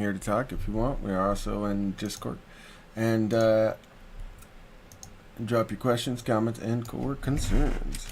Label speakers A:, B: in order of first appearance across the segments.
A: here to talk if you want. We are also in Discord. And drop your questions, comments, and core concerns.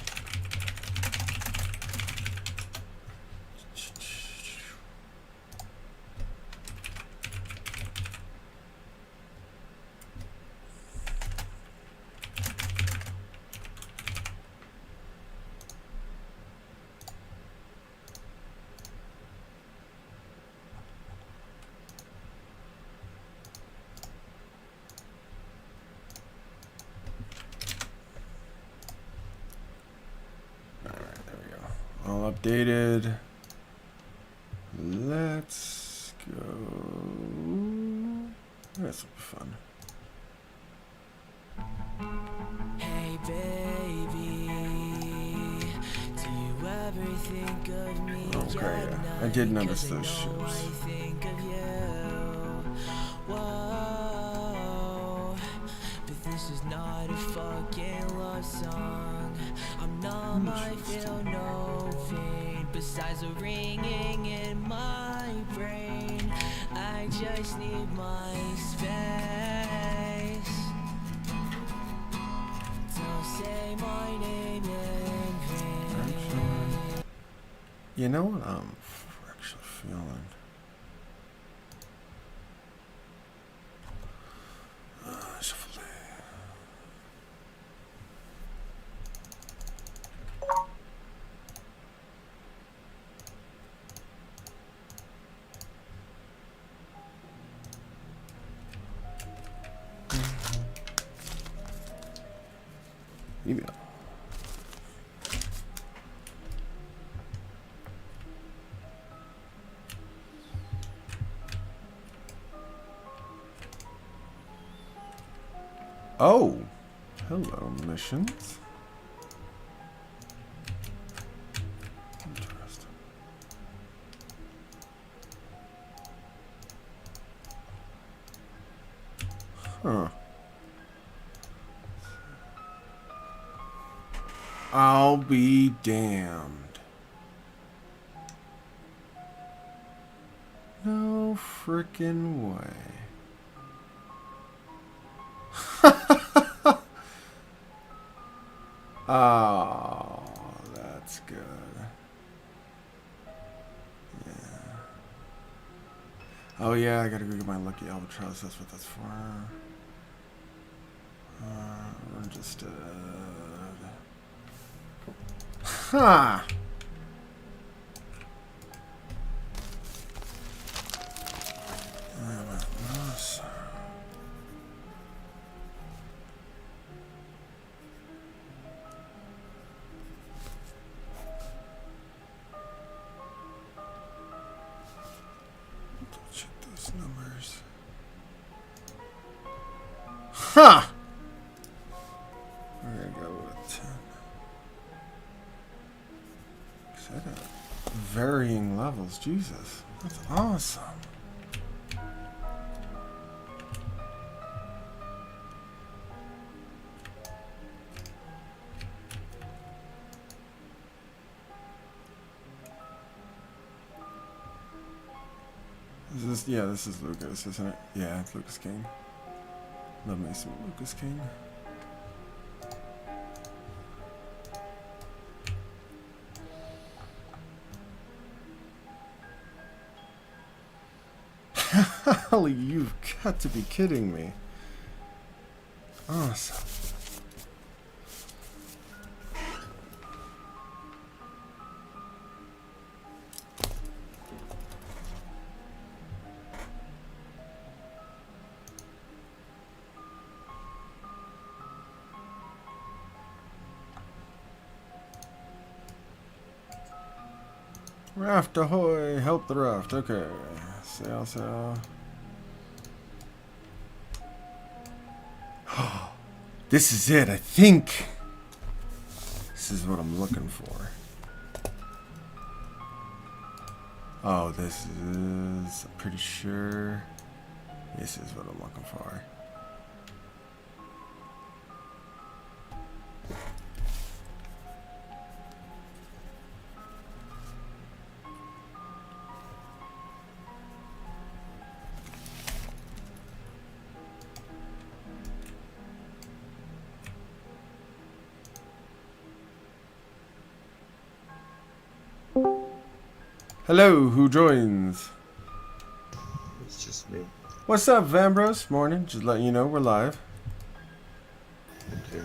A: All updated. Let's go. This will be fun.
B: Hey baby, do you ever think of me?
A: Okay, yeah. I did notice those ships.
B: I think of you. Whoa, but this is not a fucking love song. I'm numb, I feel no pain besides the ringing in my brain. I just need my space. Don't say my name in vain.
A: You know what I'm actually feeling? Shuffle. Email. Oh, hello, missions. Interesting. Huh. I'll be damned. No frickin' way. Oh, that's good. Yeah. Oh yeah, I gotta go get my lucky albatross. That's what that's for. Registered. Ha! Check those numbers. Ha! We're gonna go with 10. Set up varying levels. Jesus, that's awesome. Is this, yeah, this is Lucas, isn't it? Yeah, it's Lucas King. Love me some Lucas King. Holly, you've got to be kidding me. Awesome. Raft ahoy! Help the raft. Okay. Sail, sail. This is it, I think. This is what I'm looking for. Oh, this is... I'm pretty sure... This is what I'm looking for. Hello, who joins?
C: It's just me.
A: What's up, Vambros? Morning. Just letting you know we're live.
C: Okay.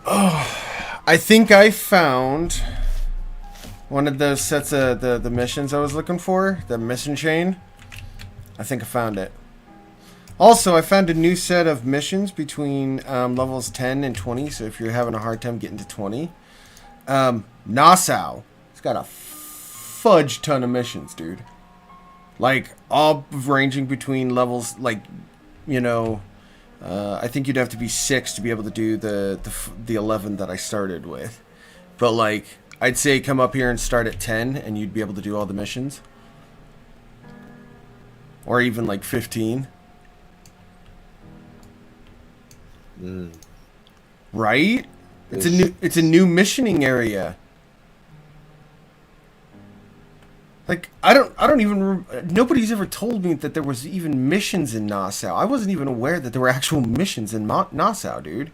A: Oh, I think I found one of those sets of the missions I was looking for. The mission chain. I think I found it. Also, I found a new set of missions between levels 10 and 20. So if you're having a hard time getting to 20. Nassau. It's got a fudge ton of missions, dude. Like, all ranging between levels, like, you know, I think you'd have to be 6 to be able to do the 11 that I started with. But, like, I'd say come up here and start at 10, and you'd be able to do all the missions. Or even, like, 15. Right? It's a new missioning area. Like, I don't even, nobody's ever told me that there was even missions in Nassau. I wasn't even aware that there were actual missions in Nassau, dude.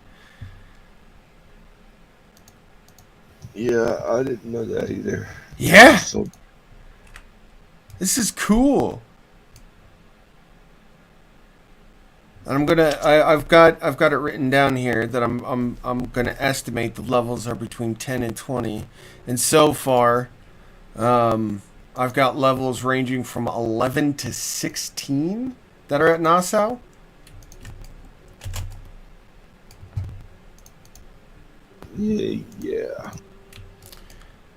C: Yeah, I didn't know that either.
A: Yeah!
C: So,
A: This is cool. And I've got it written down here that I'm gonna estimate the levels are between 10 and 20. And so far, I've got levels ranging from 11 to 16 that are at Nassau.
C: yeah.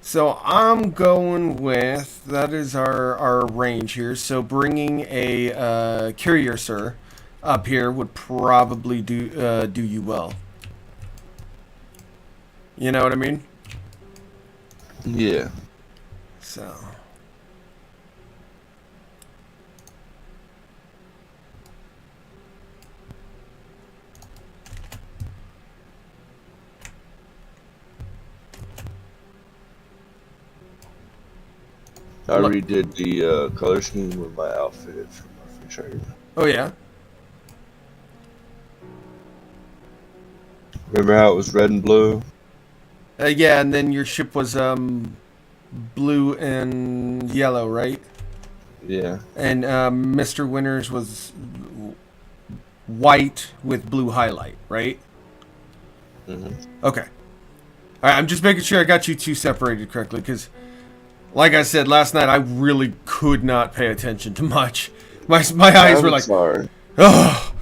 A: So I'm going with, that is our range here. So bringing a courier, sir, up here would probably do you well. You know what I mean?
C: Yeah.
A: So.
C: I redid the color scheme with my outfit for my free trade.
A: Oh yeah.
C: Remember how it was red and blue?
A: Yeah, and then your ship was blue and yellow, right?
C: Yeah.
A: And Mr. Winters was white with blue highlight, right?
C: Mm-hmm.
A: Okay. All right, I'm just making sure I got you two separated correctly, because, like I said last night, I really could not pay attention to much. My eyes were like, oh.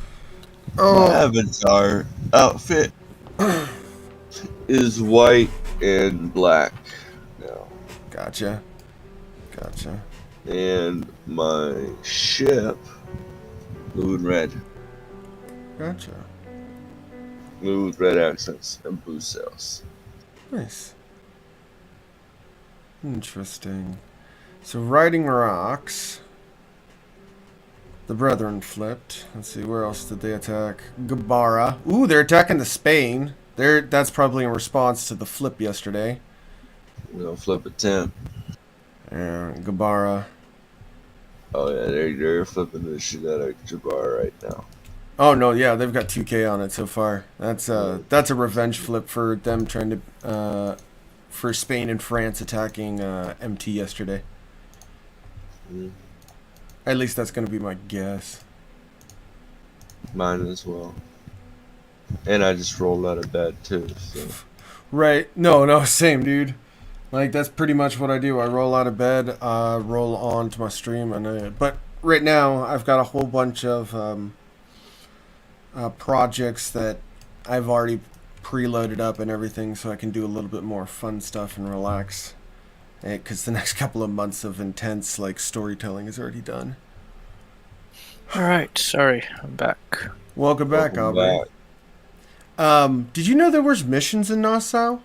C: My avatar outfit is white and black now.
A: Gotcha.
C: And my ship, blue and red.
A: Gotcha.
C: Blue with red accents and blue sails.
A: Nice. Interesting. So riding rocks. The Brethren flipped. Let's see, where else did they attack? Gabara. Ooh, they're attacking the Spain. That's probably in response to the flip yesterday.
C: We're gonna flip a 10.
A: Gabara.
C: Oh yeah, they're flipping the shit out of Jabbar right now.
A: Oh no, yeah, they've got 2K on it so far. That's a revenge flip for them trying to for Spain and France attacking MT yesterday.
C: Mm.
A: At least that's gonna be my guess.
C: Mine as well. And I just rolled out of bed too. So.
A: Right? No, same, dude. Like, that's pretty much what I do. I roll out of bed, roll on to my stream, and but right now I've got a whole bunch of projects that I've already preloaded up and everything, so I can do a little bit more fun stuff and relax. Because the next couple of months of intense like storytelling is already done.
D: All right, sorry, I'm back.
A: Welcome back, Aubrey. Did you know there was missions in Nassau?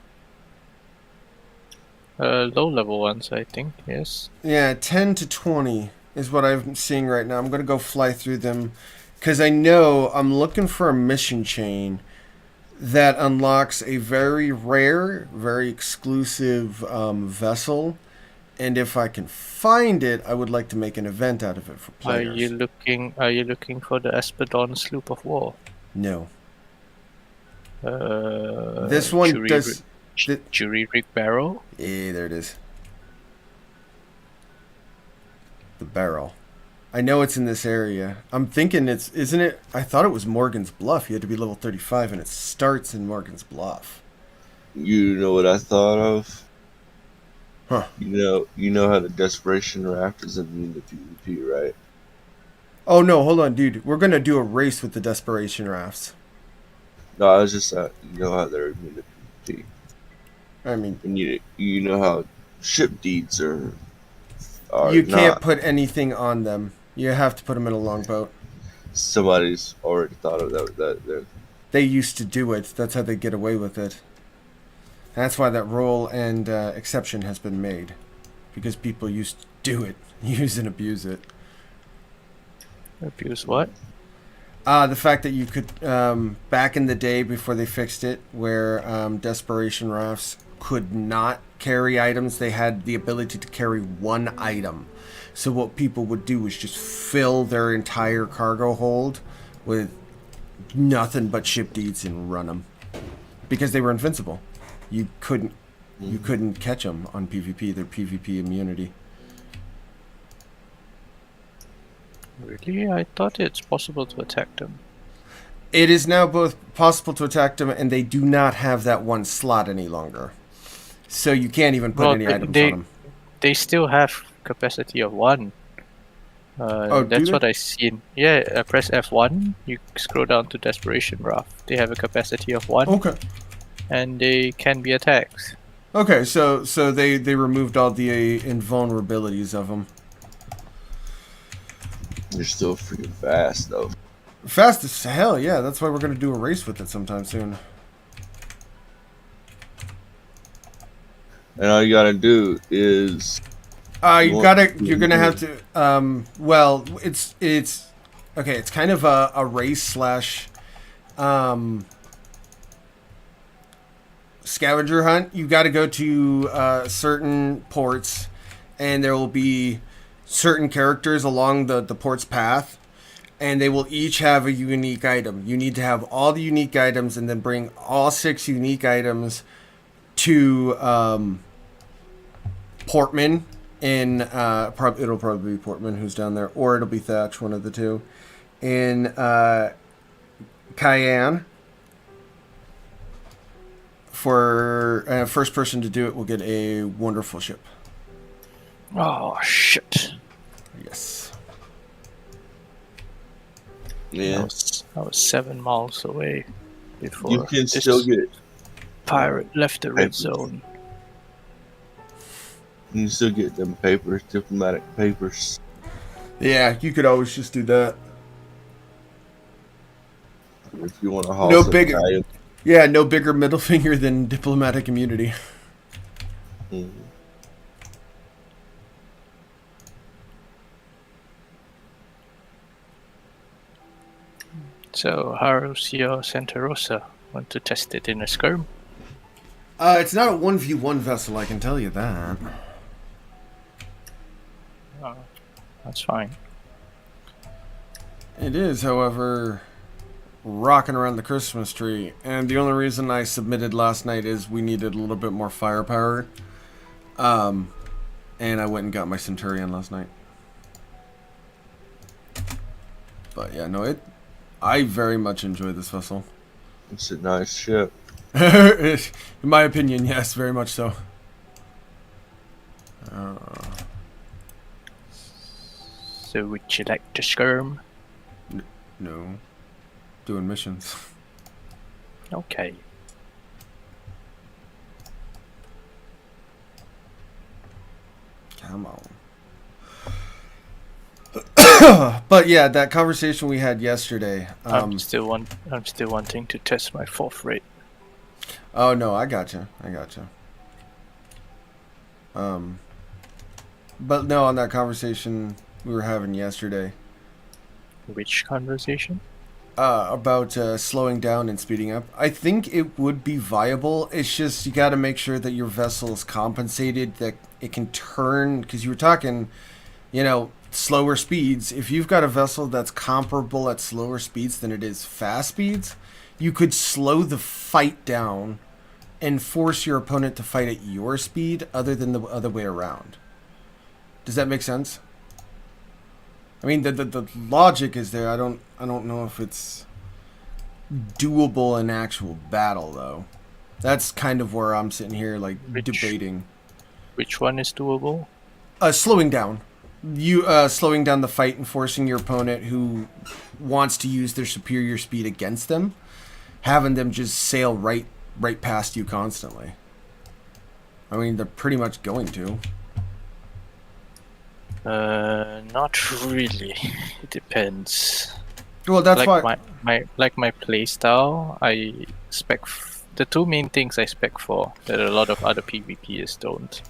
D: Low level ones, I think. Yes.
A: Yeah, 10 to 20 is what I'm seeing right now. I'm gonna go fly through them because I know I'm looking for a mission chain that unlocks a very rare, very exclusive vessel, and if I can find it, I would like to make an event out of it for players.
D: Are you looking for the Espadon sloop of war?
A: No. This one does.
D: Jury rig barrel.
A: Yeah, there it is. The barrel. I know it's in this area. I'm thinking isn't it? I thought it was Morgan's Bluff. You had to be level 35, and it starts in Morgan's Bluff.
C: You know what I thought of?
A: Huh.
C: You know how the desperation raft is immune to PvP, right?
A: Oh no, hold on, dude. We're gonna do a race with the desperation rafts.
C: No, I was just you know how they're immune to PvP.
A: I mean,
C: And you know how ship deeds are
A: you can't
C: not.
A: put anything on them. You have to put them in a longboat.
C: Somebody's already thought of that.
A: They used to do it. That's how they get away with it. That's why that rule and exception has been made, because people used to do it, use and abuse it.
D: Abuse what?
A: The fact that you could, back in the day before they fixed it, where desperation rafts could not carry items, they had the ability to carry one item. So what people would do was just fill their entire cargo hold with nothing but ship deeds and run them, because they were invincible. You couldn't catch them on PvP. They're PvP immunity.
D: Really? I thought it's possible to attack them.
A: It is now both possible to attack them, and they do not have that one slot any longer. So you can't even put any items on them.
D: They still have capacity of 1. That's what I seen. Yeah, press F1. You scroll down to Desperation Raft. They have a capacity of 1.
A: Okay.
D: And they can be attacked.
A: Okay, so they removed all the invulnerabilities of them.
C: They're still freaking fast though.
A: Fast as hell, yeah. That's why we're gonna do a race with it sometime soon.
C: And all you gotta do is
A: you're gonna have to well, it's okay, it's kind of a race slash scavenger hunt. You got to go to certain ports, and there will be certain characters along the port's path, and they will each have a unique item. You need to have all the unique items, and then bring all 6 unique items to Portman. It'll probably be Portman who's down there, or it'll be Thatch, one of the two. In Cayenne. For first person to do it will get a wonderful ship.
D: Oh, shit.
A: Yes.
C: yeah.
D: I was 7 miles away before
C: You can
D: this
C: still get
D: pirate left the red
C: papers.
D: zone.
C: You can still get them papers, diplomatic papers.
A: Yeah, you could always just do that.
C: If you want to haul
A: No
C: some
A: bigger.
C: Italian.
A: Yeah, no bigger middle finger than diplomatic immunity.
C: Mhm.
D: So, how's your Santa Rosa? Want to test it in a skirm?
A: It's not a 1v1 vessel, I can tell you that.
D: Oh, that's fine.
A: It is, however, rocking around the Christmas tree, and the only reason I submitted last night is we needed a little bit more firepower. And I went and got my Centurion last night. But yeah, no, I very much enjoy this vessel.
C: It's a nice ship.
A: In my opinion, yes, very much so.
D: So, would you like to skirm?
A: No. Doing missions.
D: Okay.
A: Come on. But yeah, that conversation we had yesterday.
D: I'm still wanting to test my 4th rate.
A: Oh no, I gotcha. But no, on that conversation we were having yesterday.
D: Which conversation?
A: About slowing down and speeding up. I think it would be viable. It's just you got to make sure that your vessel is compensated, that it can turn, because you were talking, slower speeds. If you've got a vessel that's comparable at slower speeds than it is fast speeds, you could slow the fight down and force your opponent to fight at your speed other than the other way around. Does that make sense? I mean, the logic is there. I don't know if it's doable in actual battle, though. That's kind of where I'm sitting here, like, debating.
D: Which one is doable?
A: Slowing down. Slowing down the fight and forcing your opponent who wants to use their superior speed against them, having them just sail right past you constantly. I mean, they're pretty much going to.
D: Not really. It depends.
A: Well, that's
D: like
A: why
D: my playstyle, I spec the two main things I spec for that a lot of other PvPers don't.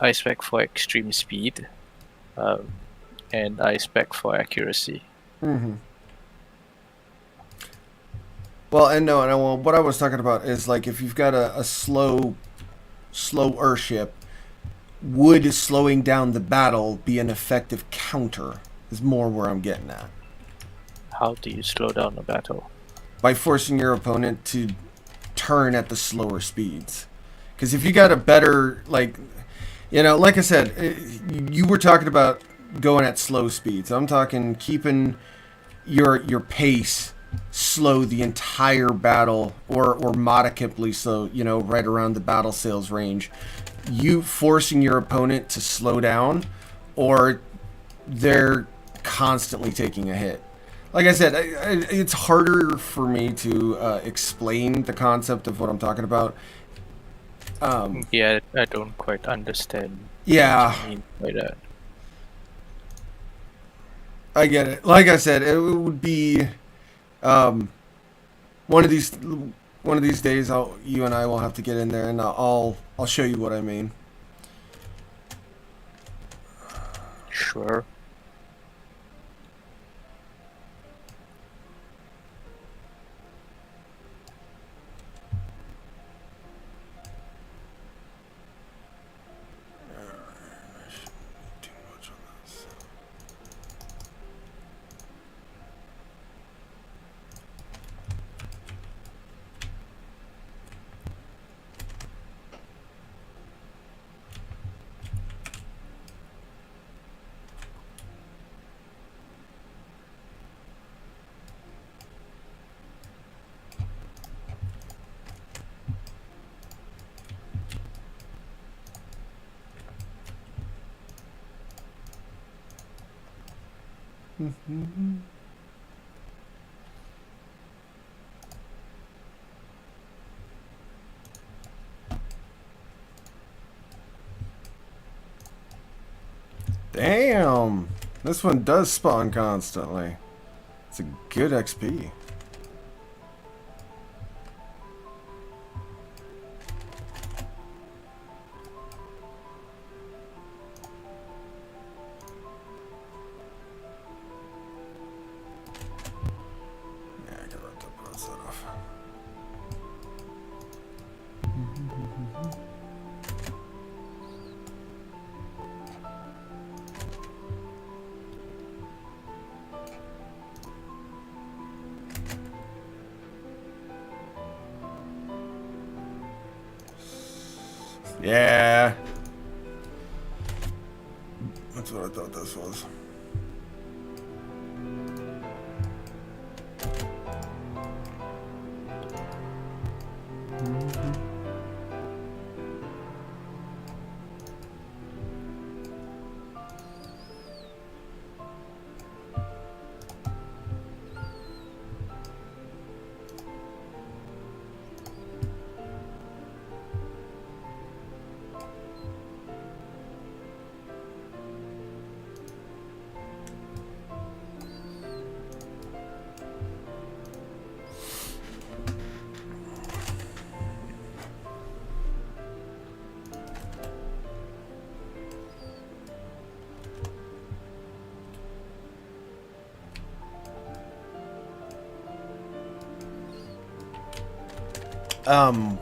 D: I spec for extreme speed, and I spec for accuracy.
A: Mm-hmm. Well, what I was talking about is like if you've got a slower ship, would slowing down the battle be an effective counter? Is more where I'm getting at.
D: How do you slow down a battle?
A: By forcing your opponent to turn at the slower speeds. Because if you got a better, like I said, you were talking about going at slow speeds. I'm talking keeping your pace slow the entire battle, or modicably slow, right around the battle sales range. You forcing your opponent to slow down, or they're constantly taking a hit. Like I said, it's harder for me to explain the concept of what I'm talking about.
D: Yeah, I don't quite understand.
A: Yeah,
D: what you mean by that.
A: I get it. Like I said, it would be one of these days. You and I will have to get in there, and I'll show you what I mean.
D: Sure.
A: Mm-hmm. Damn, this one does spawn constantly. It's a good XP. Yeah. That's what I thought this was.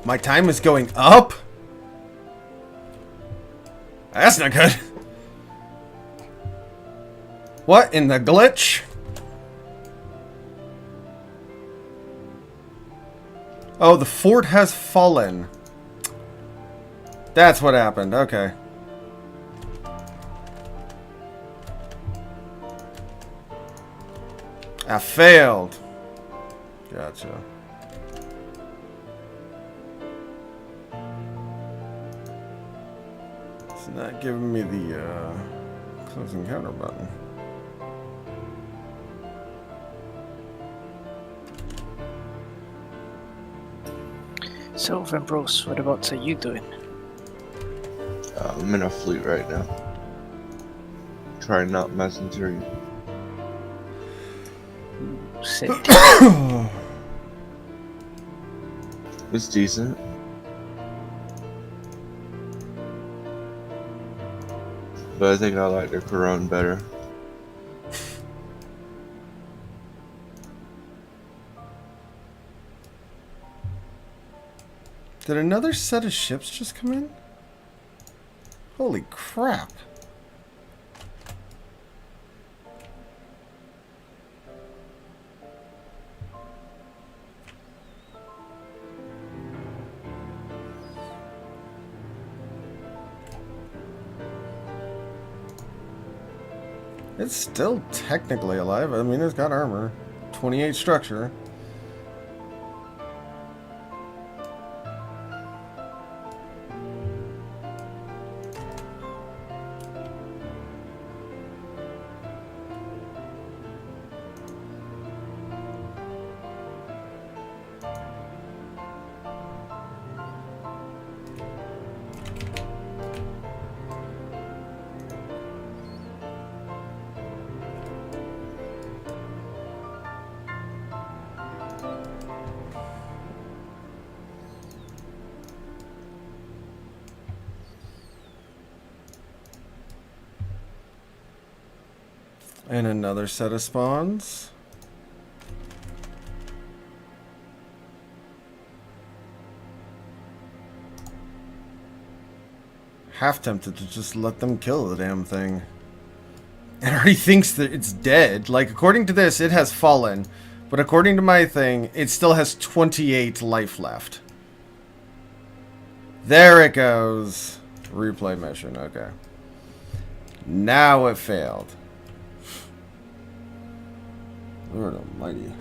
A: My time is going up? That's not good. What in the glitch? Oh, the fort has fallen. That's what happened. Okay. I failed. Gotcha. It's not giving me the close encounter button.
D: So, Vambrose, what about you doing?
C: I'm in a fleet right now. Trying not mesentery.
D: Sick.
C: It's decent. But I think I like the Corone better.
A: Did another set of ships just come in? Holy crap. It's still technically alive. I mean, it's got armor. 28 structure. And another set of spawns. Half tempted to just let them kill the damn thing. It already thinks that it's dead. Like, according to this, it has fallen. But according to my thing, it still has 28 life left. There it goes. Replay mission, okay. Now it failed. Lord almighty.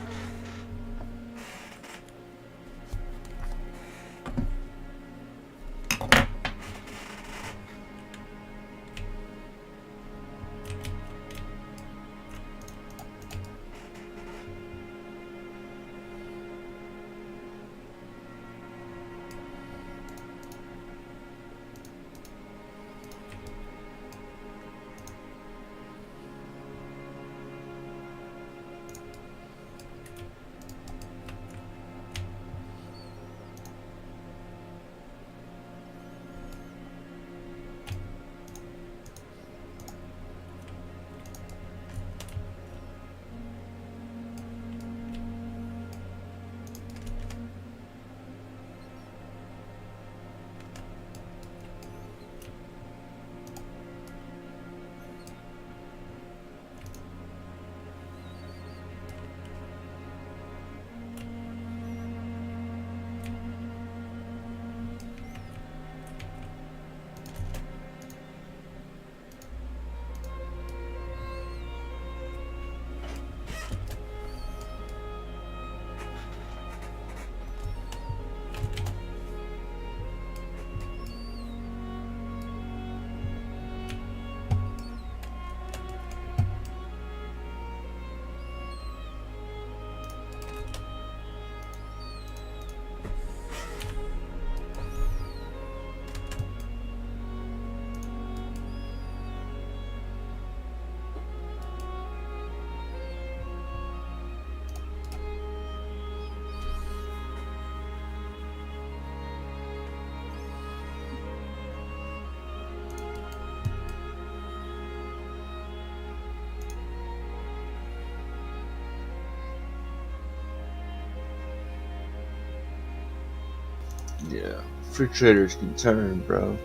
C: Yeah, free traders can turn, bro.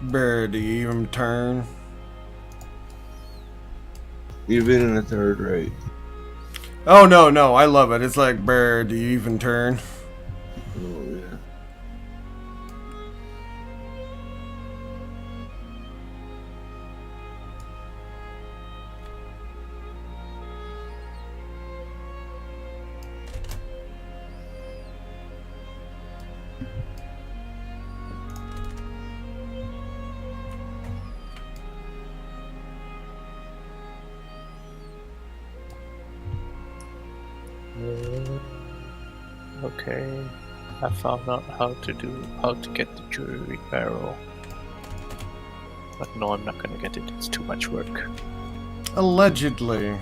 A: Bruh, do you even turn?
C: Even in a third rate.
A: Oh no, I love it. It's like, brr, do you even turn?
C: Oh yeah.
D: Okay, I found out how to get the jewelry barrel. But no, I'm not gonna get it. It's too much work.
A: Allegedly.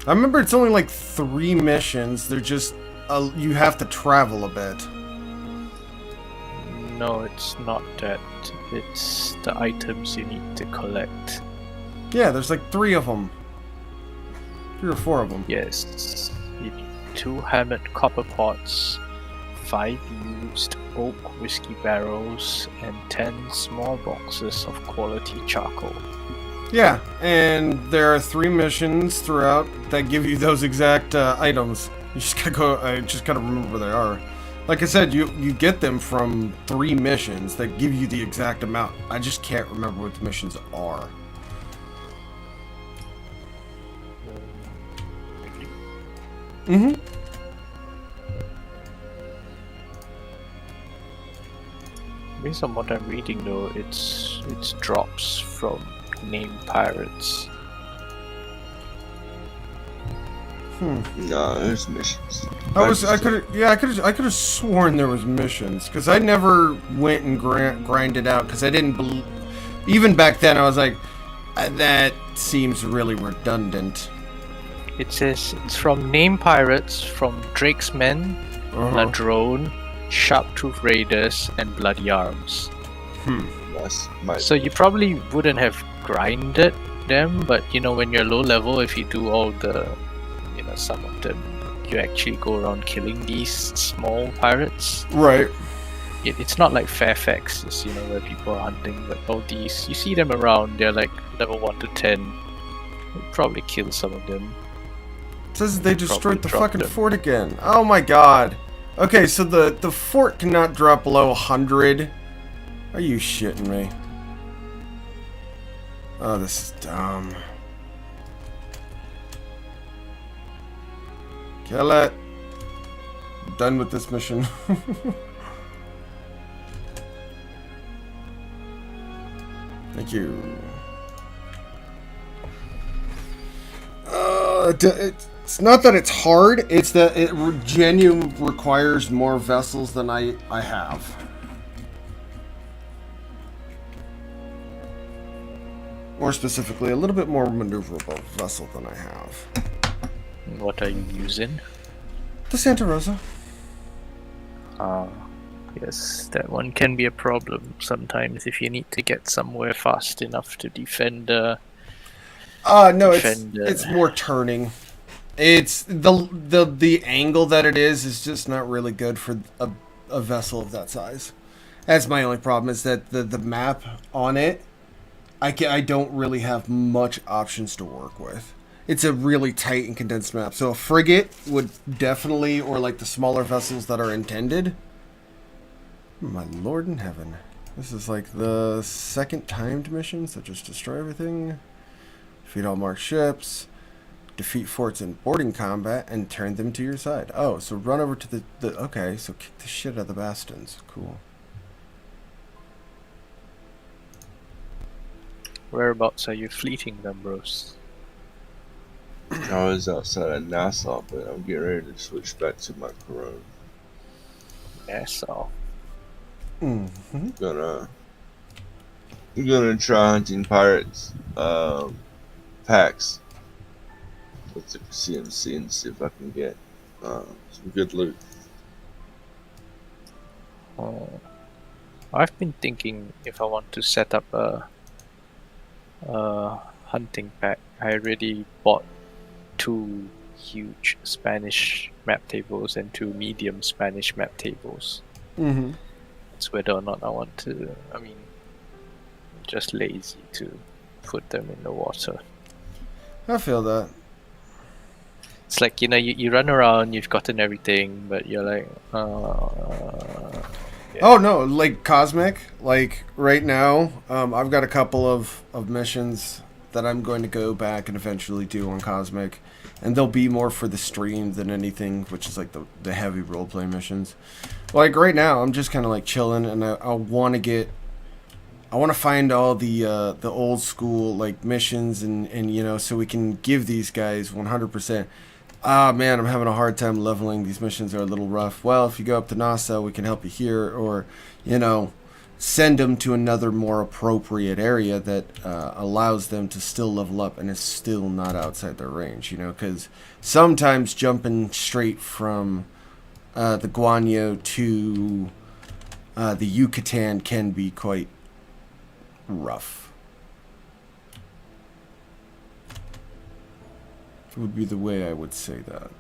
A: I remember it's only like 3 missions. They're just you have to travel a bit.
D: No, it's not that. It's the items you need to collect.
A: Yeah, there's like 3 of them. 3 or 4 of them.
D: Yes, you need 2 hammered copper pots, 5 used oak whiskey barrels, and 10 small boxes of quality charcoal.
A: Yeah, and there are 3 missions throughout that give you those exact items. You just gotta go. I just gotta remember where they are. Like I said, you get them from 3 missions that give you the exact amount. I just can't remember what the missions are. Mm-hmm.
D: Based on what I'm reading, though, it's drops from named pirates.
C: No, there's missions.
A: I could have sworn there was missions because I never went and grinded out because I didn't believe. Even back then, I was like, that seems really redundant.
D: It says it's from named pirates from Drake's Men, Ladrone, Sharptooth Raiders, and Bloody Arms. So you probably wouldn't have grinded them, but you know, when you're low level, if you do all the, you know, some of them, you actually go around killing these small pirates.
A: Right.
D: It's not like Fairfax, it's, you know, where people are hunting, but all these, you see them around, they're like level 1 to 10. You'll probably kill some of them.
A: It says they destroyed the fucking
D: them.
A: fort again. Oh my god. Okay, so the fort cannot drop below 100. Are you shitting me? Oh, this is dumb. Kill it. I'm done with this mission. Thank you. It's not that it's hard, it's that it genuinely requires more vessels than I have. More specifically, a little bit more maneuverable vessel than I have.
D: What are you using?
A: The Santa Rosa.
D: Yes, that one can be a problem sometimes if you need to get somewhere fast enough to defend.
A: No, it's more turning. It's the angle that it is just not really good for a vessel of that size. That's my only problem, is that the map on it, I don't really have much options to work with. It's a really tight and condensed map. So a frigate would definitely, or like the smaller vessels that are intended. My lord in heaven. This is like the 2nd timed mission, so just destroy everything. Defeat all marked ships. Defeat forts in boarding combat and turn them to your side. Oh, so run over to the okay, so kick the shit out of the bastions. Cool.
D: Whereabouts are you fleeting them, bros?
C: I was outside of Nassau, but I'm getting ready to switch back to my Corona.
D: Nassau.
A: Mm-hmm.
C: Gonna try hunting pirates packs with the CMC and see if I can get some good loot.
D: I've been thinking if I want to set up a hunting pack. I already bought 2 huge Spanish map tables and 2 medium Spanish map tables.
A: Mm-hmm.
D: It's whether or not I want to. I mean, I'm just lazy to put them in the water.
A: I feel that.
D: It's like, you run around, you've gotten everything, but you're like,
A: Oh no, like Cosmic, like right now, I've got a couple of missions that I'm going to go back and eventually do on Cosmic, and they'll be more for the stream than anything, which is like the heavy roleplay missions. Like right now, I'm just kind of like chilling, and I want to find all the old school like missions, and so we can give these guys 100%. Ah, man, I'm having a hard time leveling. These missions are a little rough. Well, if you go up to NASA, we can help you here, or, send them to another more appropriate area that allows them to still level up and is still not outside their range, because sometimes jumping straight from the Guanyo to the Yucatan can be quite rough. Would be the way I would say that.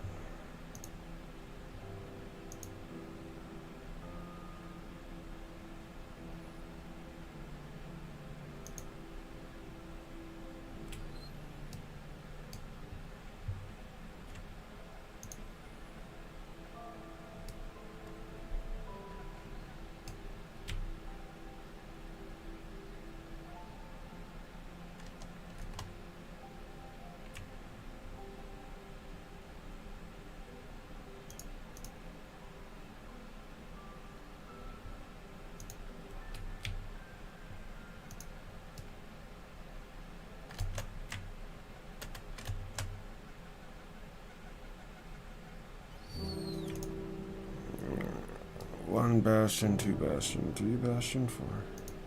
A: One bastion, two bastion, three bastion, four.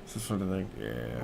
A: Is this what I think? Yeah.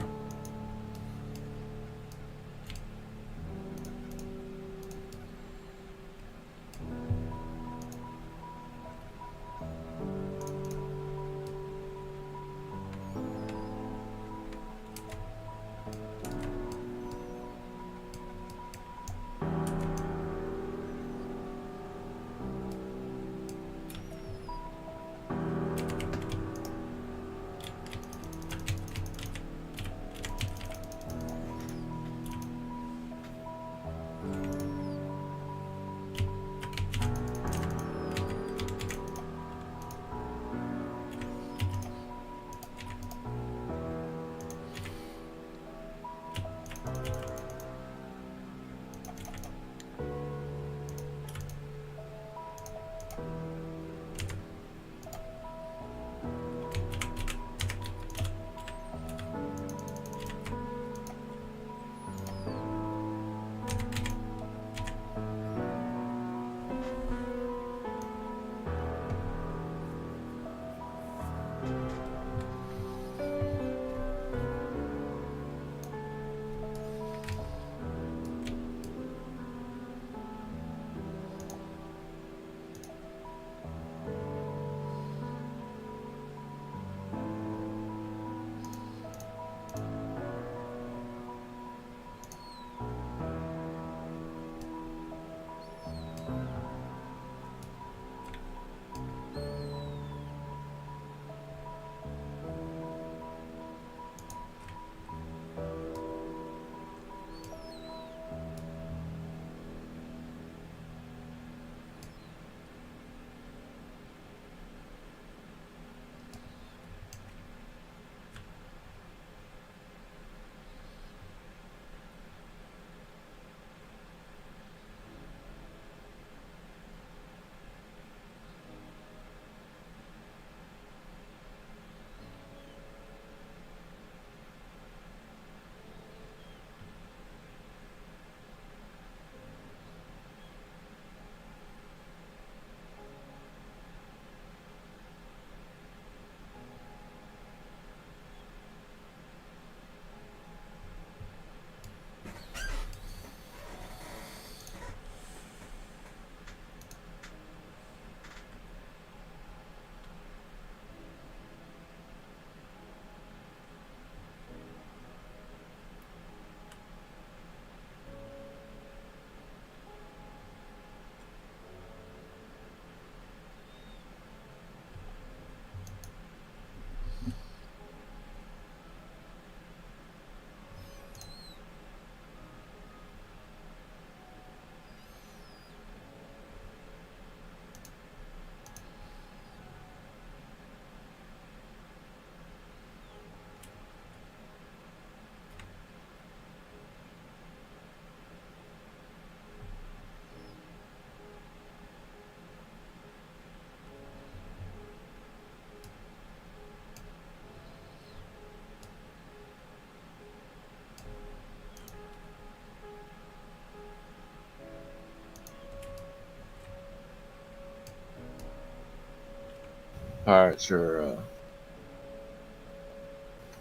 C: pirates are.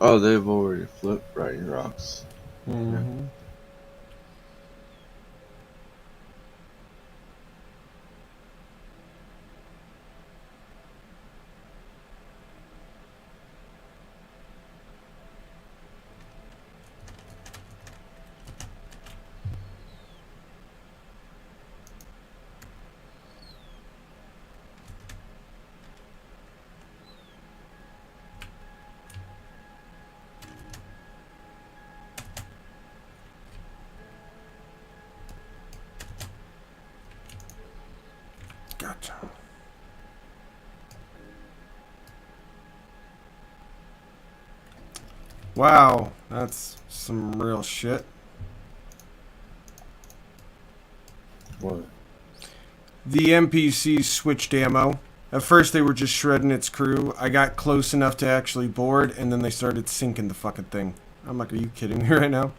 C: Oh, they've already flipped Writing Rocks. Yeah.
A: Mm-hmm. Gotcha. Wow, that's some real shit.
C: What?
A: The NPCs switched ammo. At first, they were just shredding its crew. I got close enough to actually board, and then they started sinking the fucking thing. I'm like, are you kidding me right now?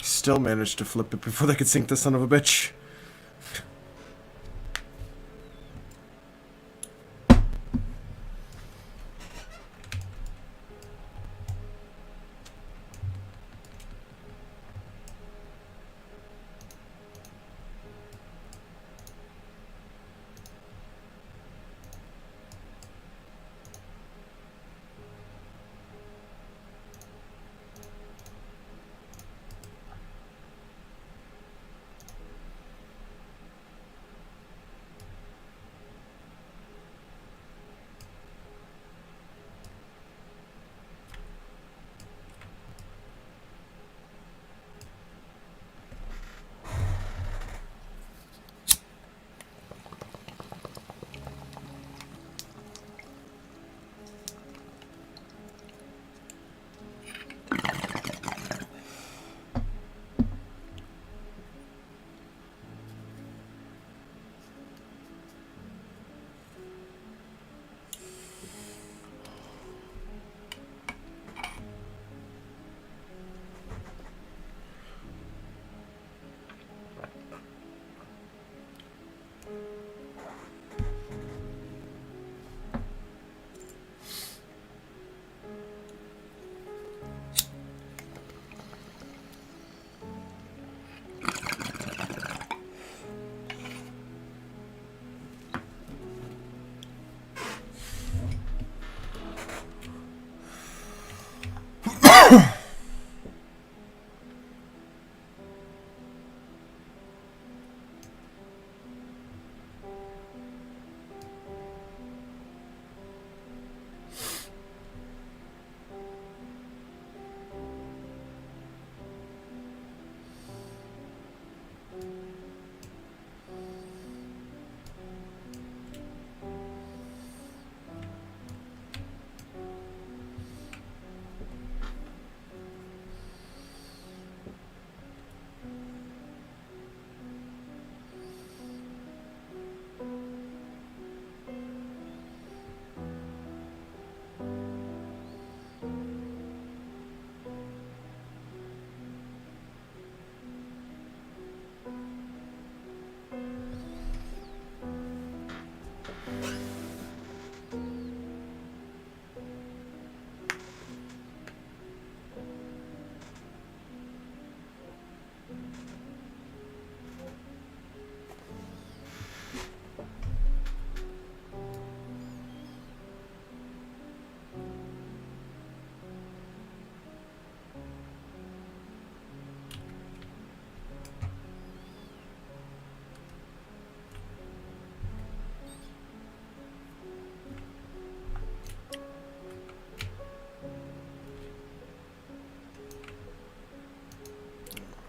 A: Still managed to flip it before they could sink the son of a bitch.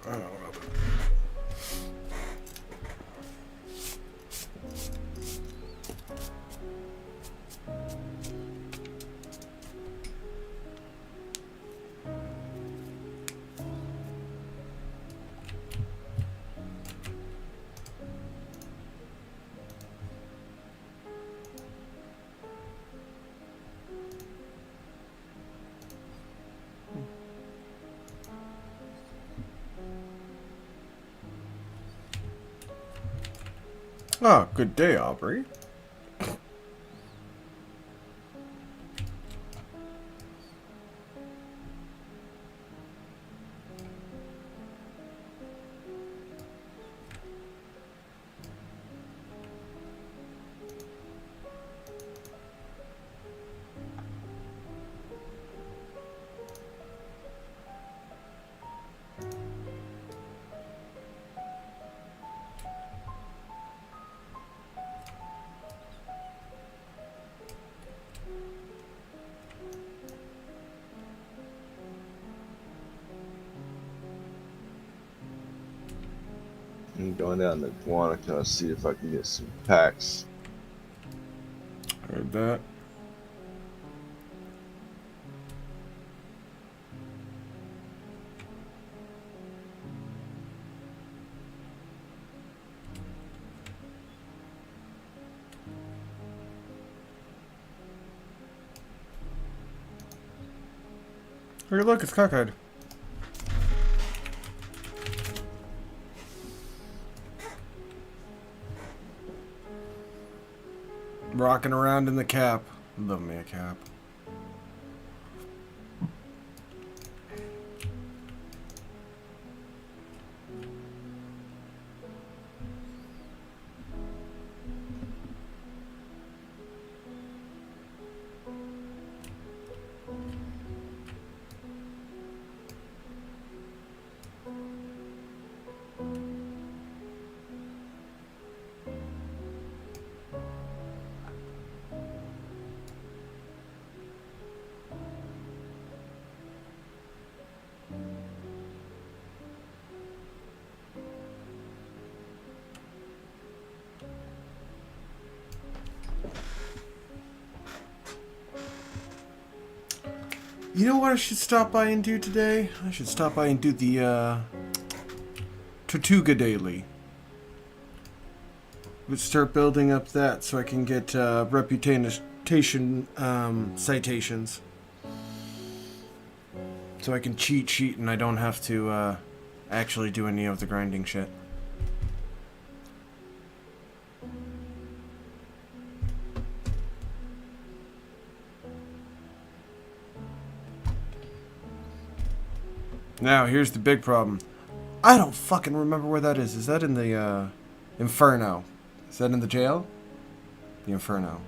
A: I don't know. Oh, good day, Aubrey.
C: I'm going down to Guanica, see if I can get some packs.
A: Heard that. Hey, look, it's cockeyed. Rocking around in the cap. Love me a cap. You know what I should stop by and do today? I should stop by and do the Tortuga Daily. Let's start building up that so I can get reputation citations. So I can cheat sheet and I don't have to actually do any of the grinding shit. Now, here's the big problem. I don't fucking remember where that is. Is that in the, Inferno? Is that in the jail? The Inferno.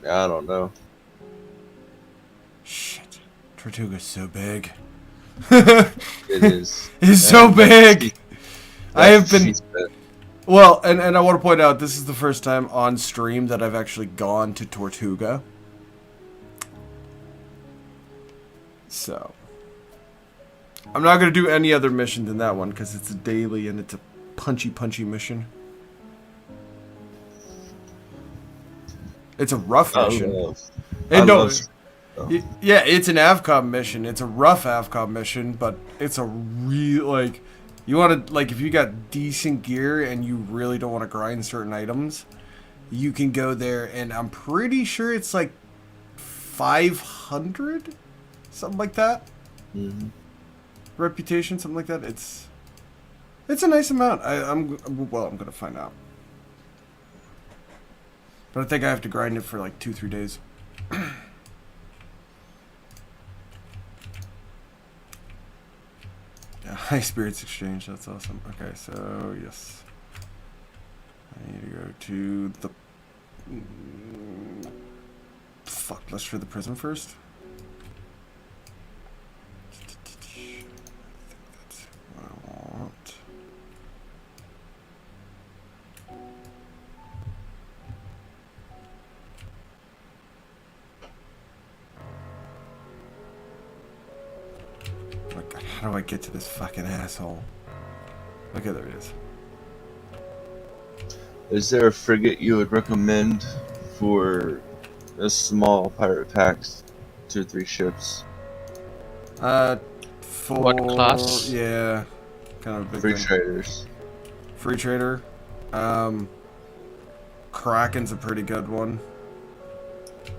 C: I don't know.
A: Shit. Tortuga's so big.
C: It is.
A: It's so big! I have been...
C: She's been-
A: Well, and I want to point out, this is the first time on stream that I've actually gone to Tortuga. So, I'm not going to do any other mission than that one, because it's a daily and it's a punchy mission. It's a rough mission. Yeah, it's an AVCOM mission. It's a rough AVCOM mission, but it's a real, like, you want to, like, if you got decent gear and you really don't want to grind certain items, you can go there, and I'm pretty sure it's like 500? Something like that.
C: Mm-hmm.
A: Reputation, something like that. It's a nice amount. I'm gonna find out. But I think I have to grind it for like 2-3 days. Yeah, High Spirits Exchange. That's awesome. Okay, so yes, I need to go to the. Fuck. Let's try the prison first. How do I get to this fucking asshole? Okay, there it is.
C: Is there a frigate you would recommend for a small pirate packs? 2 or 3 ships.
A: For
D: What class?
A: Yeah, kind of a big
C: Free
A: thing.
C: traders.
A: Free trader. Kraken's a pretty good one.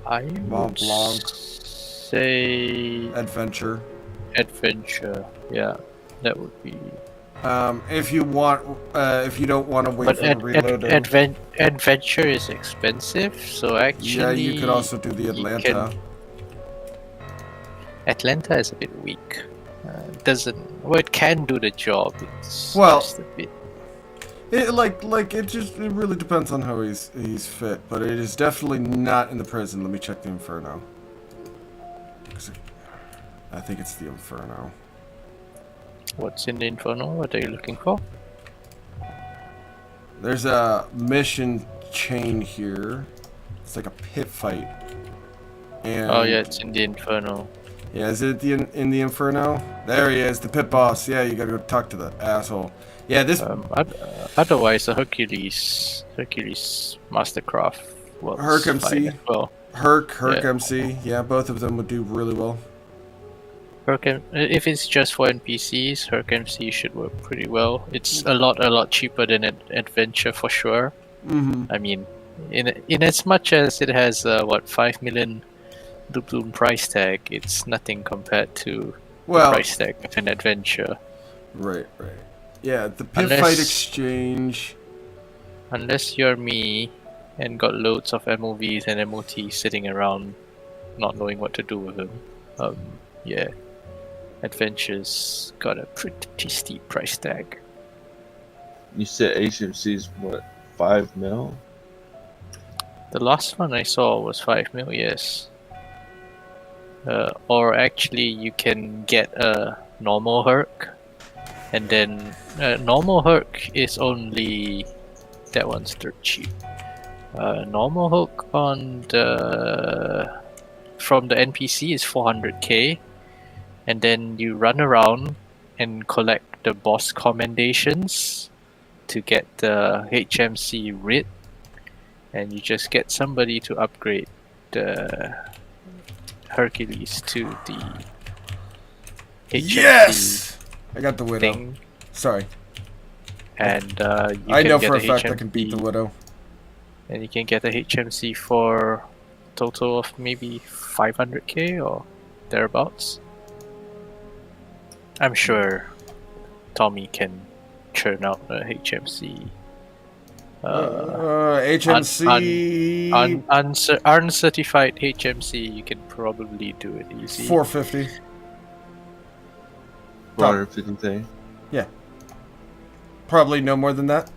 D: I
A: Mont
D: would
A: Blanc.
D: say
A: Adventure.
D: adventure. Yeah, that would be.
A: If you want, if you don't want to wait
D: But
A: for the reloading.
D: adventure is expensive, so actually.
A: Yeah, you could also do the Atlanta.
D: Atlanta is a bit weak. Doesn't. Well, it can do the job. It's
A: Well,
D: just a bit.
A: It it really depends on how he's fit, but it is definitely not in the prison. Let me check the Inferno. 'Cause I think it's the Inferno.
D: What's in the Inferno? What are you looking for?
A: There's a mission chain here. It's like a pit fight. And
D: Oh yeah, it's in the Inferno.
A: yeah, is it in the Inferno? There he is, the pit boss. Yeah, you gotta go talk to the asshole. Yeah, this.
D: Otherwise, a Hercules Mastercraft. Well,
A: Herc MC.
D: Well,
A: Herc
D: yeah.
A: MC. Yeah, both of them would do really well.
D: If it's just for NPCs, Herc MC should work pretty well. It's a lot cheaper than Adventure for sure.
A: Mm-hmm.
D: I mean, in as much as it has 5 million doubloon price tag, it's nothing compared to the price tag of an Adventure.
A: Right. Yeah, the pit fight exchange.
D: Unless you're me and got loads of MOVs and MOTs sitting around not knowing what to do with them, yeah. Adventures got a pretty steep price tag.
C: You said HMC's what, 5 mil?
D: The last one I saw was 5 mil, yes. Or actually, you can get a normal Herc, and then normal Herc is only that one's dirt cheap. Normal Herc on from the NPC is 400k. And then you run around and collect the boss commendations to get the HMC writ, and you just get somebody to upgrade the Hercules to the HMC
A: Yes! I got the Widow.
D: thing.
A: Sorry.
D: And
A: I know for a fact I can beat the Widow.
D: And you can get the HMC for a total of maybe 500k or thereabouts. I'm sure Tommy can churn out a HMC.
A: HMC
D: Uncertified HMC, you can probably do it easy.
A: 450.
C: 450 thing.
A: Yeah. Probably no more than that.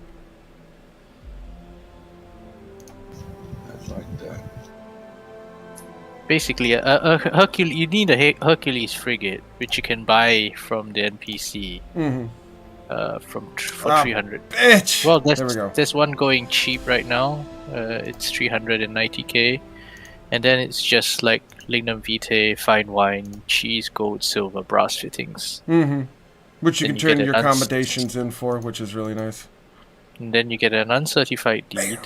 C: That's like that.
D: Basically, a Hercules. You need a Hercules frigate, which you can buy from the NPC.
A: Mm-hmm.
D: For 300.
A: Bitch.
D: Well,
A: there we go.
D: there's one going cheap right now. It's 390k, and then it's just like lignum vitae, fine wine, cheese, gold, silver, brass fittings.
A: Mm-hmm. Which you
D: Then
A: can
D: you
A: turn
D: get
A: your
D: an
A: accommodations in for, which is really nice.
D: And then you get an uncertified deed,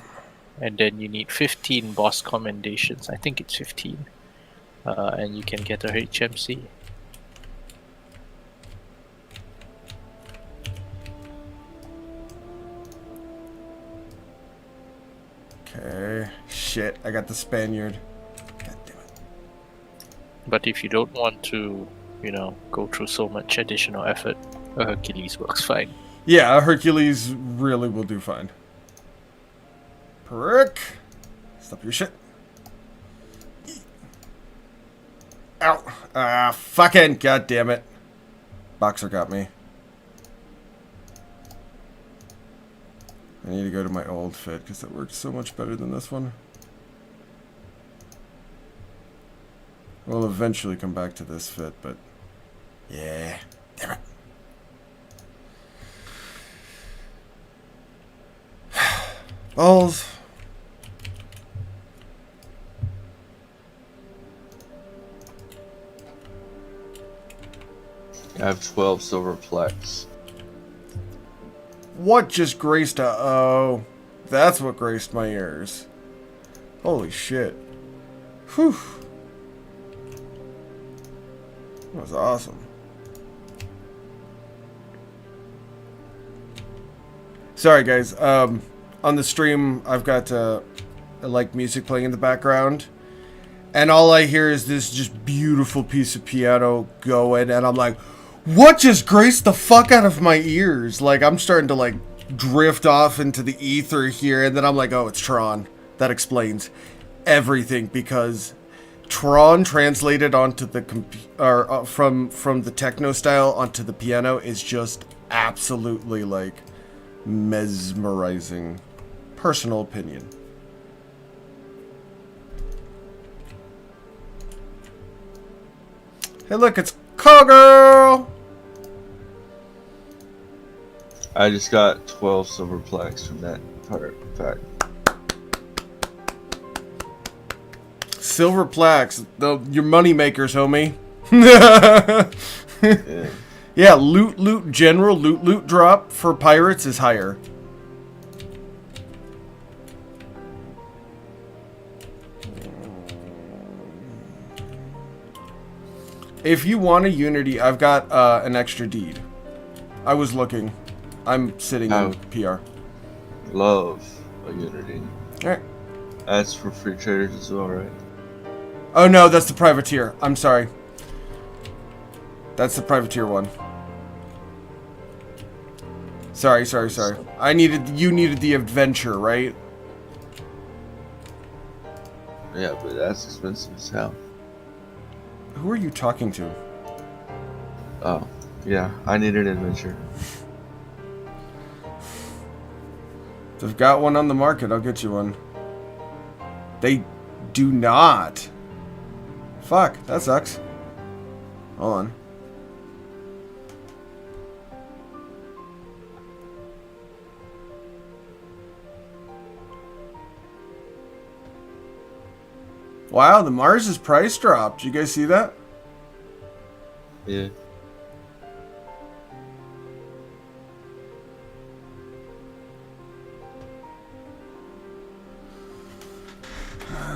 D: and then you need 15 boss commendations. I think it's 15, and you can get a HMC.
A: Okay. Shit, I got the Spaniard. God damn it.
D: But if you don't want to, go through so much additional effort, a Hercules works fine.
A: Yeah, a Hercules really will do fine. Prick. Stop your shit. Ow. Ah, fucking. God damn it. Boxer got me. I need to go to my old fit because that works so much better than this one. We'll eventually come back to this fit, but yeah. Damn it. Balls.
C: I have 12 silver plaques.
A: What just graced a... Oh, that's what graced my ears. Holy shit. Whew. That was awesome. Sorry, guys. On the stream, I've got like music playing in the background, and all I hear is this just beautiful piece of piano going, and I'm like, "What just graced the fuck out of my ears?" Like I'm starting to like drift off into the ether here, and then I'm like, "Oh, it's Tron." That explains everything because Tron translated onto the from the techno style onto the piano is just absolutely like mesmerizing. Personal opinion. Hey, look, it's Call Girl.
C: I just got 12 silver plaques from that pirate pack.
A: Silver plaques, your money makers, homie.
C: Yeah.
A: Yeah, loot general, loot drop for pirates is higher. If you want a Unity, I've got an extra deed. I was looking. I'm sitting in PR.
C: Love a Unity.
A: Alright.
C: That's for free traders as well, right?
A: Oh no, that's the privateer. I'm sorry. That's the privateer one. Sorry. You needed the adventure, right?
C: Yeah, but that's expensive as hell.
A: Who are you talking to?
C: Oh, yeah, I need an adventure.
A: They've got one on the market. I'll get you one. They do not. Fuck, that sucks. Hold on. Wow, the Mars' price dropped. You guys see that?
C: Yeah.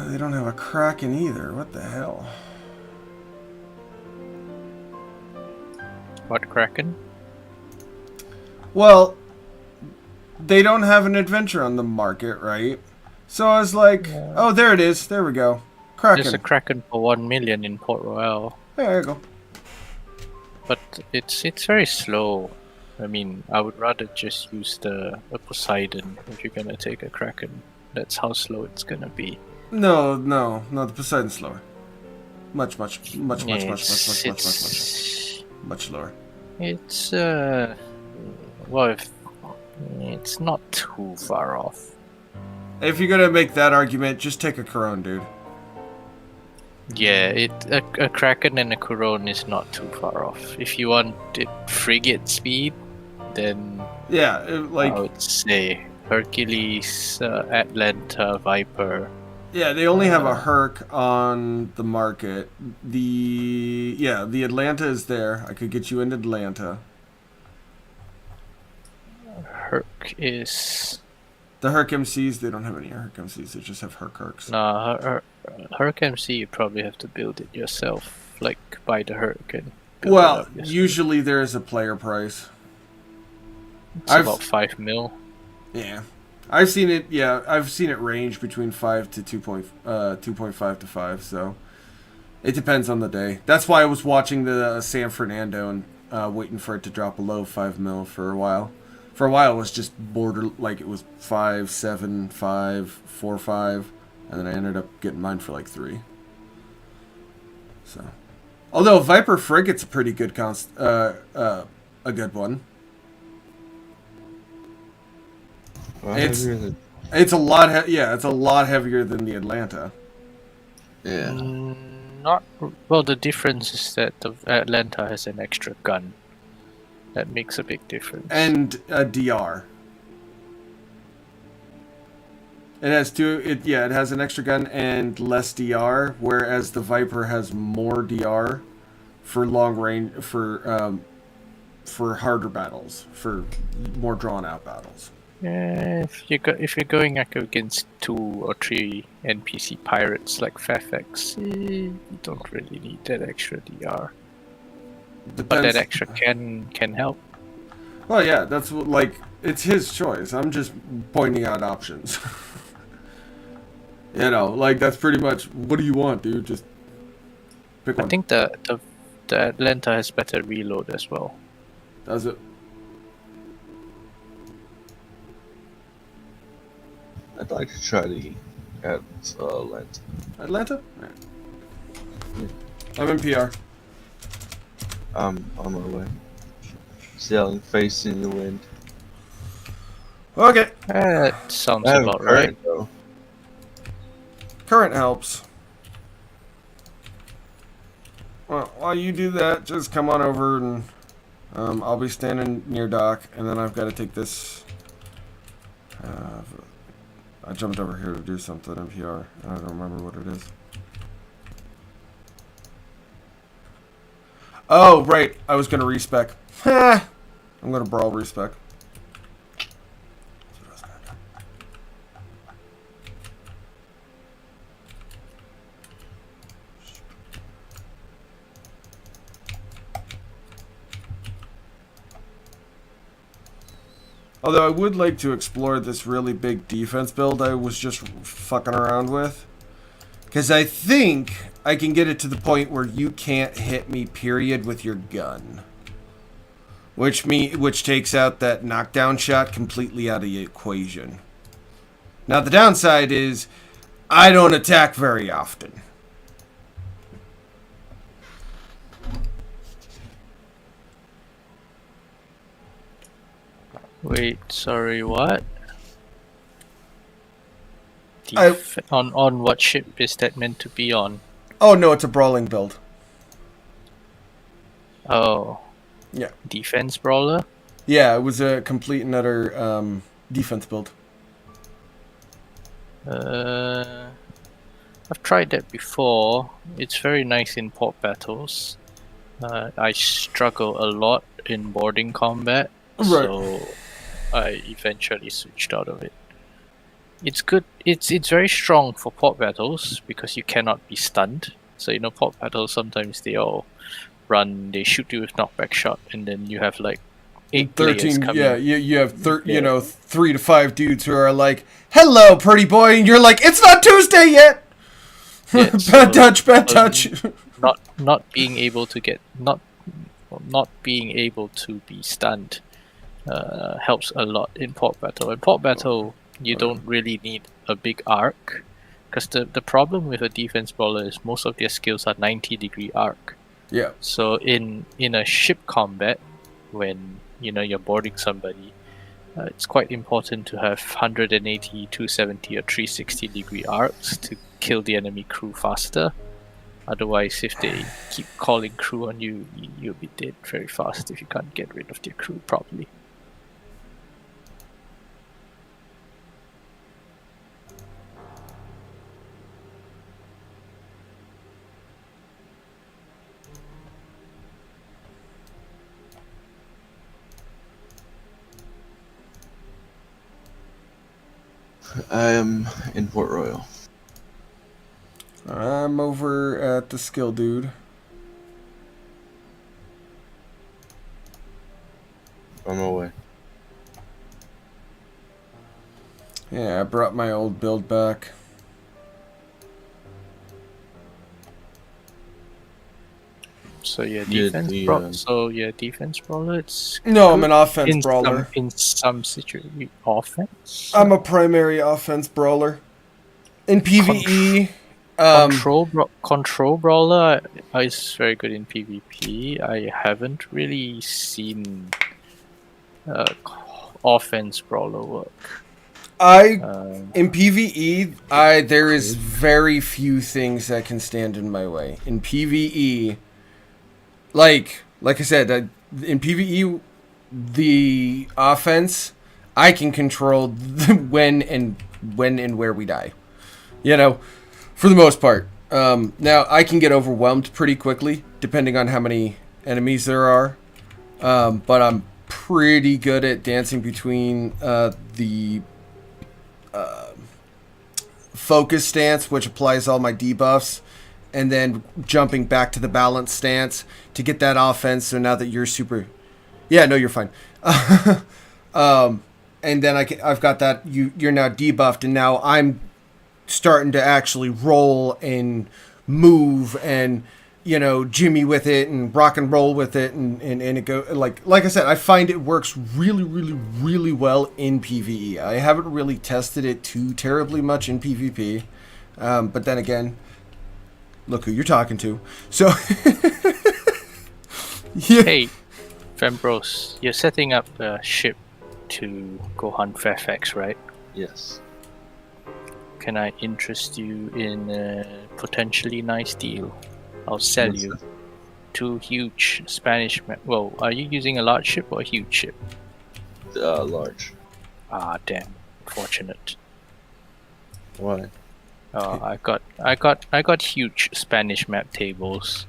A: They don't have a Kraken either. What the hell?
D: What Kraken?
A: Well, they don't have an adventure on the market, right? So I was like, oh, there it is. There we go. Kraken.
D: There's a Kraken for 1 million in Port Royal,
A: There you go.
D: but it's very slow. I mean, I would rather just use the Poseidon if you're gonna take a Kraken. That's how slow it's gonna be.
A: No, the Poseidon's slower. Much slower.
D: It's well, it's not too far off.
A: If you're gonna make that argument, just take a Corone, dude.
D: Yeah, a Kraken and a Couronne is not too far off. If you want it frigate speed, then
A: Yeah,
D: I would say Hercules, Atlanta, Viper.
A: yeah, they only have a Herc on the market. The Atlanta is there. I could get you into Atlanta.
D: Herc is...
A: The Herc MCs, they don't have any Herc MCs. They just have Hercs.
D: Nah, Herc MC, you probably have to build it yourself. Like, buy the Herc and build it
A: Well,
D: up yourself.
A: usually there is a player price.
D: It's about 5 mil.
A: Yeah. I've seen it. Yeah, I've seen it range between 5 to 2.5 to 5. So it depends on the day. That's why I was watching the San Fernando and waiting for it to drop below 5 mil for a while. For a while, it was just border, like it was 5, 7, 5, 4, 5, and then I ended up getting mine for like 3. So, although Viper Frigate's a pretty good a good one.
C: Well,
A: It's
C: heavier
A: a lot. It's a lot heavier than the Atlanta.
C: yeah.
D: Not well. The difference is that the Atlanta has an extra gun. That makes a big difference.
A: And a DR. It has two. It has an extra gun and less DR, whereas the Viper has more DR for long range for harder battles, for more drawn out battles.
D: Yeah, if you're going up against 2 or 3 NPC pirates like Fafex, you don't really need that extra DR. But that extra can help.
A: Well, yeah, that's like it's his choice. I'm just pointing out options. You know, like that's pretty much what do you want, dude? Just pick one.
D: I think the Atlanta has better reload as well.
A: Does it?
C: I'd like to try the Atlanta.
A: Atlanta? Right. I'm in PR.
C: I'm on my way. Sailing facing the wind.
A: Okay.
D: That sounds
C: I have
D: about
C: current,
D: right.
C: though.
A: Current helps. Well, while you do that, just come on over and I'll be standing near dock, and then I've got to take this. I jumped over here to do something in PR, and I don't remember what it is. Oh, right. I was going to respec. I'm going to brawl respec. Although I would like to explore this really big defense build I was just fucking around with. Because I think I can get it to the point where you can't hit me, period, with your gun. Which takes out that knockdown shot completely out of the equation. Now the downside is I don't attack very often.
D: Wait, sorry, what?
A: I-
D: On what ship is that meant to be on?
A: Oh no, it's a brawling build.
D: Oh.
A: Yeah.
D: Defense brawler?
A: Yeah, it was a complete and utter defense build.
D: I've tried that before. It's very nice in port battles. I struggle a lot in boarding combat, so I eventually switched out of it. It's good. It's very strong for port battles because you cannot be stunned. So port battles sometimes they all run. They shoot you with knockback shot, and then you have like 8 players
A: 13,
D: coming.
A: yeah, you have 3 to 5 dudes who are like, "Hello, pretty boy," and you're like, "It's not Tuesday yet."
D: Yeah,
A: bad touch.
D: Not being able to be stunned helps a lot in port battle. In port battle, you don't really need a big arc, because the problem with a defense brawler is most of their skills are 90-degree arc.
A: Yeah.
D: So in a ship combat, when you're boarding somebody, it's quite important to have 180, 270, or 360-degree arcs to kill the enemy crew faster. Otherwise, if they keep calling crew on you, you'll be dead very fast if you can't get rid of their crew properly.
C: I am in Port Royal.
A: I'm over at the skill dude.
C: On my way.
A: Yeah, I brought my old build back.
D: So
C: defense
D: defense brawler. It's
A: No, I'm
D: good
A: an offense brawler.
D: in some situation. Offense.
A: I'm a primary offense brawler. In PvE,
D: Control brawler is very good in PvP. I haven't really seen offense brawler work.
A: in PvE, there is very few things that can stand in my way. In PvE, like I said, in PvE, the offense, I can control when and where we die. For the most part. Now, I can get overwhelmed pretty quickly, depending on how many enemies there are. But I'm pretty good at dancing between the focus stance, which applies all my debuffs, and then jumping back to the balance stance to get that offense. So now that you're super... Yeah, no, you're fine. And then I've got that, you're now debuffed, and now I'm starting to actually roll and move and, you know, jimmy with it and rock and roll with it, and it go like I said, I find it works really, really, really well in PvE. I haven't really tested it too terribly much in PvP, but then again, look who you're talking to. So, yeah.
D: Hey, Fembros, you're setting up a ship to go hunt Fairfax, right?
C: Yes.
D: Can I interest you in a potentially nice deal? I'll sell
C: What's
D: you
C: that?
D: 2 huge Spanish... Well, are you using a large ship or a huge ship?
C: Large.
D: Ah, damn. Fortunate.
C: Why?
D: I got huge Spanish map tables,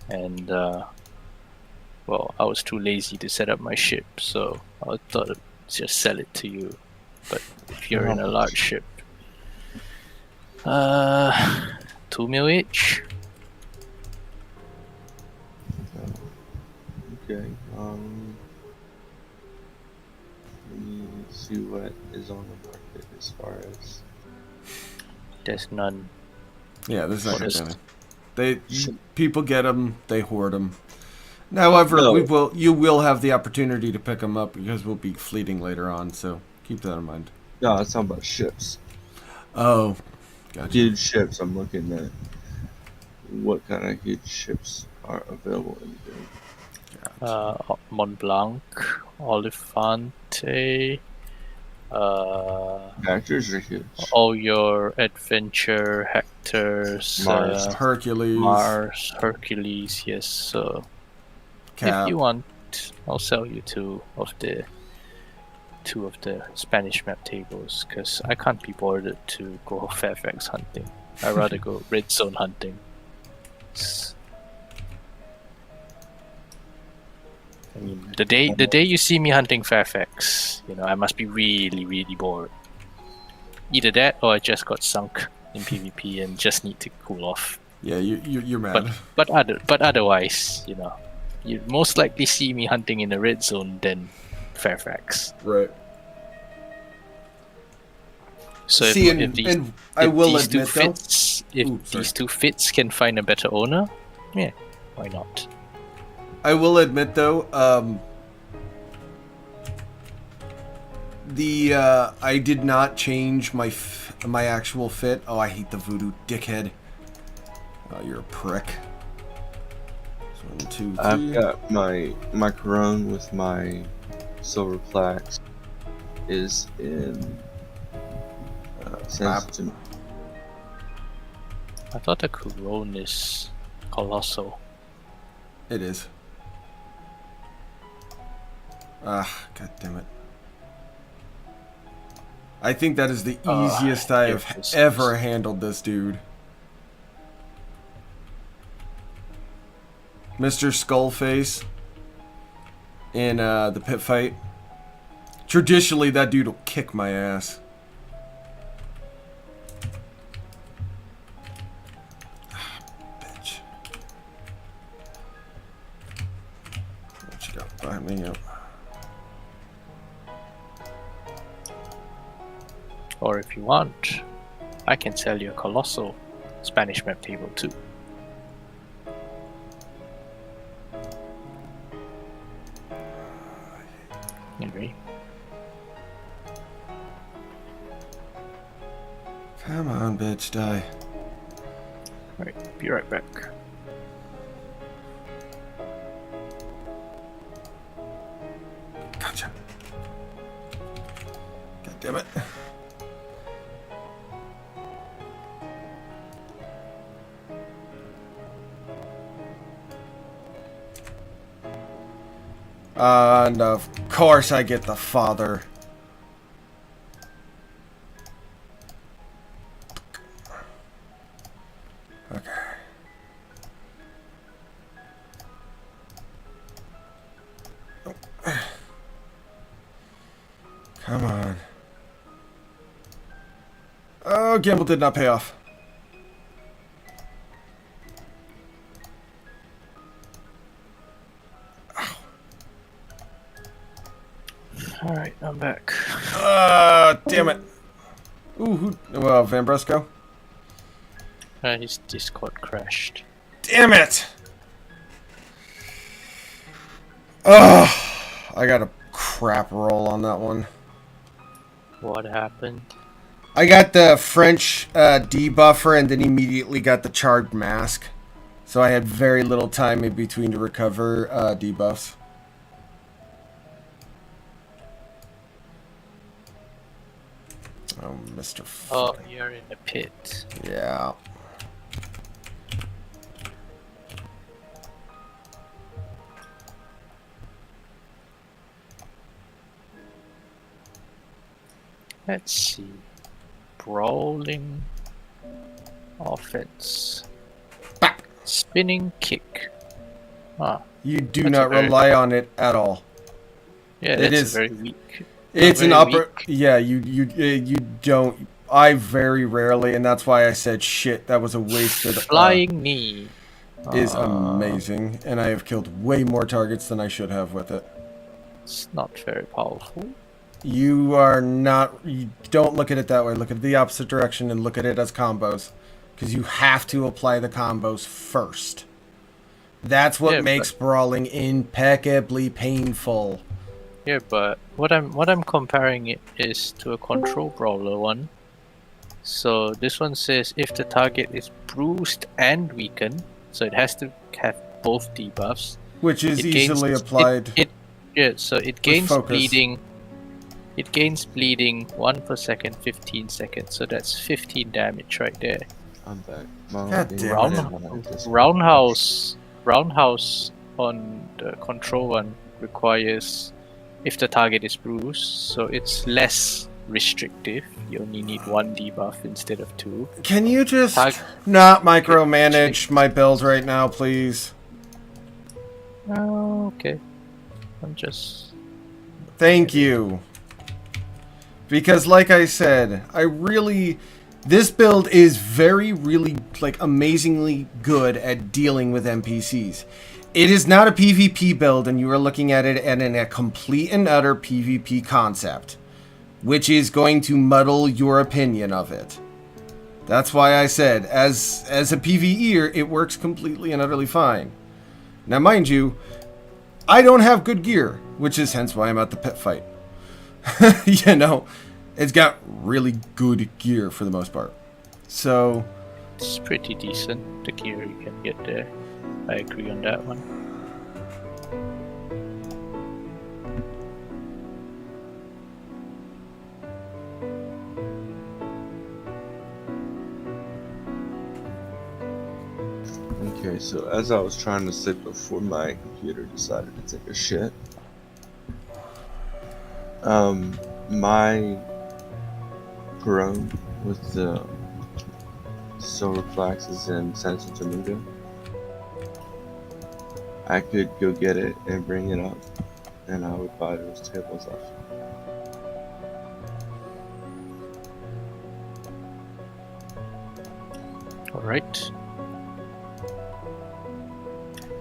D: and well, I was too lazy to set up my ship, so I thought I'd just sell it to you. But if you're in a large ship, 2 mil each.
C: Okay. Let me see what is on the market as far as.
D: There's none.
A: Yeah, there's not
D: What
A: gonna
D: is-
A: be any. People get them, they hoard them. However,
C: No.
A: you will have the opportunity to pick them up because we'll be fleeting later on, so keep that in mind.
C: No, it's talking about ships.
A: Oh, gotcha.
C: Huge ships. I'm looking at what kind of huge ships are available in the game.
D: Mont Blanc, Olifante,
C: Actors are huge.
D: all your adventure Hectors,
C: Mars.
A: Hercules,
D: Mars, Hercules. Yes. So
A: Cap.
D: if you want, I'll sell you two of the Spanish map tables, because I can't be bothered to go Fairfax hunting. I'd rather go red zone hunting. I mean, the day you see me hunting Fairfax, you know, I must be really, really bored. Either that, or I just got sunk in PvP and just need to cool off.
A: Yeah, you're mad.
D: But otherwise, you know, you most likely see me hunting in the red zone than Fairfax.
A: Right.
D: So
A: See,
D: if these,
A: and I
D: if
A: will
D: these two
A: admit though.
D: fits, if
A: Ooh, sorry.
D: these two fits can find a better owner, yeah, why not?
A: I will admit though, I did not change my my actual fit. Oh, I hate the voodoo dickhead. Oh, you're a prick. So 1, 2, 3.
C: I've got my Corone with my silver plaques is in Sensitive.
D: I thought the Couronne is colossal.
A: It is. Ah, god damn it. I think that is the easiest I have
D: this
A: ever
D: is-
A: handled this dude. Mr. Skullface in the pit fight. Traditionally, that dude will kick my ass. Bitch. What you got behind me? Yep.
D: Or if you want, I can sell you a colossal Spanish map table too. Anyway,
A: Come on, bitch, die.
D: alright, be right back.
A: Gotcha. God damn it. And of course I get the father. Oh, gamble did not pay off.
D: Alright, I'm back.
A: Damn it. Ooh, well, Van Bresco.
D: His Discord crashed.
A: Damn it! Ugh, I got a crap roll on that one.
D: What happened?
A: I got the French debuffer and then immediately got the charged mask. So I had very little time in between to recover debuffs. Oh, Mr.
D: Oh, you're in the pit.
A: Yeah.
D: Let's see. Brawling. Offense.
A: Bah!
D: Spinning kick. Ah,
A: You do
D: That's
A: not
D: a very-
A: rely on it at all.
D: yeah,
A: It
D: that's
A: is-
D: very weak.
A: It's an
D: very
A: upper.
D: weak.
A: Yeah, you don't. I very rarely, and that's why I said shit. That was a wasted.
D: Flying knee.
A: Is amazing, and I have killed way more targets than I should have with it.
D: It's not very powerful.
A: You are not. You don't look at it that way. Look at it the opposite direction and look at it as combos, because you have to apply the combos first. That's what
D: Yeah,
A: makes brawling impeccably painful.
D: Yeah, but what I'm comparing it is to a control brawler one. So this one says if the target is bruised and weakened, so it has to have both debuffs.
A: Which is
D: It
A: easily
D: gains-
A: applied.
D: Yeah, so it gains
A: focus.
D: bleeding. It gains bleeding 1 per second, 15 seconds. So that's 15 damage right there.
C: I'm back.
A: God damn it.
D: Roundhouse on the control one requires if the target is bruised, so it's less restrictive. You only need 1 debuff instead of 2.
A: Can you just
D: Tag-
A: not micromanage my build right now, please?
D: Oh, okay. I'm just
A: Thank you. Because like I said, this build is really amazingly good at dealing with NPCs. It is not a PvP build, and you are looking at it in a complete and utter PvP concept, which is going to muddle your opinion of it. That's why I said, as a PvEer, it works completely and utterly fine. Now, mind you, I don't have good gear, which is hence why I'm at the pit fight. You know, it's got really good gear for the most part. So,
D: it's pretty decent, the gear you can get there. I agree on that one.
C: Okay, so as I was trying to sleep before my computer decided to take a shit, my Perone with the silver flaxes and Santo Domingo, I could go get it and bring it up, and I would buy those tables off.
D: Alright.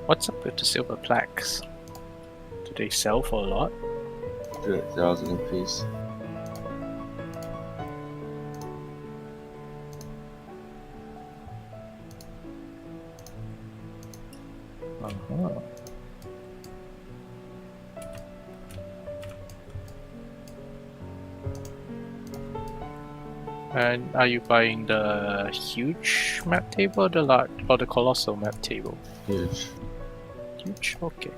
D: What's up with the silver plaques? Do they sell for a lot?
C: 1,000 a piece.
D: Uh-huh. And are you buying the huge map table or the large or the colossal map table?
C: Huge.
D: Huge, okay.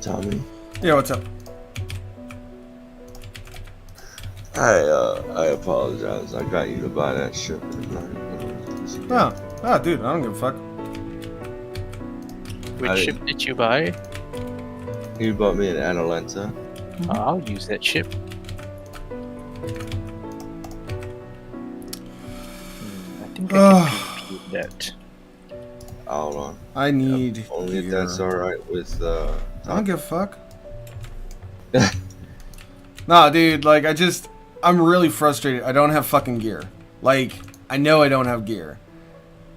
C: Tommy,
A: yeah, what's up?
C: I apologize. I got you to buy that ship.
A: Dude, I don't give a fuck.
D: Which
C: I
D: ship did you buy?
C: You bought me an Atalanta.
D: I'll use that ship. think I can PvP in that.
C: Hold on.
A: I need
C: Only if
A: gear.
C: that's alright with
A: I don't give a fuck. Nah, dude, like, I'm really frustrated. I don't have fucking gear. Like, I know I don't have gear.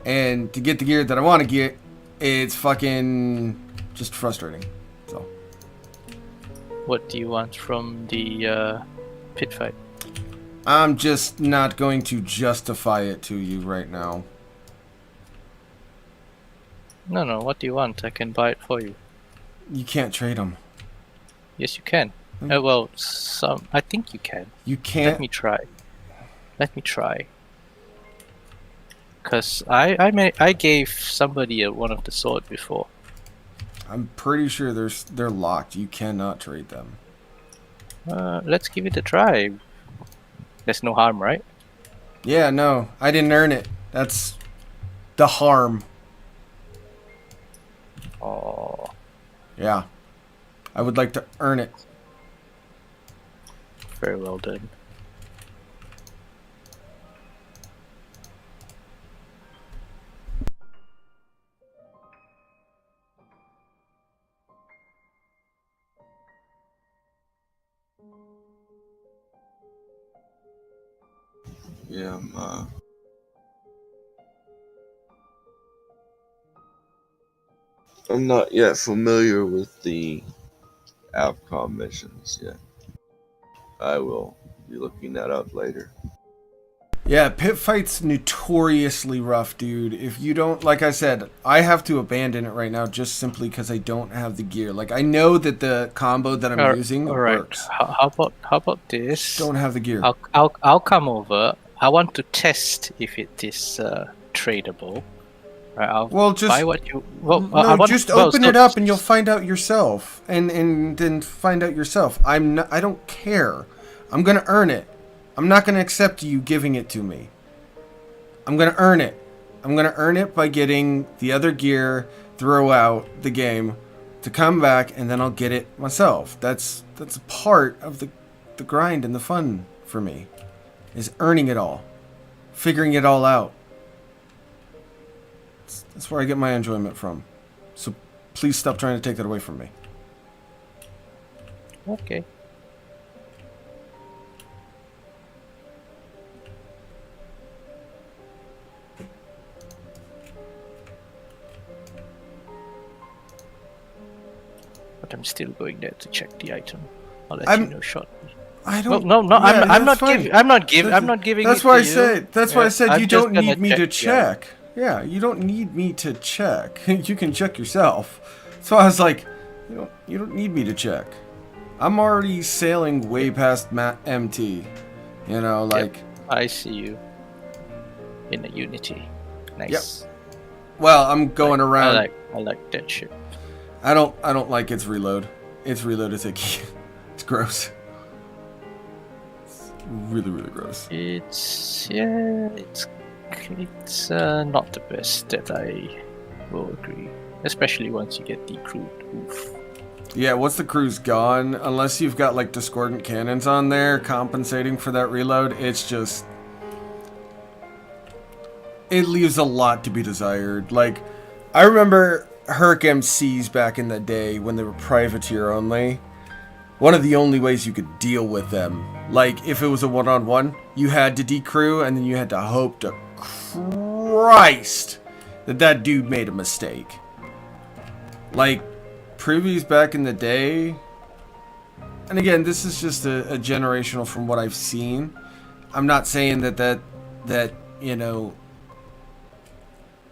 A: And to get the gear that I want to get, it's fucking just frustrating. So,
D: What do you want from the pit fight?
A: I'm just not going to justify it to you right now.
D: No, what do you want? I can buy it for you.
A: You can't trade them.
D: Yes, you can. Well, I think you can.
A: You can't.
D: Let me try. Cause I gave somebody one of the sword before.
A: I'm pretty sure they're locked. You cannot trade them.
D: Let's give it a try. There's no harm, right?
A: Yeah, no, I didn't earn it. That's the harm.
D: Oh,
A: Yeah, I would like to earn it.
D: very well done.
C: Yeah, I'm not yet familiar with the Avcom missions yet. I will be looking that up later.
A: Yeah, pit fight's notoriously rough, dude. If you don't, like I said, I have to abandon it right now just simply because I don't have the gear. Like, I know that the combo that I'm using works.
D: How about this?
A: Don't have the gear.
D: I'll come over. I want to test if it is tradable. Right, I'll
A: Well, just
D: buy what you. Well,
A: no, just open it up and you'll find out yourself, and then find out yourself. I don't care. I'm gonna earn it. I'm not gonna accept you giving it to me. I'm gonna earn it. I'm gonna earn it by getting the other gear throughout the game to come back, and then I'll get it myself. That's a part of the grind and the fun for me, is earning it all, figuring it all out. That's where I get my enjoyment from. So please stop trying to take that away from me.
D: Okay. But I'm still going there to check the item. I'll let you know shortly.
A: I
D: Well,
A: don't.
D: no,
A: yeah,
D: I'm not
A: that's fine.
D: giving. I'm not giving.
A: That's
D: it
A: why
D: to
A: I
D: you.
A: said. That's why I said
D: I'm
A: you
D: just
A: don't
D: gonna
A: need me to
D: check,
A: check. Yeah, you don't need me to check. You can check yourself. So I was like, you don't need me to check. I'm already sailing way past MT. You know, like.
D: Yep, I see you. In a Unity. Nice.
A: Well, I'm going around.
D: I like that shit.
A: I don't like its reload. Its reload is icky. It's gross. It's really, really gross.
D: It's not the best, that I will agree. Especially once you get decrewed. Oof.
A: Yeah, once the crew's gone, unless you've got like discordant cannons on there compensating for that reload, it's just, it leaves a lot to be desired. Like, I remember Herc MCs back in the day when they were privateer only. One of the only ways you could deal with them, like if it was a one-on-one, you had to decrew and then you had to hope to Christ that dude made a mistake. Like, Privy's back in the day, and again, this is just a generational from what I've seen. I'm not saying that you know,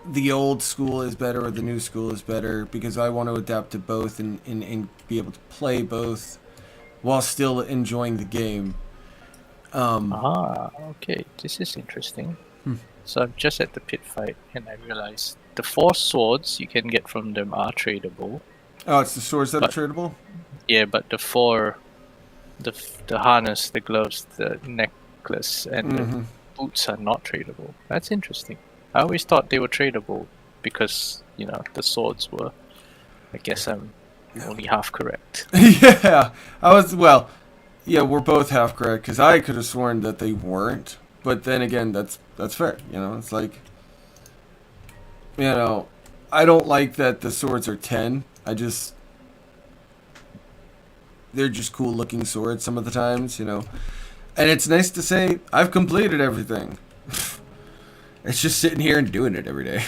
A: the old school is better or the new school is better, because I want to adapt to both and be able to play both while still enjoying the game.
D: Okay, this is interesting. So I'm just at the pit fight and I realized the 4 swords you can get from them are tradable.
A: Oh, it's the swords that are tradable?
D: Yeah, but the 4, the harness, the gloves, the necklace, and the boots are not tradable. That's interesting. I always thought they were tradable because, you know, the swords were. I guess I'm only half correct.
A: Yeah, we're both half correct, because I could have sworn that they weren't. But then again, that's fair. You know, it's like, You know, I don't like that the swords are 10. They're just cool looking swords some of the times, you know. And it's nice to say, I've completed everything. It's just sitting here and doing it every day.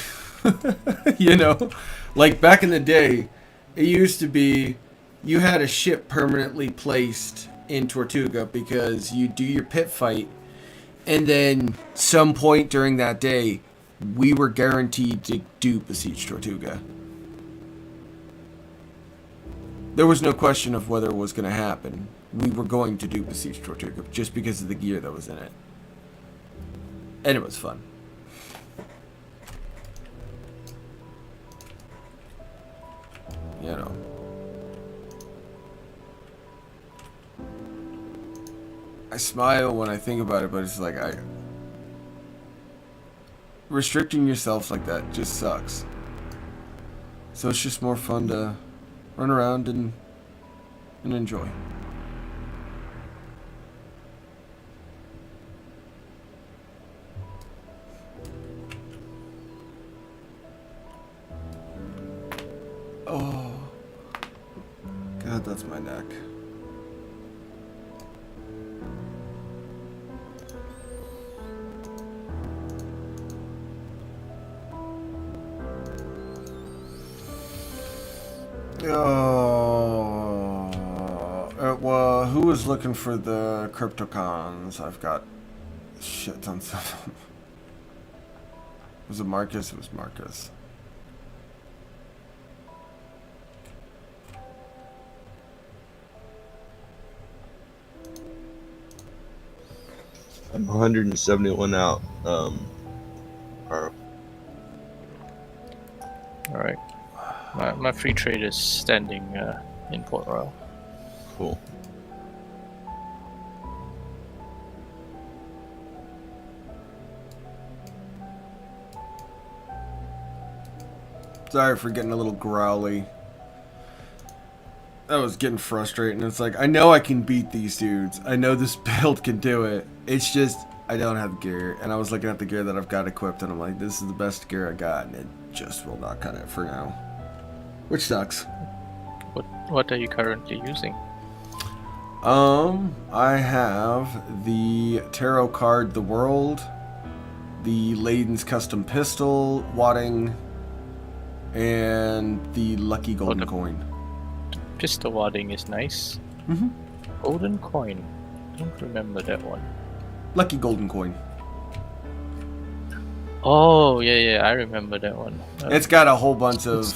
A: You know? Like back in the day, it used to be you had a ship permanently placed in Tortuga because you do your pit fight, and then some point during that day, we were guaranteed to do Besiege Tortuga. There was no question of whether it was going to happen. We were going to do Besiege Tortuga just because of the gear that was in it. And it was fun. You know. I smile when I think about it, but it's like restricting yourself like that just sucks. So it's just more fun to run around and enjoy. Oh, God, that's my neck. Oh, well, who was looking for the Cryptocons? I've got shit tons of them. Was it Marcus? It was Marcus.
C: I'm 171 out. Carl.
D: Alright. My free trade is standing in Port Royal.
C: Cool.
A: Sorry for getting a little growly. I was getting frustrated, and it's like, I know I can beat these dudes. I know this build can do it. It's just, I don't have the gear. And I was looking at the gear that I've got equipped, and I'm like, this is the best gear I got, and it just will not cut it for now. Which sucks.
D: What are you currently using?
A: I have the tarot card, The World, the Layden's Custom Pistol, Wadding, and the Lucky Golden Coin.
D: Pistol wadding is nice.
A: Mm-hmm.
D: Golden coin. Don't remember that one.
A: Lucky Golden Coin.
D: Oh yeah, I remember that one.
A: It's got a whole bunch of.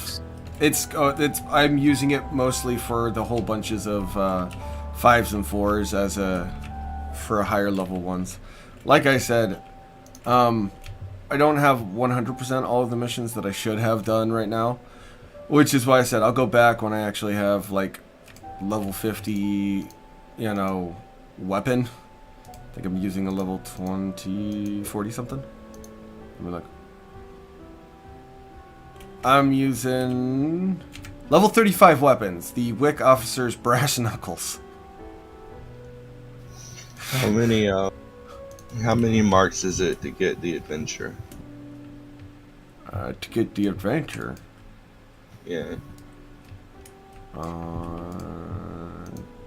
A: I'm using it mostly for the whole bunches of 5s and 4s for higher level ones. Like I said, I don't have 100% all of the missions that I should have done right now, which is why I said I'll go back when I actually have like level 50, weapon. I think I'm using a level 40 something. Let me look. I'm using level 35 weapons. The Wick Officer's Brass Knuckles.
C: How many marks is it to get the adventure?
A: To get the adventure.
C: Yeah.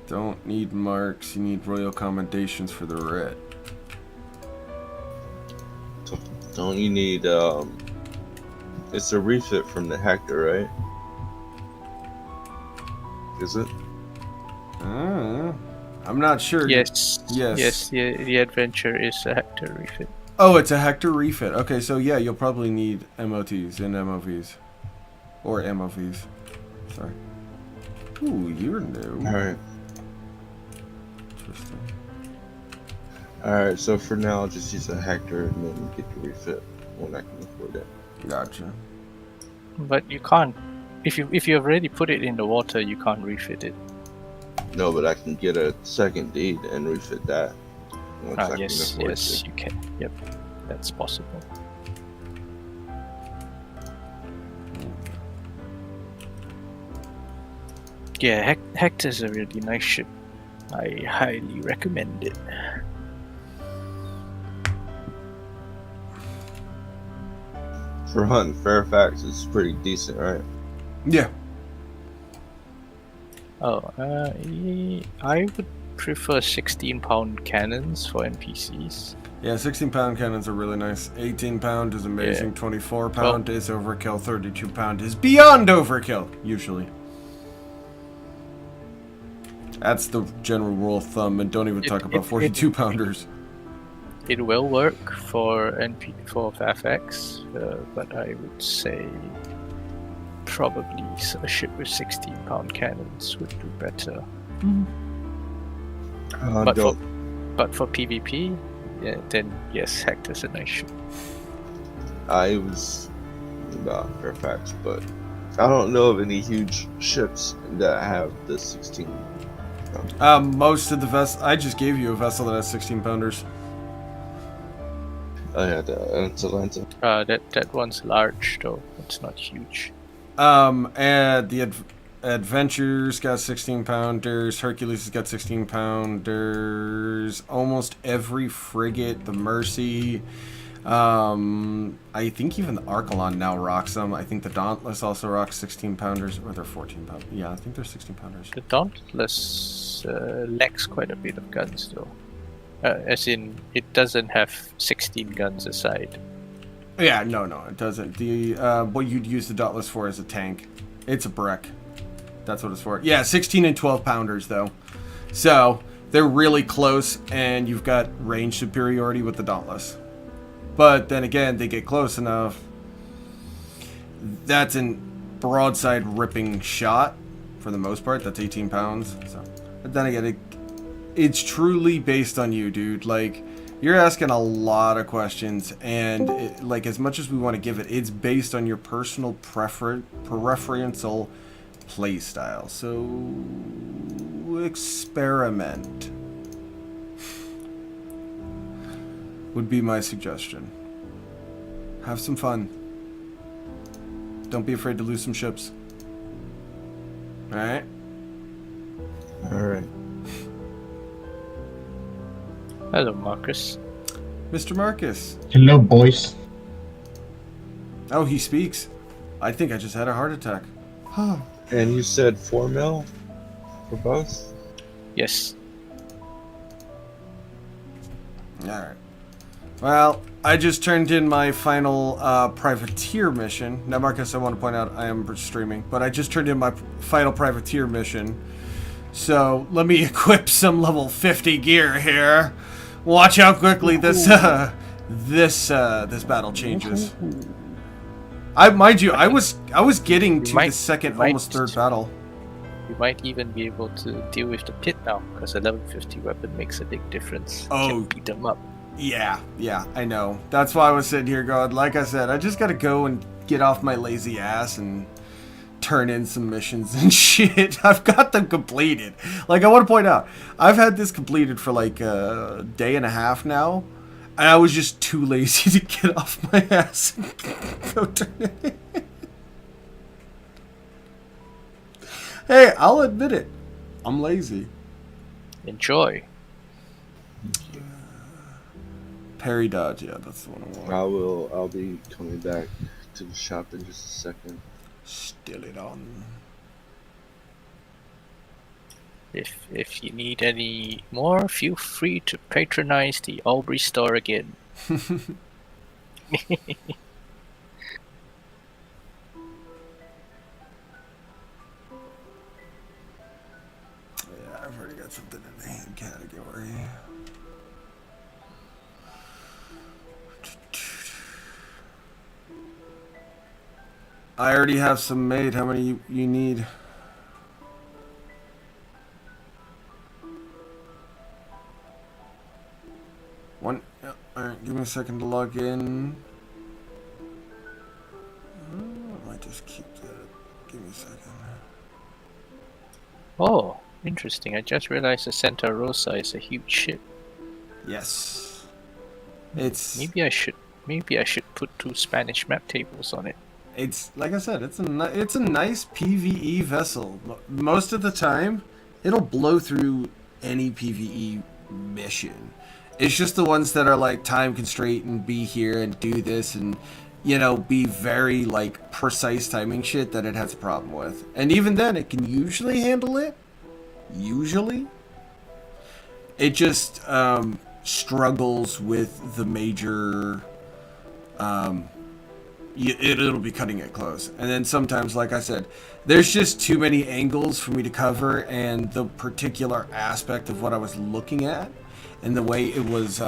A: Don't need marks. You need royal commendations for the writ.
C: Don't you need it's a refit from the Hector, right? Is it?
A: I'm not sure.
D: Yes. The adventure is a Hector refit.
A: Oh, it's a Hector refit. Okay, so yeah, you'll probably need MOTs and MOVs. Or MOVs. Sorry. Ooh, you're new.
C: Alright.
A: Interesting.
C: Alright, so for now I'll just use a Hector and then get the refit when I can afford it.
A: Gotcha.
D: But you can't. If you already put it in the water, you can't refit it.
C: No, but I can get a second deed and refit that. Once I
D: Yes,
C: can afford it.
D: you can. Yep, that's possible. Yeah, Hector's a really nice ship. I highly recommend it.
C: For hunting Fairfax, it's pretty decent, right?
A: Yeah.
D: Oh, I would prefer 16-pound cannons for NPCs.
A: Yeah, 16-pound cannons are really nice. 18-pound is amazing.
D: Yeah.
A: 24-pound is overkill. 32-pound is beyond overkill, usually. That's the general rule of thumb, and don't even talk about 42-pounders.
D: It will work for Fairfax, but I would say probably a ship with 16-pound cannons would do better. But for PvP, yeah, then yes, Hector's a nice ship.
C: I was about Fairfax, but I don't know of any huge ships that have the 16.
A: Most of the vessels, I just gave you a vessel that has 16-pounders.
C: Oh yeah, the Atalanta.
D: That one's large though. It's not huge.
A: And the Adventure's got 16-pounders. Hercules has got 16-pounders. Almost every frigate, the Mercy. I think even the Archelon now rocks them. I think the Dauntless also rocks 16-pounders, or they're 14-pounders. Yeah, I think they're 16-pounders.
D: The Dauntless lacks quite a bit of guns though. As in, it doesn't have 16 guns aside.
A: Yeah, no, it doesn't. The what you'd use the Dauntless for is a tank. It's a brick. That's what it's for. Yeah, 16 and 12-pounders though. So they're really close, and you've got range superiority with the Dauntless. But then again, they get close enough. That's a broadside ripping shot for the most part. That's 18 pounds. So, but then again, it's truly based on you, dude. Like, you're asking a lot of questions, and like, as much as we want to give it, it's based on your personal preferential play style. So experiment would be my suggestion. Have some fun. Don't be afraid to lose some ships. Alright?
C: Alright.
D: Hello, Marcus.
A: Mr. Marcus.
E: Hello, boys.
A: Oh, he speaks. I think I just had a heart attack.
C: And you said 4 mil for both?
D: Yes.
A: Alright. Well, I just turned in my final privateer mission. Now, Marcus, I want to point out I am streaming, but I just turned in my final privateer mission. So let me equip some level 50 gear here. Watch how quickly this battle changes. Mind you, I was getting to the second, almost third battle.
D: You might even be able to deal with the pit now, because a level 50 weapon makes a big difference.
A: Oh.
D: You can beat them up.
A: Yeah, I know. That's why I was sitting here going, like I said, I just gotta go and get off my lazy ass and turn in some missions and shit. I've got them completed. Like, I want to point out, I've had this completed for like a day and a half now, and I was just too lazy to get off my ass and go turn it in. Hey, I'll admit it. I'm lazy.
D: Enjoy.
A: Parry dodge, yeah, that's the one I want.
C: I'll be coming back to the shop in just a second.
A: Still it on.
D: If you need any more, feel free to patronize the Aubrey store again.
A: Yeah, I've already got something in the hand category. I already have some made. How many you need? One. Yeah. Alright, give me a second to log in. I might just keep that. Give me a second.
D: Oh, interesting. I just realized the Santa Rosa is a huge ship.
A: Yes. It's.
D: Maybe I should put 2 Spanish map tables on it.
A: It's like I said, it's a nice PvE vessel. Most of the time, it'll blow through any PvE mission. It's just the ones that are like time constraint and be here and do this and be very like precise timing shit that it has a problem with. And even then, it can usually handle it. Usually, it just struggles with the major. It'll be cutting it close, and then sometimes, like I said, there's just too many angles for me to cover, and the particular aspect of what I was looking at, and the way it was,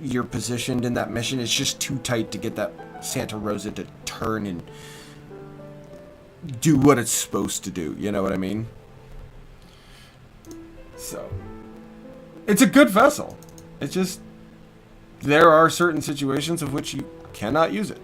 A: you're positioned in that mission, it's just too tight to get that Santa Rosa to turn and do what it's supposed to do. You know what I mean? So, it's a good vessel. It's just there are certain situations of which you cannot use it.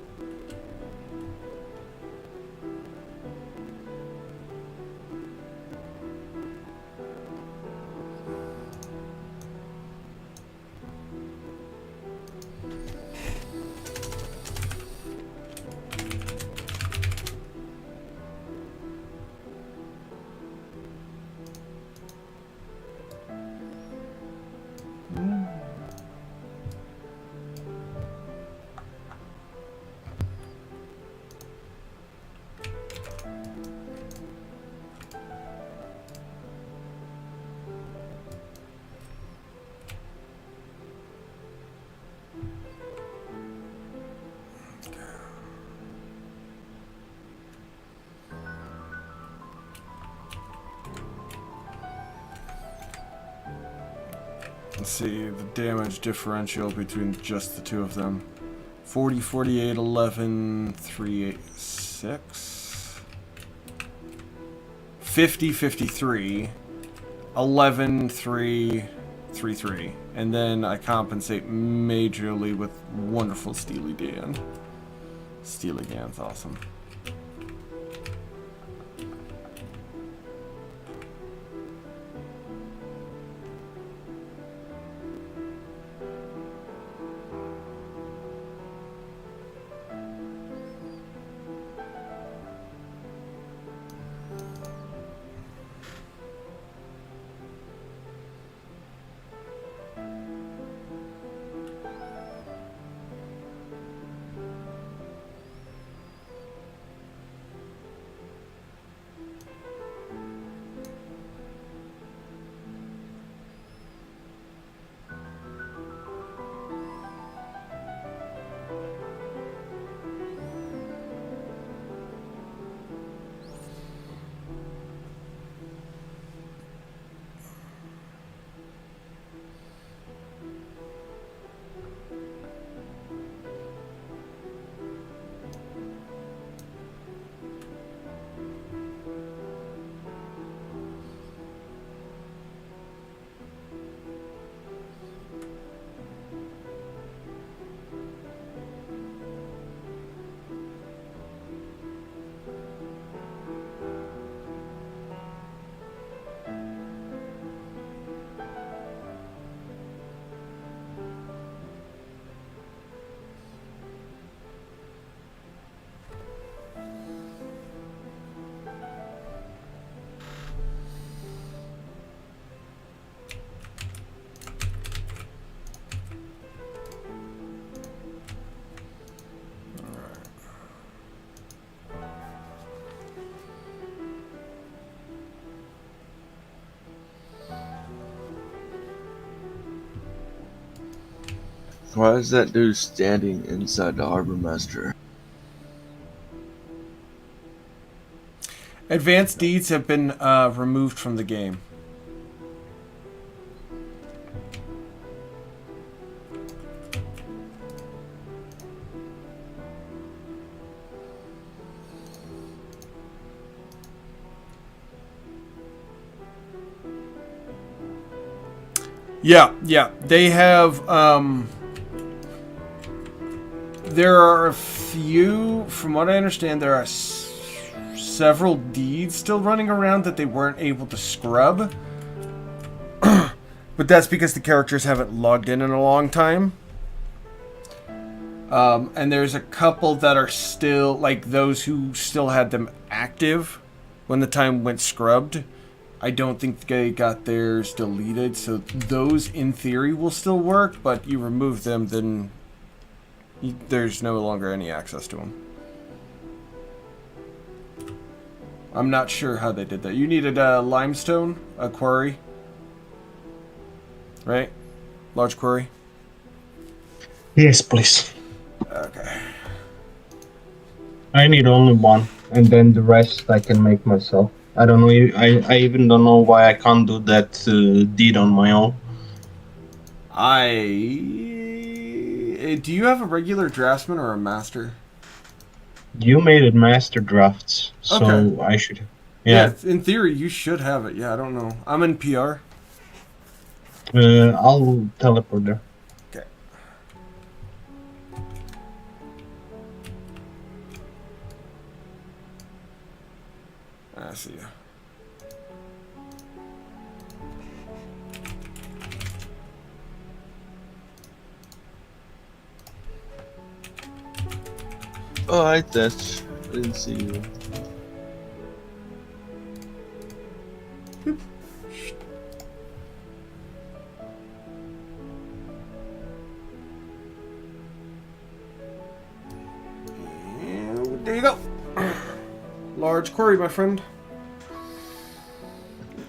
A: Let's see the damage differential between just the two of them. 40, 48, 11, 3, 8, 6. 50, 53. 11, 3, 3, 3. And then I compensate majorly with wonderful Steely Dan. Steely Dan's awesome.
C: Why is that dude standing inside the harbor master?
A: Advanced deeds have been removed from the game. Yeah, they have, there are a few, from what I understand, there are several deeds still running around that they weren't able to scrub. But that's because the characters haven't logged in a long time. And there's a couple that are still, like those who still had them active when the time went scrubbed. I don't think they got theirs deleted, so those in theory will still work, but you remove them, then There's no longer any access to them. I'm not sure how they did that. You needed a limestone, a quarry, right? Large quarry.
E: Yes, please.
A: Okay.
E: I need only one, and then the rest I can make myself. I don't know. I even don't know why I can't do that deed on my own.
A: Do you have a regular draftsman or a master?
E: You made it master drafts, so
A: Okay.
E: I should.
A: Yeah,
E: Yeah.
A: in theory, you should have it. Yeah, I don't know. I'm in PR.
E: I'll teleport there.
A: Okay. I see you.
C: Oh, I touched. I didn't see you.
A: And there you go. Large quarry, my friend.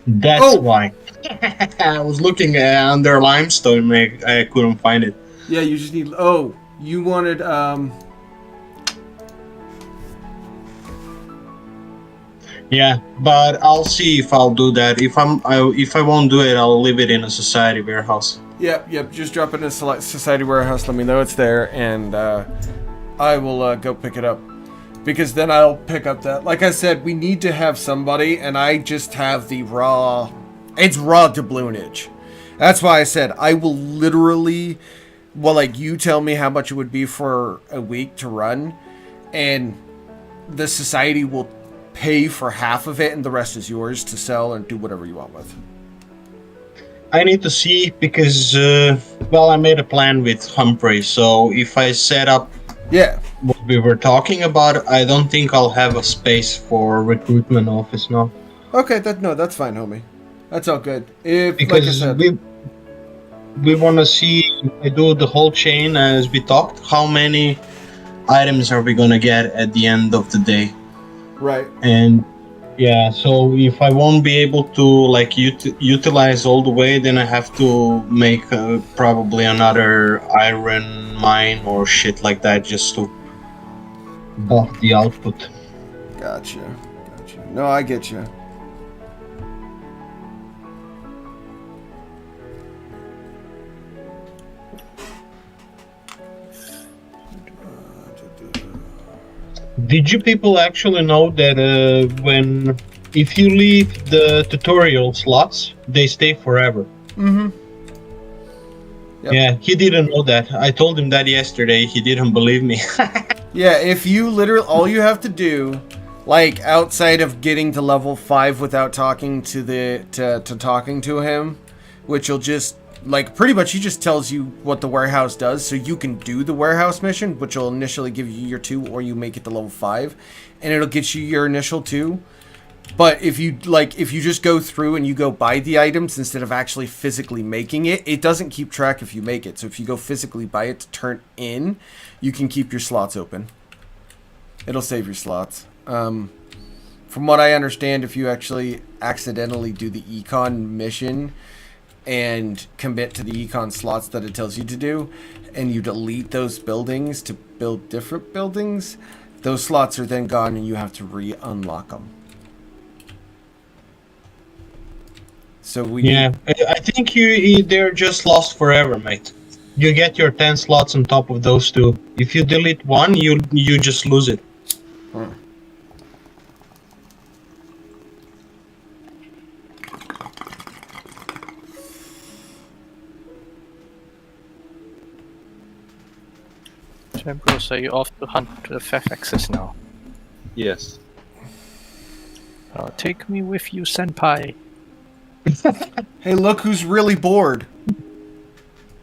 E: That's
A: Oh!
E: why. I was looking under limestone, I couldn't find it.
A: Yeah, you just need. Oh, you wanted.
E: Yeah, but I'll see if I'll do that. If I won't do it, I'll leave it in a society warehouse.
A: Yep. Just drop it in a society warehouse. Let me know it's there, and I will go pick it up. Because then I'll pick up that. Like I said, we need to have somebody, and I just have the raw. It's raw doubloonage. That's why I said I will literally. Well, like you tell me how much it would be for a week to run, and the society will pay for half of it, and the rest is yours to sell and do whatever you want with.
E: I need to see because, I made a plan with Humphrey. So if I set up
A: Yeah.
E: what we were talking about, I don't think I'll have a space for recruitment office now.
A: Okay. That's fine, homie. That's all good. If like I
E: Because
A: said,
E: we want to see, I do the whole chain as we talked. How many items are we gonna get at the end of the day?
A: right.
E: And yeah, so if I won't be able to like utilize all the way, then I have to make probably another iron mine or shit like that just to buff the output.
A: Gotcha. No, I get you.
E: Did you people actually know that if you leave the tutorial slots, they stay forever?
A: Mm-hmm. Yep.
E: Yeah, he didn't know that. I told him that yesterday. He didn't believe me.
A: Yeah, if you literally, all you have to do, like outside of getting to level 5 without talking to talking to him, which will just like pretty much he just tells you what the warehouse does, so you can do the warehouse mission, which will initially give you your 2, or you make it to level 5, and it'll get you your initial 2. But if you just go through and you go buy the items instead of actually physically making it, it doesn't keep track if you make it. So if you go physically buy it to turn in, you can keep your slots open. It'll save your slots. From what I understand, if you actually accidentally do the econ mission and commit to the econ slots that it tells you to do, and you delete those buildings to build different buildings, those slots are then gone and you have to re-unlock them. So
E: I think they're just lost forever, mate. You get your 10 slots on top of those 2. If you delete one, you just lose it.
D: Bros, are you off to hunt the Fairfaxes now?
C: Yes.
D: Take me with you, senpai.
A: Hey, look who's really bored.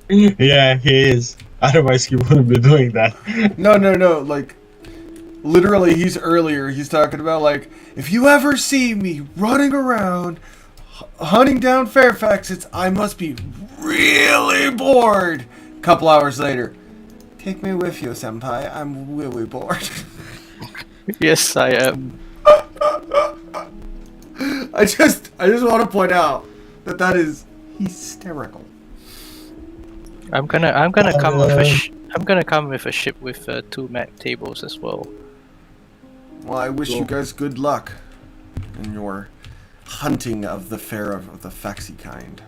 E: Yeah, he is. Otherwise, he wouldn't be doing that.
A: No. Like, literally, he's talking about, like, if you ever see me running around hunting down Fairfax, I must be really bored. Couple hours later, Take me with you, senpai. I'm really bored.
D: Yes, I am.
A: I just want to point out that is hysterical.
D: I'm gonna come with I'm gonna come with a ship with 2 Mac tables as well.
A: Well, I wish you guys good luck in your hunting of the fair of the Faxi kind.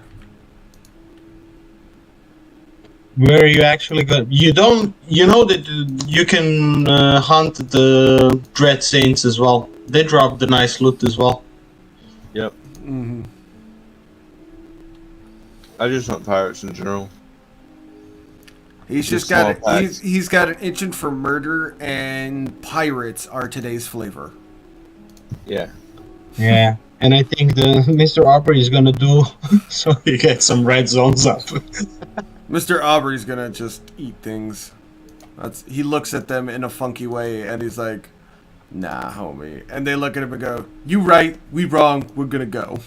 E: Where you actually got? You don't. You know that you can hunt the Dread Saints as well. They drop the nice loot as well.
C: Yep.
A: Mm-hmm.
C: I just hunt pirates in general.
A: He's just got it. He's got an itching for murder, and pirates are today's flavor.
C: Yeah.
E: Yeah, and I think the Mr. Aubrey is gonna do so he gets some red zones up.
A: Mr. Aubrey's gonna just eat things. He looks at them in a funky way, and he's like, "Nah, homie." And they look at him and go, "You right, we wrong. We're gonna go.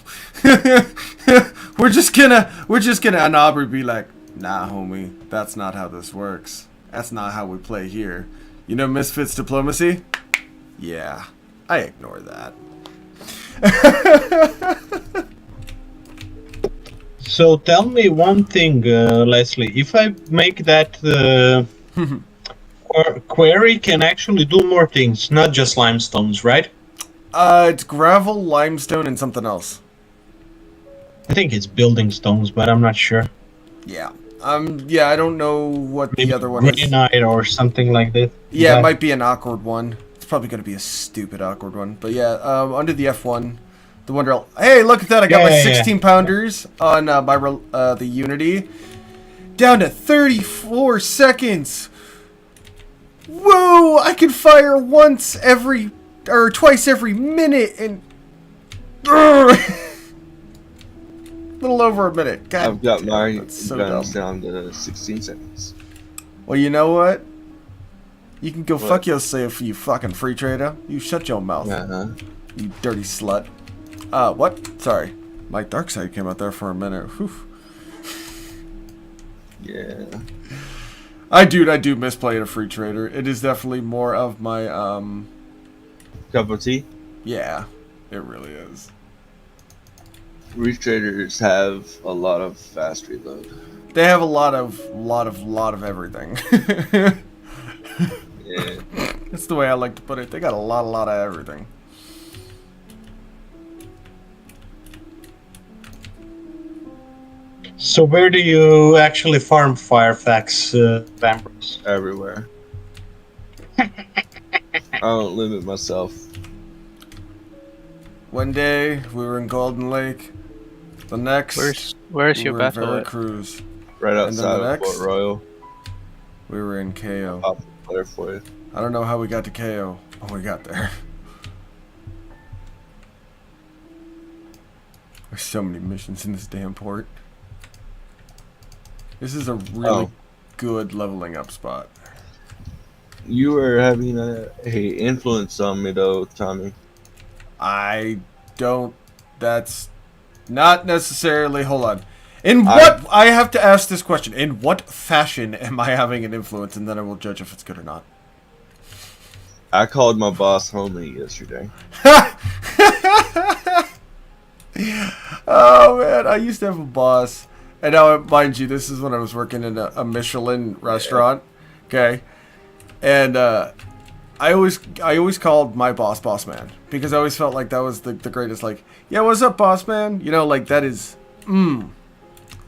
A: we're just gonna." And Aubrey be like, "Nah, homie, that's not how this works. That's not how we play here. You know Misfits diplomacy? Yeah, I ignore that."
E: So tell me one thing, Leslie. If I make that query, can actually do more things, not just limestones, right?
A: It's gravel, limestone, and something else.
E: I think it's building stones, but I'm not sure.
A: Yeah. Yeah, I don't know what
E: Maybe
A: the other one is.
E: granite or something like that.
A: Yeah, it might be an awkward one. It's probably going to be a stupid awkward one. But yeah, under the F1, the Wonder. Hey, look at that! I got my 16 pounders on the Unity down to 34 seconds. Whoa! I can fire twice every minute, and a little over a minute. God,
C: I've got my
A: so
C: guns
A: dumb.
C: down to 16 seconds.
A: Well, you know what? You can go fuck yourself, you fucking free trader. You shut your mouth, you dirty slut. What? Sorry. My dark side came out there for a minute. Whew.
C: Yeah.
A: I do miss playing a free trader. It is definitely more of my,
C: Cup of tea?
A: yeah, it really is.
C: Reef traders have a lot of fast reload.
A: They have a lot of everything.
C: Yeah.
A: That's the way I like to put it. They got a lot of everything.
E: So where do you actually farm Firefax vampires?
C: Everywhere. I don't limit myself.
A: One day we were in Golden Lake. The next,
D: Where's
A: we
D: your
A: were in
D: battle at?
A: Veracruz.
C: Right
A: And then
C: outside
A: the
C: of
A: next?
C: Port Royal.
A: We were in KO.
C: Pop there for you.
A: I don't know how we got to KO. Oh, we got there. There's so many missions in this damn port. This is a really good leveling up spot.
C: You were having a influence on me though, Tommy.
A: I don't. That's not necessarily. Hold on. I have to ask this question. In what fashion am I having an influence? And then I will judge if it's good or not.
C: I called my boss homie yesterday.
A: Oh man, I used to have a boss, and now mind you, this is when I was working in a Michelin restaurant. Okay, and I always called my boss man, because I always felt like that was the greatest. Like, yeah, what's up, boss man? You know, like that is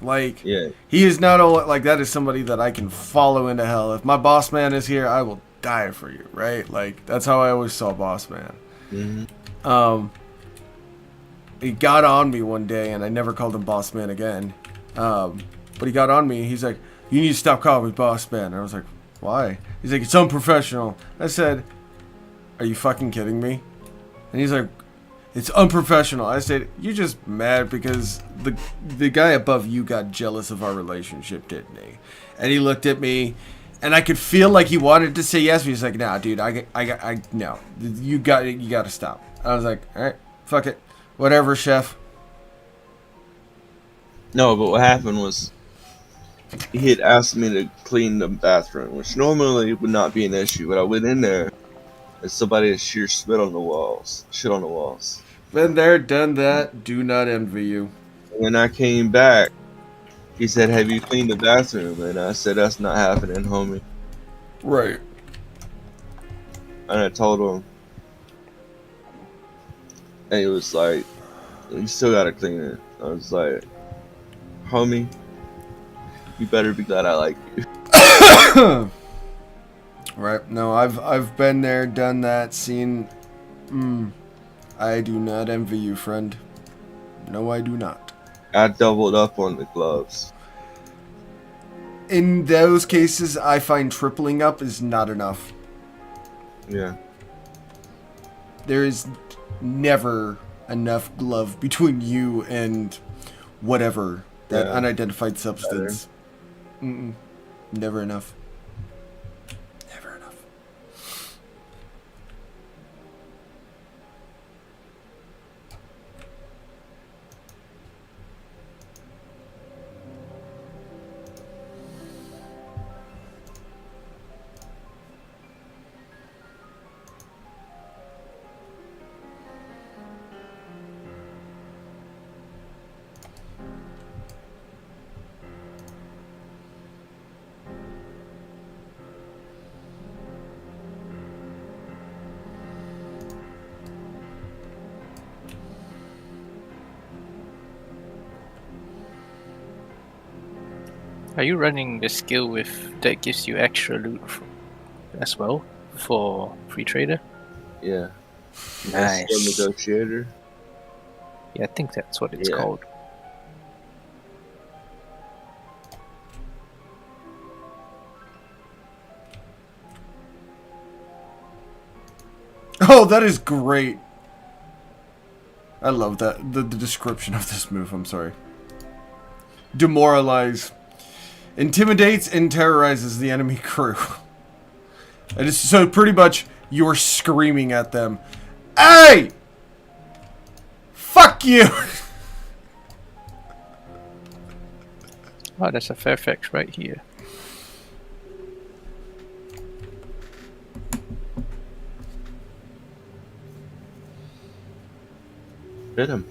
A: like,
C: Yeah.
A: he is not only like, that is somebody that I can follow into hell. If my boss man is here, I will die for you, right? Like, that's how I always saw boss man.
C: Mm-hmm.
A: He got on me one day, and I never called him boss man again. But he got on me. He's like, "You need to stop calling me boss man." And I was like, "Why?" He's like, "It's unprofessional." I said, "Are you fucking kidding me?" And he's like, "It's unprofessional." I said, "You're just mad because the guy above you got jealous of our relationship, didn't he?" And he looked at me, and I could feel like he wanted to say yes, but he's like, "Nah, dude, I no, you got to stop." I was like, "All right, fuck it, whatever, chef."
C: No, but what happened was he had asked me to clean the bathroom, which normally would not be an issue, but I went in there and somebody had sheer spit on the walls, shit on the walls.
A: Been there, done that. Do not envy you.
C: And when I came back, he said, "Have you cleaned the bathroom?" And I said, "That's not happening, homie."
A: Right.
C: And I told him, and he was like, "You still gotta clean it." I was like, "Homie, you better be glad I like you."
A: Right. No, I've been there, done that, seen. I do not envy you, friend. No, I do not.
C: I doubled up on the gloves.
A: In those cases, I find tripling up is not enough.
C: Yeah.
A: There is never enough glove between you and whatever that
C: Yeah.
A: unidentified substance. Never enough. Never enough.
D: Are you running the skill with that gives you extra loot as well for free trader?
C: Yeah.
D: Nice.
C: Skill negotiator.
D: Yeah, I think that's what it's
C: Yeah.
D: called.
A: Oh, that is great. I love that. The description of this move, I'm sorry. Demoralize. Intimidates and terrorizes the enemy crew. And it's so pretty much you're screaming at them. Hey! Fuck you!
D: Oh, that's a Fairfax right here.
C: Hit him.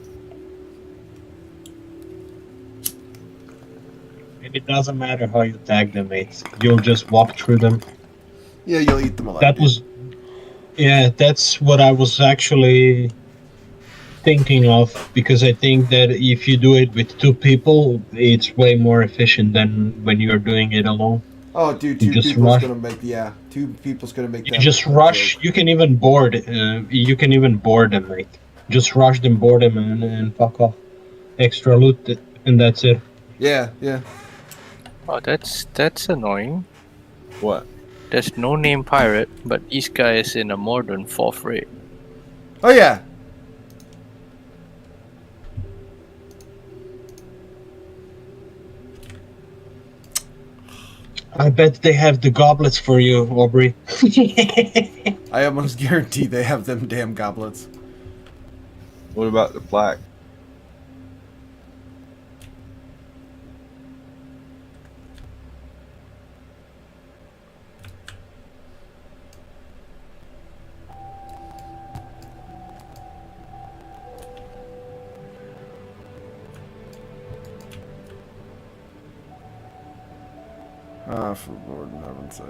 E: And it doesn't matter how you tag them, mate. You'll just walk through them.
A: Yeah, you'll eat them alive.
E: That was, yeah, that's what I was actually thinking of, because I think that if you do it with two people, it's way more efficient than when you're doing it alone.
A: Oh, dude,
E: You
A: two
E: just
A: people's
E: rush.
A: gonna make, yeah, two people's gonna make
E: You
A: that.
E: just
A: a
E: rush.
A: joke.
E: You can even board. You can even board them, mate. Just rush them, board them, and fuck off. Extra loot, and that's it.
A: Yeah, yeah.
D: Oh, that's annoying.
C: What?
D: There's no name pirate, but this guy is in a more than 4th rate.
A: Oh, yeah.
E: I bet they have the goblets for you, Aubrey.
A: I almost guarantee they have them damn goblets.
C: What about the plaque?
A: Ah, for Lord in heaven's sake.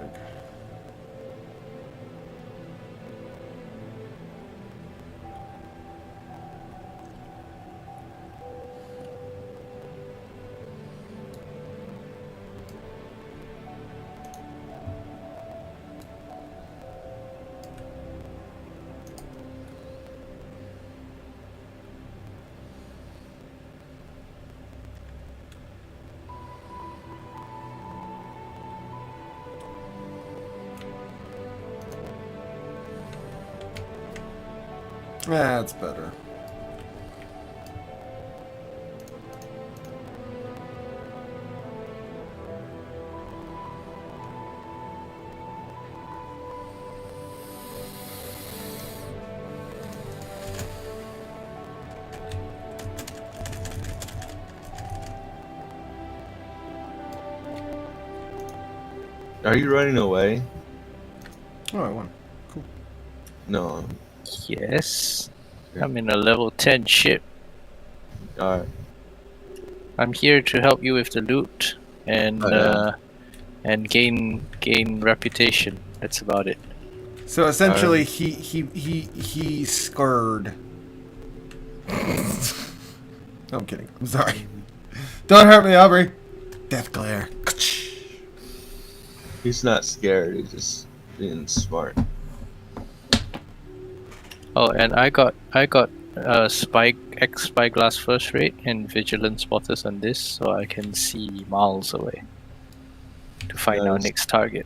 A: That's better.
C: Are you running away?
A: Oh, I won.
C: No.
D: Yes. I'm in a level 10 ship.
C: Alright.
D: I'm here to help you with the loot and
C: Oh, yeah.
D: and gain reputation. That's about it.
A: So essentially, he scared. I'm kidding. I'm sorry. Don't hurt me, Aubrey. Death glare.
C: He's not scared, he's just being smart.
D: Oh, and I got spyglass first rate and vigilant spotters on this, so I can see miles away to find our
C: Nice.
D: next target.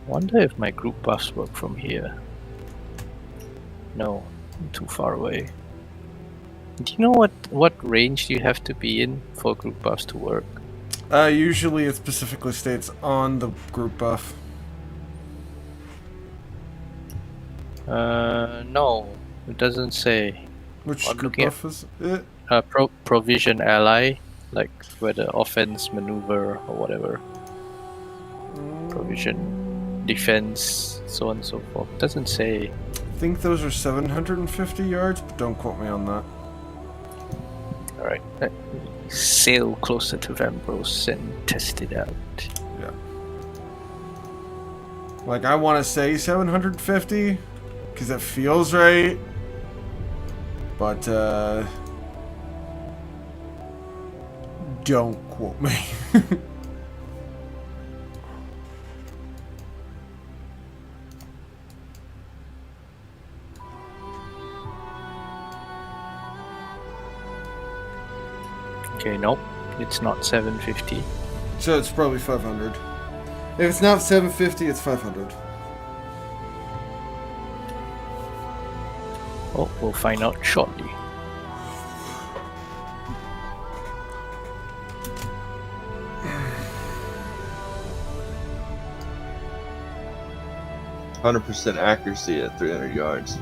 D: Wonder if my group buffs work from here. No, I'm too far away. Do you know what range do you have to be in for group buffs to work?
A: Usually it specifically states on the group buff.
D: No, it doesn't say.
A: Which
D: I'm
A: group
D: looking at-
A: buff is it?
D: Provision ally, like whether offense, maneuver, or whatever. Provision, defense, so on and so forth. Doesn't say.
A: I think those are 750 yards, but don't quote me on that.
D: Alright, let me sail closer to Vambros and test it out.
A: Yeah. Like, I want to say 750, because it feels right. But, don't quote me.
D: Okay, nope, it's not 750.
A: So it's probably 500. If it's not 750, it's 500.
D: Oh, we'll find out shortly.
C: %100% accuracy at 300 yards.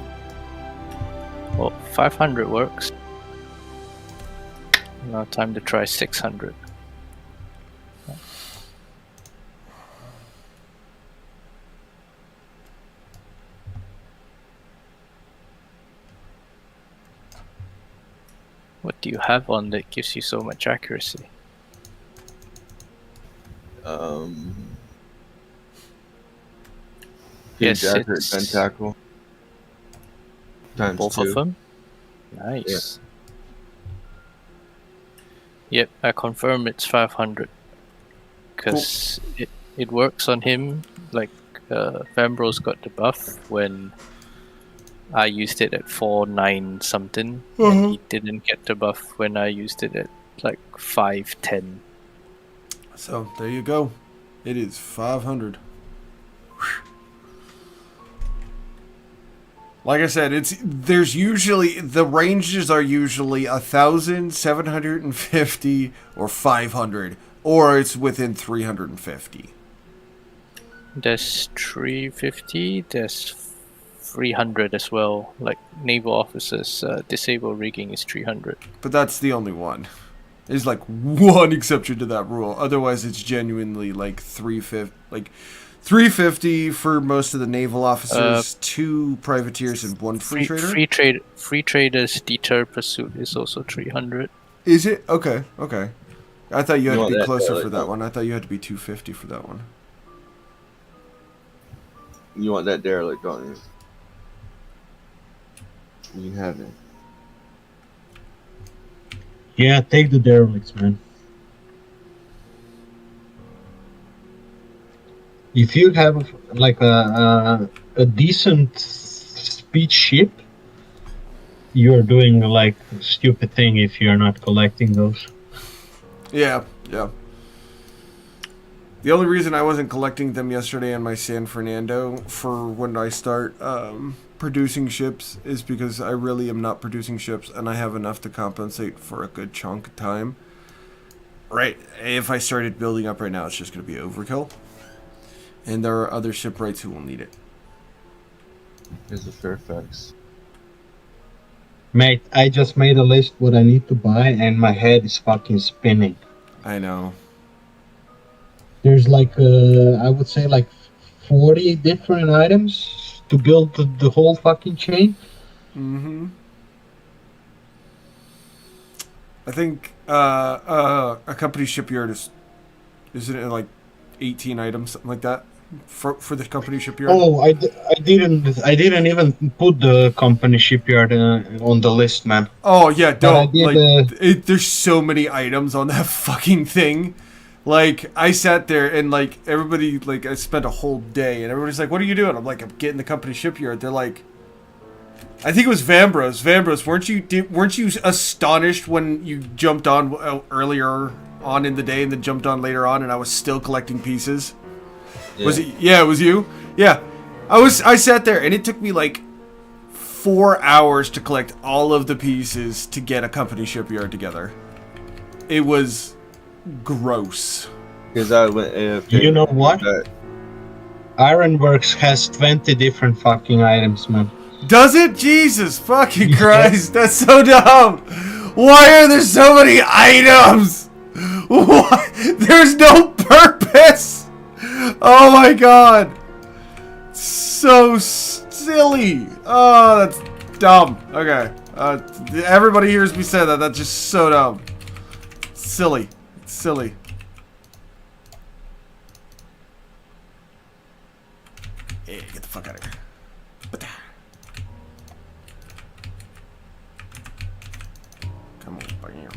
D: Well, 500 works. Now time to try 600. What do you have on that gives you so much accuracy? Yes,
C: Huge accurate
D: it's
C: gun tackle. Times
D: both
C: 2.
D: of them. Nice. Yep, I confirm it's 500 because it works on him. Like Vambros got the buff when I used it at 4.9 something, and he didn't get the buff when I used it at like 5.10.
A: So, there you go. It is 500. Like I said, there's usually, the ranges are usually 1,000, 750, or 500, or it's within 350.
D: There's 350. There's 300 as well. Like naval officers, disabled rigging is 300.
A: But that's the only one. There's like one exception to that rule. Otherwise, it's genuinely like 350 for most of the naval officers, 2 privateers, and 1 free trader.
D: Free traders deter pursuit is also 300.
A: Is it? Okay, okay. I thought you had
C: want
A: to be
C: that
A: closer
C: there,
A: for
C: like,
A: that one. I thought you had to be 250 for that one.
C: You want that derelict, don't you? You can have it.
E: Yeah, take the derelicts, man. If you have like a decent speed ship, you're doing like a stupid thing if you're not collecting those.
A: Yeah, yeah. The only reason I wasn't collecting them yesterday on my San Fernando for when I start producing ships is because I really am not producing ships and I have enough to compensate for a good chunk of time. Right, if I started building up right now, it's just going to be overkill. And there are other shipwrights who will need it.
C: Here's the Fairfax.
E: Mate, I just made a list what I need to buy, and my head is fucking spinning.
A: I know.
E: There's like, I would say like 40 different items to build the whole fucking chain.
A: Mm-hmm. I think a company shipyard isn't it like 18 items, something like that, for the company shipyard.
E: Oh, I didn't even put the company shipyard on the list, man.
A: Oh yeah,
E: But I
A: don't
E: did,
A: like. There's so many items on that fucking thing. Like I sat there and like everybody like I spent a whole day and everybody's like, "What are you doing?" I'm like, "I'm getting the company shipyard." They're like, I think it was Vambros. Vambros, weren't you astonished when you jumped on earlier on in the day and then jumped on later on and I was still collecting pieces?
C: Yeah.
A: Was it? Yeah, it was you. Yeah, I sat there and it took me like 4 hours to collect all of the pieces to get a company shipyard together. It was gross.
C: Because I went AFK.
E: You know what?
C: That-
E: Ironworks has 20 different fucking items, man.
A: Does it? Jesus fucking
E: Yeah.
A: Christ, that's so dumb. Why are there so many items? What? There's no purpose. Oh my god. So silly. Oh, that's dumb. Okay. Everybody hears me say that. That's just so dumb. Silly. Silly. Hey, get the fuck out of here. Come on, bam.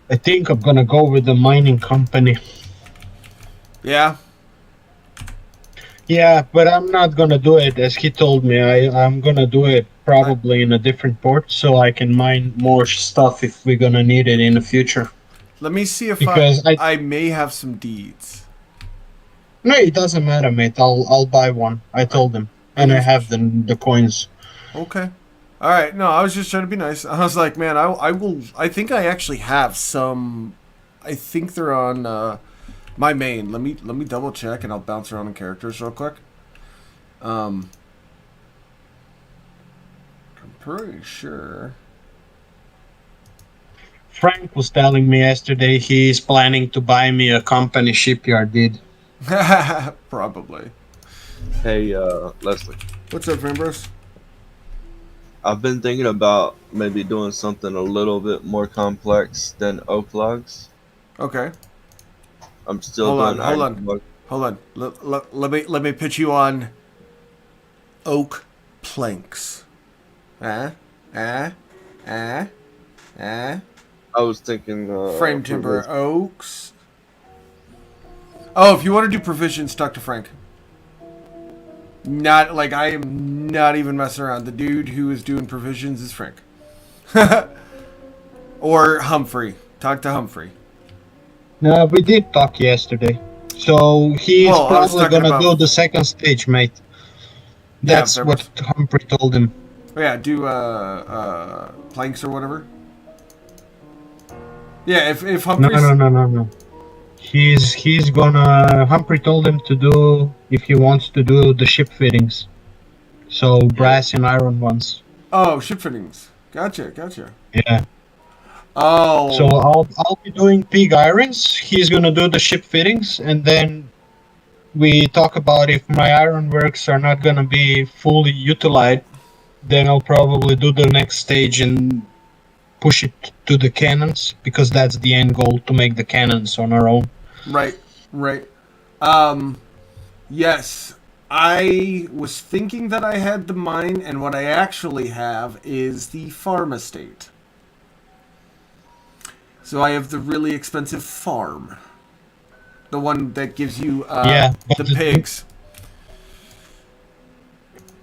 E: I think I'm gonna go with the mining company.
A: Yeah.
E: Yeah, but I'm not gonna do it as he told me. I'm gonna do it probably in a different port so I can mine more stuff if we're gonna need it in the future.
A: Let me see if
E: Because
A: I may have some deeds.
E: No, it doesn't matter, mate. I'll buy one. I told him, and I have the coins.
A: Okay. All right. No, I was just trying to be nice. I was like, man, I will. I think I actually have some. I think they're on my main. Let me double check, and I'll bounce around in characters real quick. I'm pretty sure.
E: Frank was telling me yesterday he's planning to buy me a company shipyard, dude.
A: Probably.
C: Hey, Leslie.
A: What's up, Ambrose?
C: I've been thinking about maybe doing something a little bit more complex than oak logs.
A: Okay.
C: I'm still
A: Hold
C: doing
A: on, hold
C: iron
A: on.
C: log-
A: Hold on. Let me pitch you on oak planks.
C: I was thinking
A: Frame timber oaks. Oh, if you want to do provisions, talk to Frank. Not like I am not even messing around. The dude who is doing provisions is Frank. Or Humphrey. Talk to Humphrey.
E: No, we did talk yesterday. So he's
A: Well, I was
E: probably
A: talking
E: gonna
A: about-
E: do the second stage, mate.
A: Yeah,
E: That's
A: there
E: what Humphrey told him.
A: Oh, yeah, do planks or whatever. Yeah, if
E: No,
A: Humphrey's
E: no. He's gonna. Humphrey told him to do if he wants to do the ship fittings. So brass and iron ones.
A: Oh, ship fittings. Gotcha.
E: Yeah.
A: Oh.
E: So I'll be doing pig irons. He's gonna do the ship fittings, and then we talk about if my ironworks are not gonna be fully utilized. Then I'll probably do the next stage and push it to the cannons because that's the end goal, to make the cannons on our own.
A: Right. Yes. I was thinking that I had the mine, and what I actually have is the farm estate. So I have the really expensive farm. The one that gives you the pigs.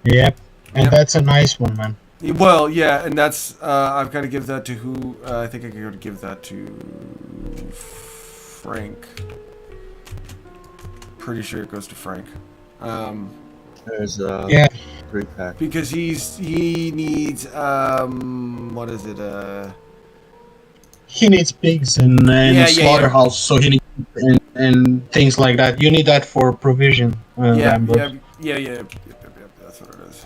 E: Yep. And
A: Yep.
E: that's a nice one, man.
A: Well, yeah, and that's I've got to give that to who? I think I got to give that to Frank. Pretty sure it goes to Frank.
C: There's
E: Yeah.
C: 3-pack.
A: Because he needs what is it?
E: He needs pigs and
A: Yeah,
E: a slaughterhouse, so he needs. and things like that. You need that for provision.
A: Yeah,
E: Ambrose.
A: yeah. That's what it is.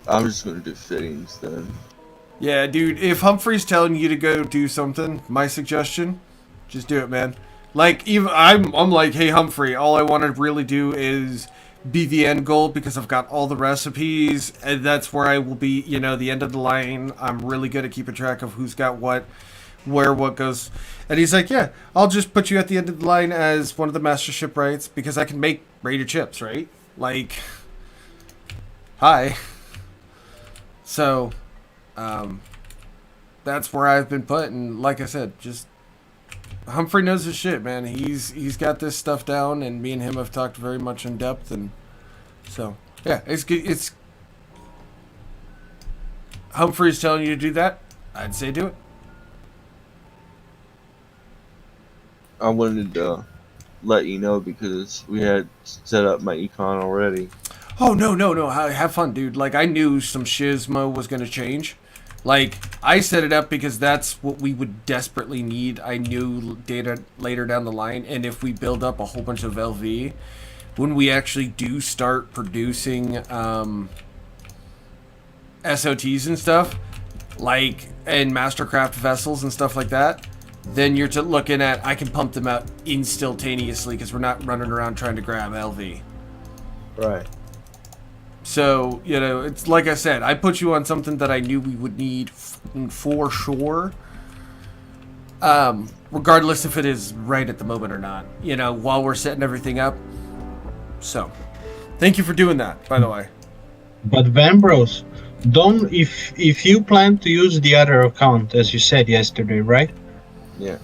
C: I'm just gonna do fittings then.
A: Yeah, dude, if Humphrey's telling you to go do something, my suggestion, just do it, man. Like, even I'm like, hey, Humphrey, all I want to really do is be the end goal because I've got all the recipes, and that's where I will be, you know, the end of the line. I'm really good at keeping track of who's got what, where what goes. And he's like, yeah, I'll just put you at the end of the line as one of the master shipwrights because I can make rated ships, right? Like, hi. So, that's where I've been put, and like I said, just Humphrey knows his shit, man. He's got this stuff down, and me and him have talked very much in depth, and so yeah, it's good. It's Humphrey's telling you to do that. I'd say do it.
C: I wanted to let you know because we had set up my econ already.
A: Oh no. Have fun, dude. Like I knew some shizmo was gonna change. Like, I set it up because that's what we would desperately need. I knew data later down the line, and if we build up a whole bunch of LV, when we actually do start producing SOTs and stuff, like, and Mastercraft vessels and stuff like that, then you're looking at, I can pump them out instantaneously because we're not running around trying to grab LV.
C: Right.
A: So, you know, it's like I said, I put you on something that I knew we would need for sure. Regardless if it is right at the moment or not, you know, while we're setting everything up. So, thank you for doing that, by the way.
E: But Vambros, don't if you plan to use the other account as you said yesterday, right?
C: Yeah.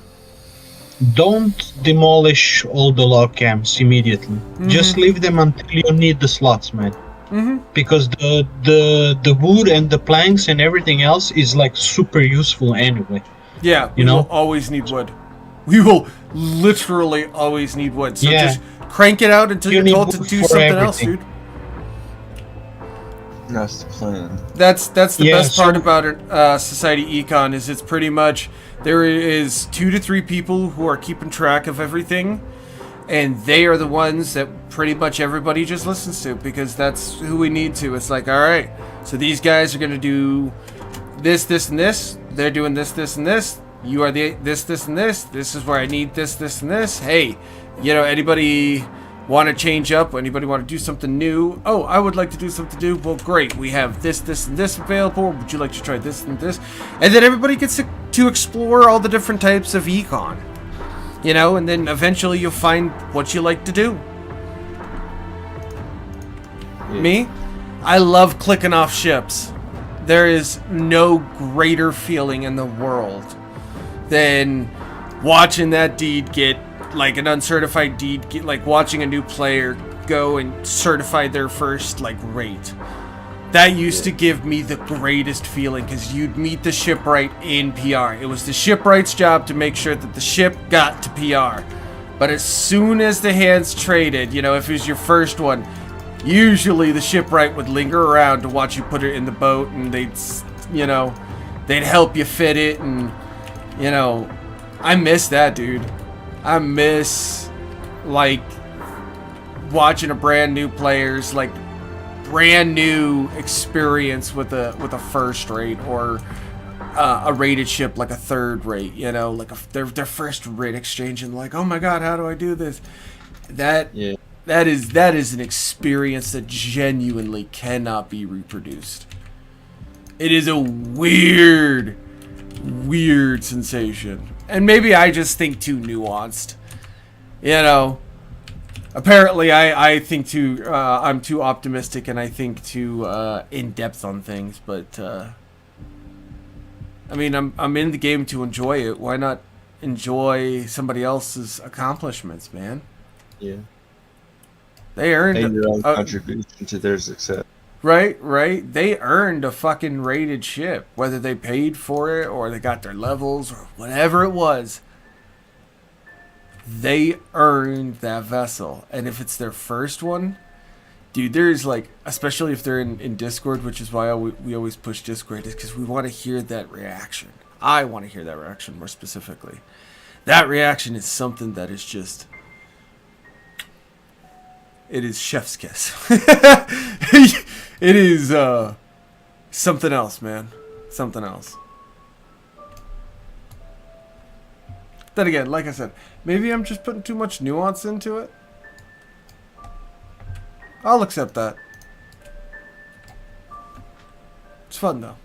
E: Don't demolish all the log camps immediately.
A: Mm-hmm.
E: Just leave them until you need the slots, man.
A: Mm-hmm.
E: Because the wood and the planks and everything else is like super useful anyway.
A: Yeah, we will always need wood. We will literally always need wood. So just crank it out until you're told to do something else, dude.
C: That's the plan.
A: That's the best part about it, Society Econ is it's pretty much there is 2 to 3 people who are keeping track of everything, and they are the ones that pretty much everybody just listens to because that's who we need to. It's like, all right, so these guys are gonna do this, this, and this. They're doing this, this, and this. You are the this, this, and this. This is where I need this, this, and this. Hey, you know, anybody want to change up? Anybody want to do something new? Oh, I would like to do something new. Well, great. We have this, this, and this available. Would you like to try this and this? And then everybody gets to explore all the different types of econ. You know, and then eventually you'll find what you like to do.
C: Yeah.
A: Me? I love clicking off ships. There is no greater feeling in the world than watching that deed get, like an uncertified deed, get, like watching a new player go and certify their first, like, rate. That used to give me the greatest feeling because you'd meet the shipwright in PR. It was the shipwright's job to make sure that the ship got to PR. But as soon as the hands traded, you know, if it was your first one, usually the shipwright would linger around to watch you put it in the boat, and they'd, you know, they'd help you fit it, and, you know, I miss that, dude. I miss, like, watching a brand new player's, like, brand new experience with a first rate or a rated ship like a third rate, you know, like their first rate exchange, and like, oh my god, how do I do this? That is an experience that genuinely cannot be reproduced. It is a weird sensation, and maybe I just think too nuanced, you know. Apparently, I think too. I'm too optimistic, and I think too in depth on things. But I mean, I'm in the game to enjoy it. Why not enjoy somebody else's accomplishments, man?
C: Yeah.
A: They earned
C: your own contribution to their success.
A: Right. They earned a fucking rated ship, whether they paid for it or they got their levels or whatever it was. They earned that vessel, and if it's their first one, dude, there's like, especially if they're in Discord, which is why we always push Discord, is because we want to hear that reaction. I want to hear that reaction more specifically. That reaction is something that is just it is chef's kiss. It is something else, man. Something else. Then again, like I said, maybe I'm just putting too much nuance into it. I'll accept that. It's fun though.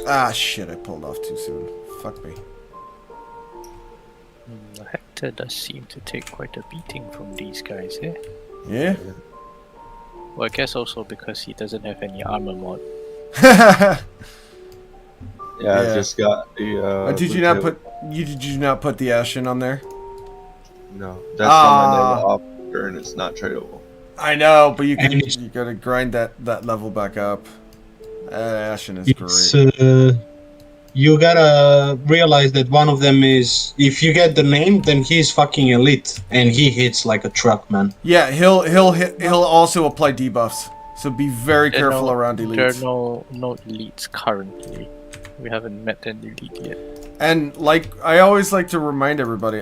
A: Ah, shit, I pulled off too soon. Fuck me.
D: Hector does seem to take quite a beating from these guys, eh?
A: Yeah?
D: Well, I guess also because he doesn't have any armor mod.
C: Yeah,
A: Yeah.
C: I just got the.
A: Did you not put did you not put the Ashen on there?
C: No, that's on my level officer, and it's not tradable.
A: I know, but you
E: And it's-
A: you gotta grind that level back up. Ashen is
E: It's
A: great.
E: you gotta realize that one of them is, if you get the name, then he's fucking elite, and he hits like a truck, man.
A: Yeah, he'll also apply debuffs. So be very careful around elites.
D: There are no elites currently. We haven't met an elite yet.
A: And like I always like to remind everybody,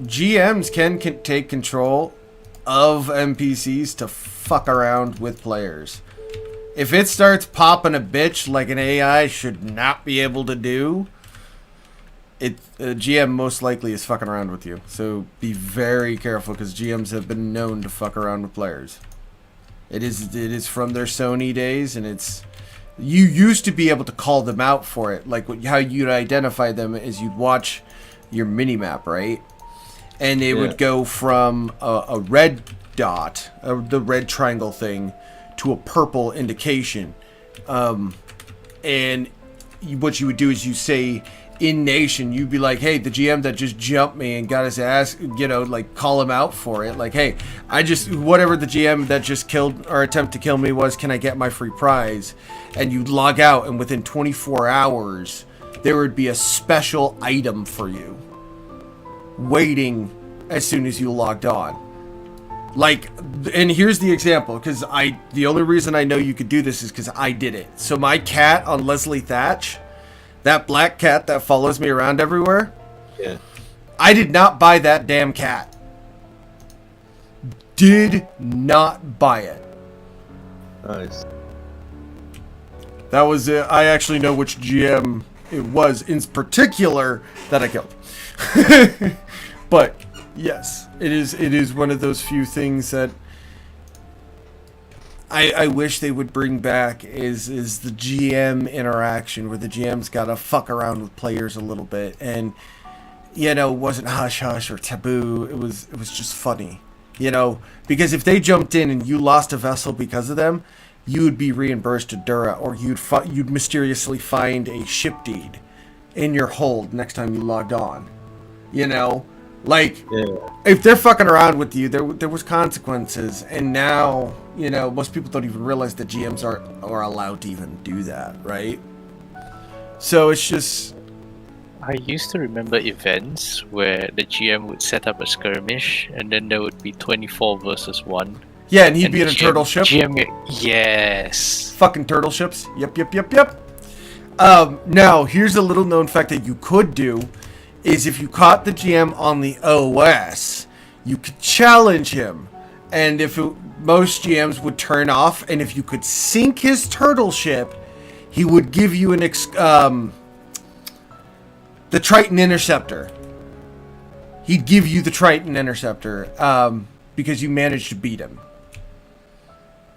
A: GMs can take control of NPCs to fuck around with players. If it starts popping a bitch like an AI should not be able to do, GM most likely is fucking around with you. So be very careful, because GMs have been known to fuck around with players. It is from their Sony days, and you used to be able to call them out for it. Like how you'd identify them is you'd watch your mini-map, right? And they would go from a red dot, the red triangle thing, to a purple indication. And what you would do is you say, in nation, you'd be like, hey, the GM that just jumped me and got his ass, like call him out for it. Like, hey, whatever the GM that just killed or attempt to kill me was, can I get my free prize? And you'd log out, and within 24 hours, there would be a special item for you waiting as soon as you logged on. Like, and here's the example, because the only reason I know you could do this is because I did it. So my cat on Leslie Thatch, that black cat that follows me around everywhere,
C: Yeah.
A: I did not buy that damn cat. Did not buy it.
C: Nice.
A: That was it. I actually know which GM it was in particular that I killed. But yes, it is one of those few things that I wish they would bring back is the GM interaction, where the GM's got to fuck around with players a little bit, and it wasn't hush hush or taboo. It was just funny, because if they jumped in and you lost a vessel because of them, you would be reimbursed a Dura, or you'd mysteriously find a ship deed in your hold next time you logged on. Like, if they're fucking around with you, there was consequences, and now, most people don't even realize that GMs are allowed to even do that, right? So it's just...
D: I used to remember events where the GM would set up a skirmish, and then there would be 24 versus 1.
A: Yeah, and he'd be
D: the
A: in a turtle ship.
D: Yes.
A: Fucking turtle ships. Yep. Now, here's a little known fact that you could do, is if you caught the GM on the OS, you could challenge him. And most GMs would turn off, and if you could sink his turtle ship, he would give you the Triton Interceptor. He'd give you the Triton Interceptor because you managed to beat him.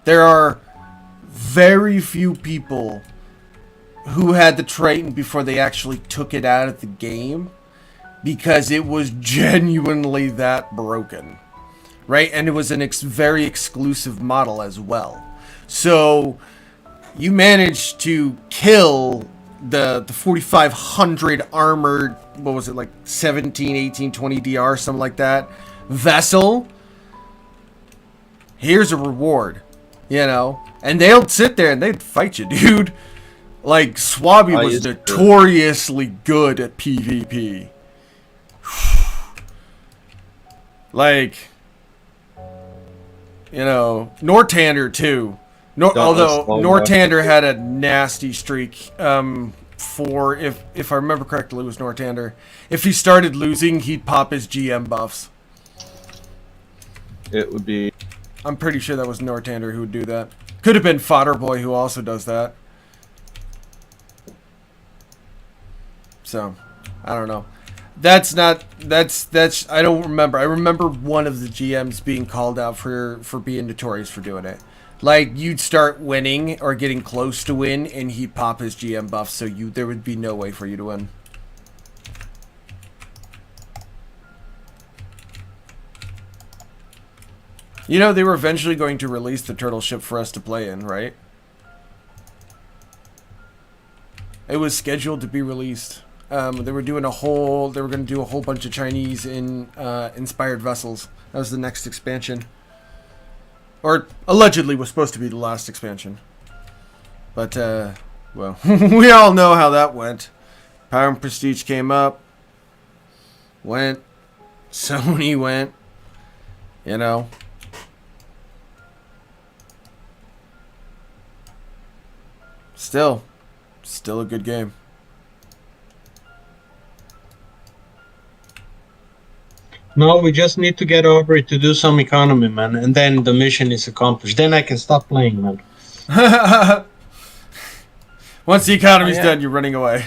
A: There are very few people who had the Triton before they actually took it out of the game because it was genuinely that broken, right? And it was an very exclusive model as well. So you managed to kill the 4500 armored, what was it, like 17, 18, 20 DR, something like that, vessel. Here's a reward, you know? And they'll sit there and they'd fight you, dude. Like, Swabby was notoriously good at PvP. Like, you know, Nortander too. Although Nortander had a nasty streak. For if I remember correctly, it was Nortander. If he started losing, he'd pop his GM buffs.
C: It would be.
A: I'm pretty sure that was Nortander who would do that. Could have been Fodderboy who also does that. So, I don't know. That's I don't remember. I remember one of the GMs being called out for being notorious for doing it. Like, you'd start winning or getting close to win, and he'd pop his GM buff, so there would be no way for you to win. You know, they were eventually going to release the turtle ship for us to play in, right? It was scheduled to be released. They were going to do a whole bunch of Chinese inspired vessels. That was the next expansion. Or allegedly was supposed to be the last expansion. But, well, we all know how that went. Power and Prestige came up. Went. Sony went. You know. Still a good game.
E: No, we just need to get over it to do some economy, man, and then the mission is accomplished. Then I can stop playing, man.
A: Once the economy's done, you're running away.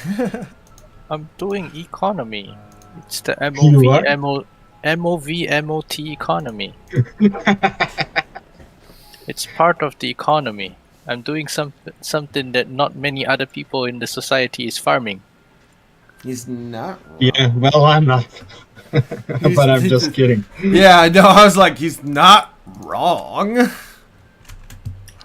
D: I'm doing economy. It's the
E: You are?
D: MOT economy. It's part of the economy. I'm doing something that not many other people in the society is farming.
A: He's not wrong.
E: Yeah, well, I'm not. But I'm just kidding.
A: Yeah, I know. I was like, he's not wrong.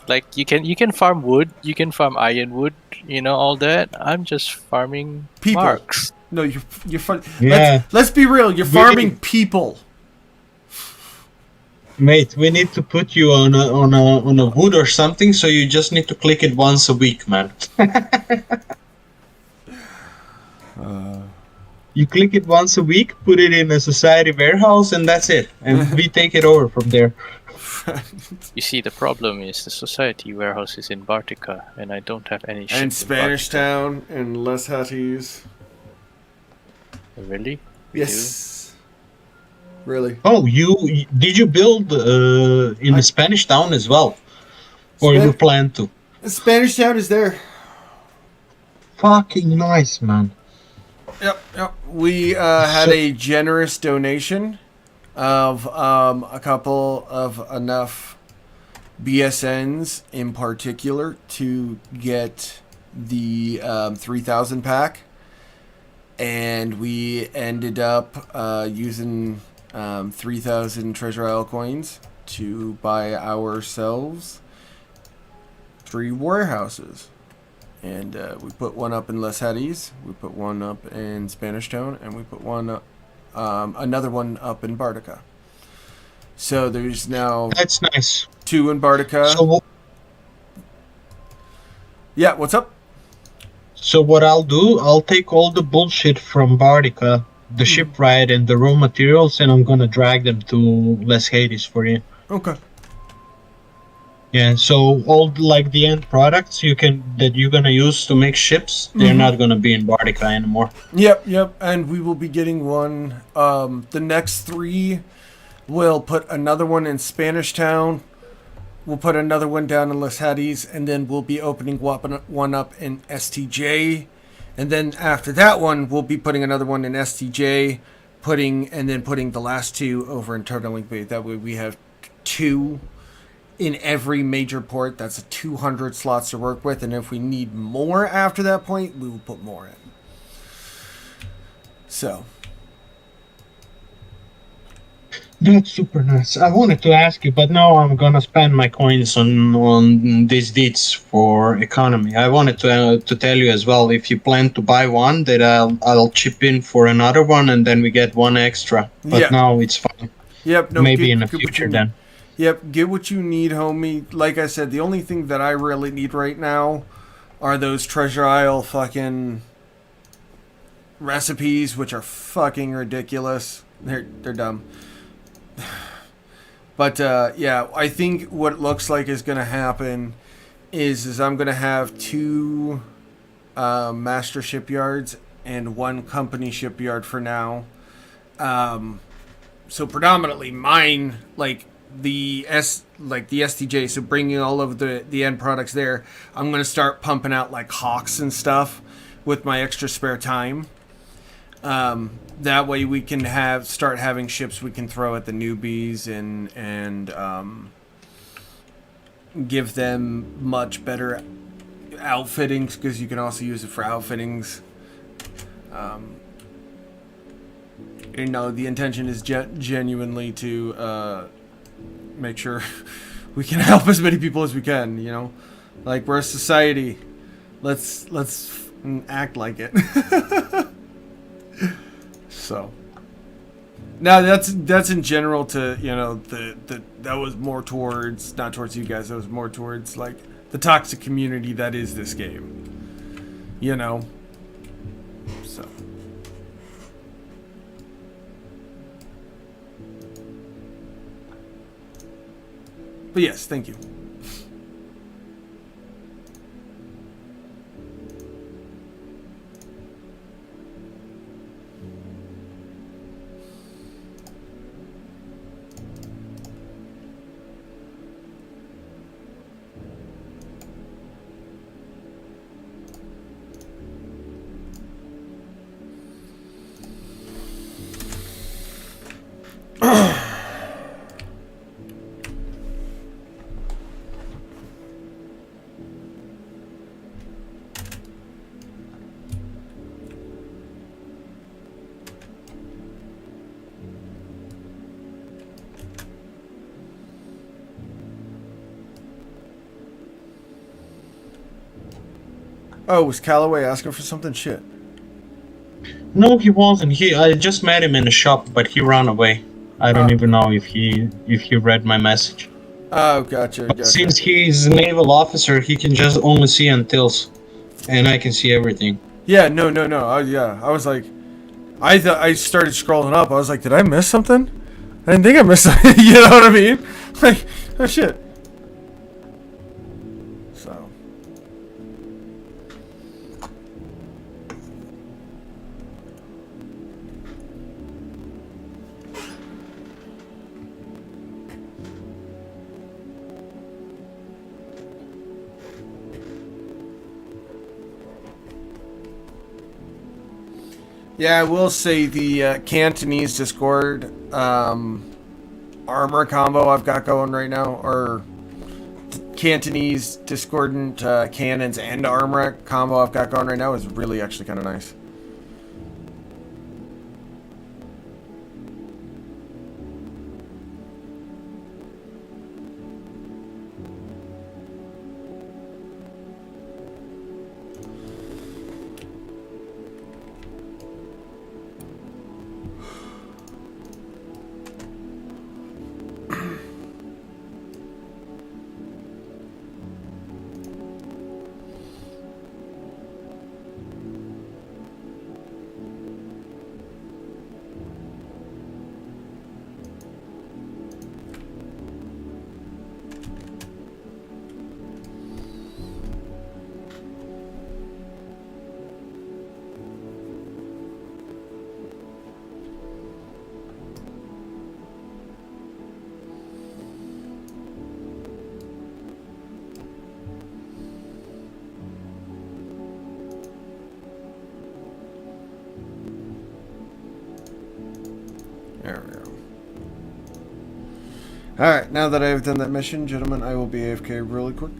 D: Like, you can farm wood, you can farm ironwood, you know, all that. I'm just farming
A: People.
D: marks.
A: No, you're
E: Yeah.
A: let's be real. You're farming people.
E: Mate, we need to put you on a wood or something, so you just need to click it once a week, man. You click it once a week, put it in a society warehouse, and that's it. And we take it over from there.
D: You see, the problem is the society warehouse is in Bartica, and I don't have any shit
A: And
D: in
A: Spanish Town and Les Hatties.
D: Bartica. Really?
A: Yes. Really.
E: Oh, did you build in the Spanish town as well? Or you plan to?
A: Spanish Town is there.
E: Fucking nice, man.
A: Yep. We had a generous donation of a couple of enough BSNs in particular to get the 3000 pack. And we ended up using 3,000 Treasure Isle coins to buy ourselves 3 warehouses. And we put one up in Les Hatties, we put one up in Spanish Town, and we put one up, another one up in Bartica. So there's now
E: That's nice.
A: 2 in Bartica.
E: So,
A: Yeah, what's up?
E: so what I'll do, I'll take all the bullshit from Bardica, the shipwright and the raw materials, and I'm gonna drag them to Les Hades for you.
A: Okay.
E: Yeah, so all like the end products that you're gonna use to make ships, they're not gonna be in Bardica anymore.
A: Yep. And we will be getting one. The next 3, we'll put another one in Spanish Town. We'll put another one down in Les Hatties, and then we'll be opening one up in STJ. And then after that one, we'll be putting another one in STJ, putting the last 2 over in Turtling Bay. That way we have 2 in every major port. That's 200 slots to work with, and if we need more after that point, we will put more in. So
E: That's super nice. I wanted to ask you, but now I'm gonna spend my coins on these deeds for economy. I wanted to tell you as well, if you plan to buy one, that I'll chip in for another one, and then we get one extra. But
A: yeah,
E: now it's fine.
A: yep. No,
E: Maybe in the
A: get what you
E: future
A: need.
E: then.
A: Yep, get what you need, homie. Like I said, the only thing that I really need right now are those Treasure Isle fucking recipes, which are fucking ridiculous. They're dumb. But yeah, I think what it looks like is going to happen is I'm going to have 2 master shipyards and 1 company shipyard for now. So predominantly mine, like the STJ, so bringing all of the end products there. I'm going to start pumping out like hawks and stuff with my extra spare time. That way we can start having ships we can throw at the newbies and give them much better outfittings, because you can also use it for outfittings. You know, the intention is genuinely to make sure we can help as many people as we can. You know, like, we're a society. Let's act like it. So now that's in general to, you know, that was more towards, not towards you guys, that was more towards like the toxic community that is this game, you know. So but yes, thank you. Oh, was Callaway asking for something? Shit.
E: No, he wasn't. I just met him in the shop, but he ran away. I don't even know if he read my message.
A: Oh, gotcha.
E: But since he's a naval officer, he can just only see untils, and I can see everything.
A: Yeah, no. Yeah, I was like, I started scrolling up. I was like, did I miss something? I didn't think I missed something. You know what I mean? Like, oh shit. So. Yeah, I will say the Cantonese Discord armor combo I've got going right now, or Cantonese discordant cannons and armor combo I've got going right now, is really actually kind of nice. Alright, now that I have done that mission, gentlemen, I will be AFK really quick.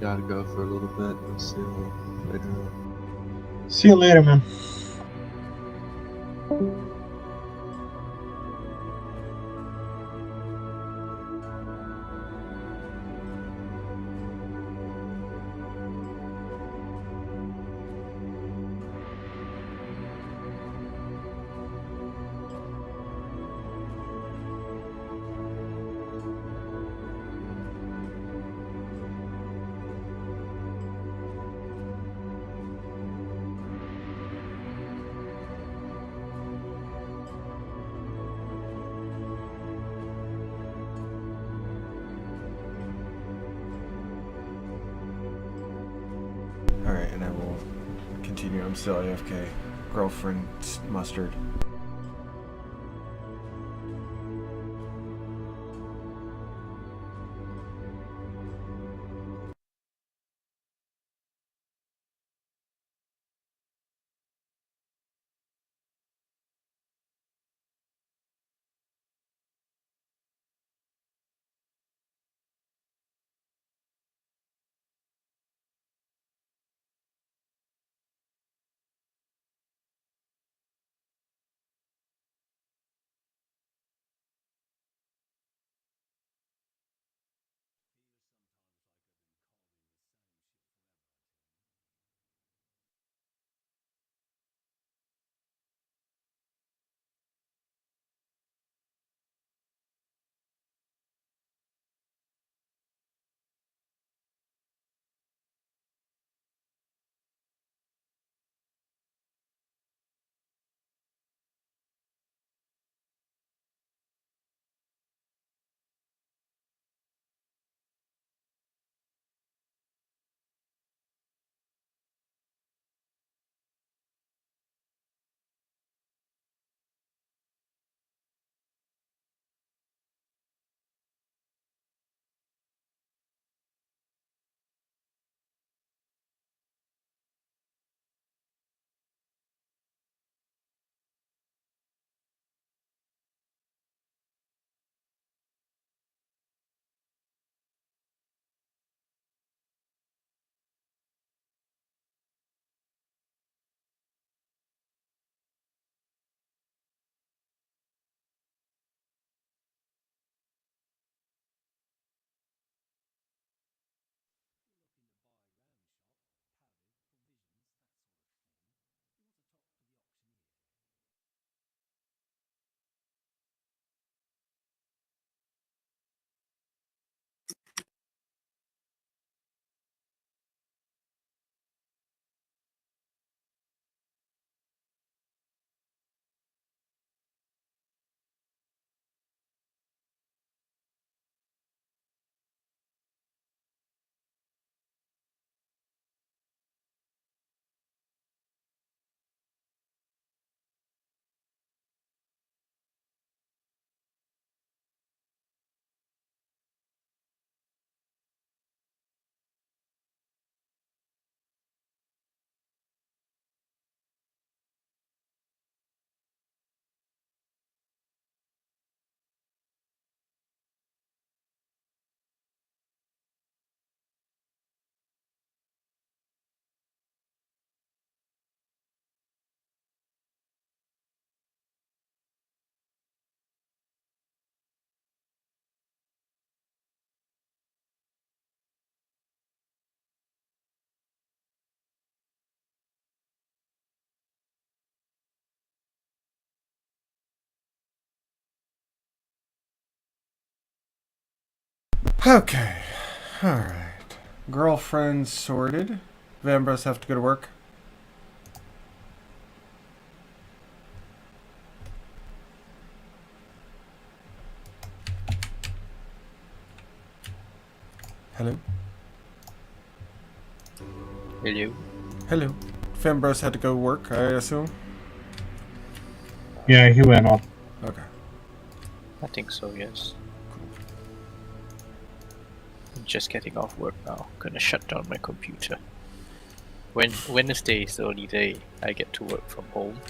C: gotta go for a little bit. We'll see you later.
E: See you later, man.
A: Alright, and I will continue. I'm still AFK. Girlfriend mustard. Okay. Alright. Girlfriend sorted. Vambros have to go to work. Hello?
D: Hello.
A: Hello. Fembros had to go work, I assume?
E: Yeah, he went off.
A: Okay.
D: I think so, yes. I'm just getting off work now. Gonna shut down my computer. Wednesday is the only day I get to work from home,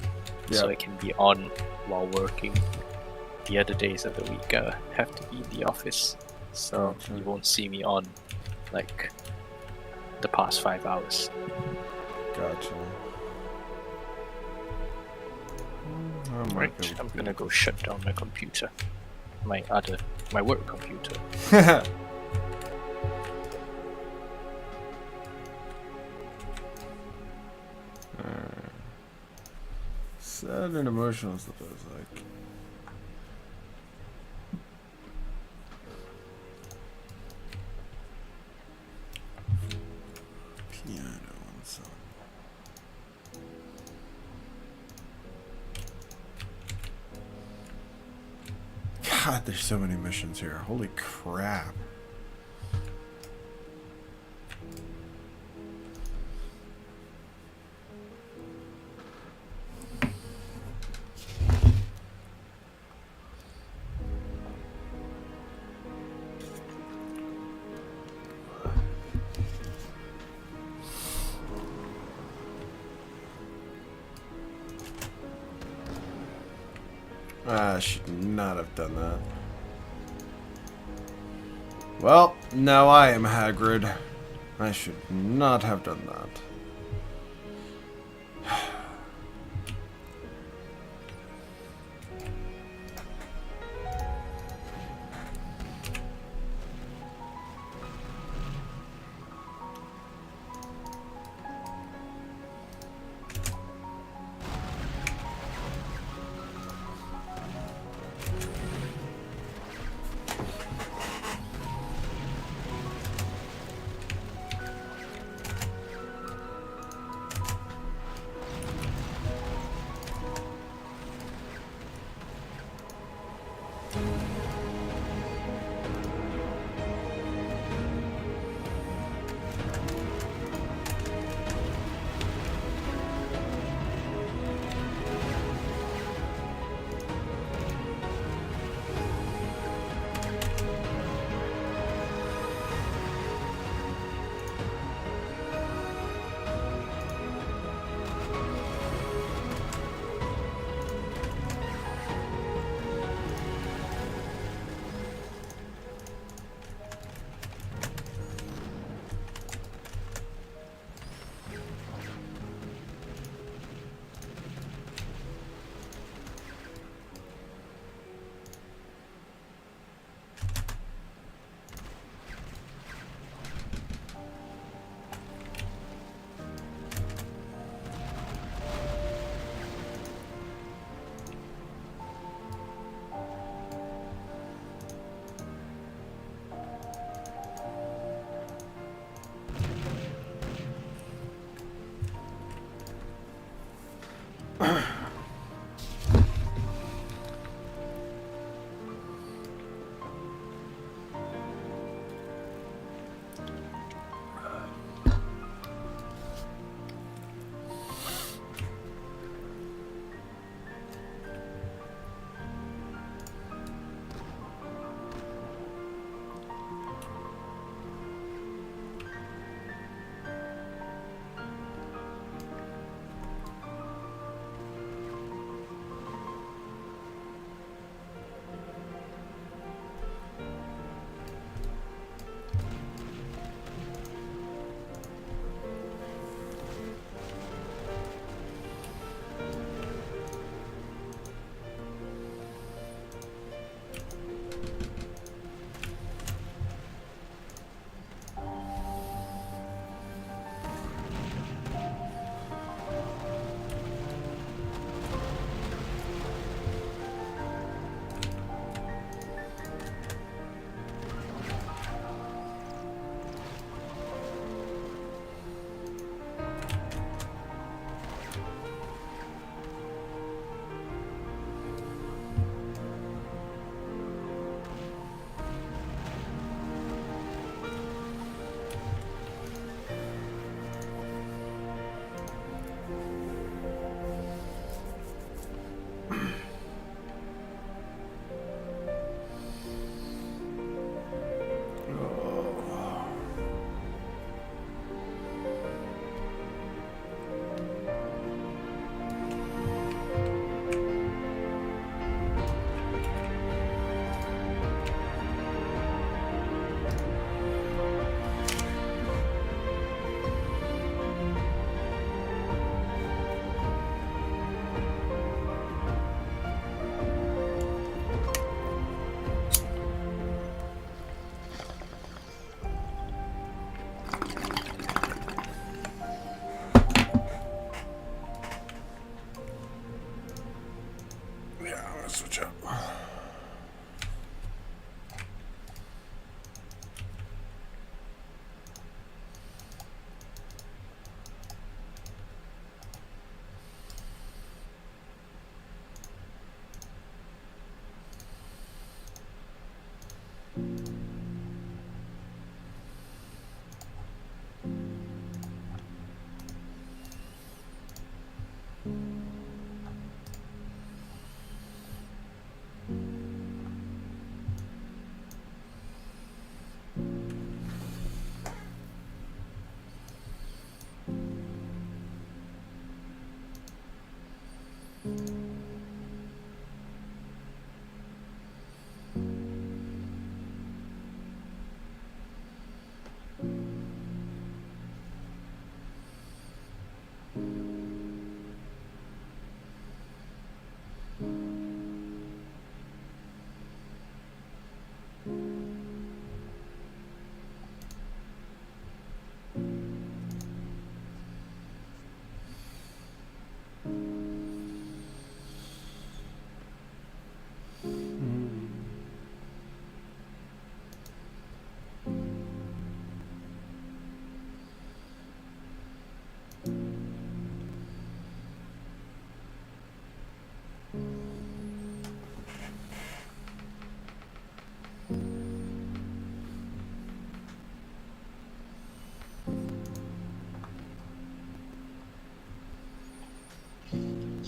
D: so I can be on while working. The other days of the week I have to be in the office, so
A: Gotcha.
D: you won't see me on. Like, the past 5 hours.
A: Gotcha.
D: Right, I'm gonna go shut down my computer. My work computer.
A: Sad and emotional stuff I was like. Piano and song. God, there's so many missions here. Holy crap. I should not have done that. Well, now I am Hagrid. I should not have done that.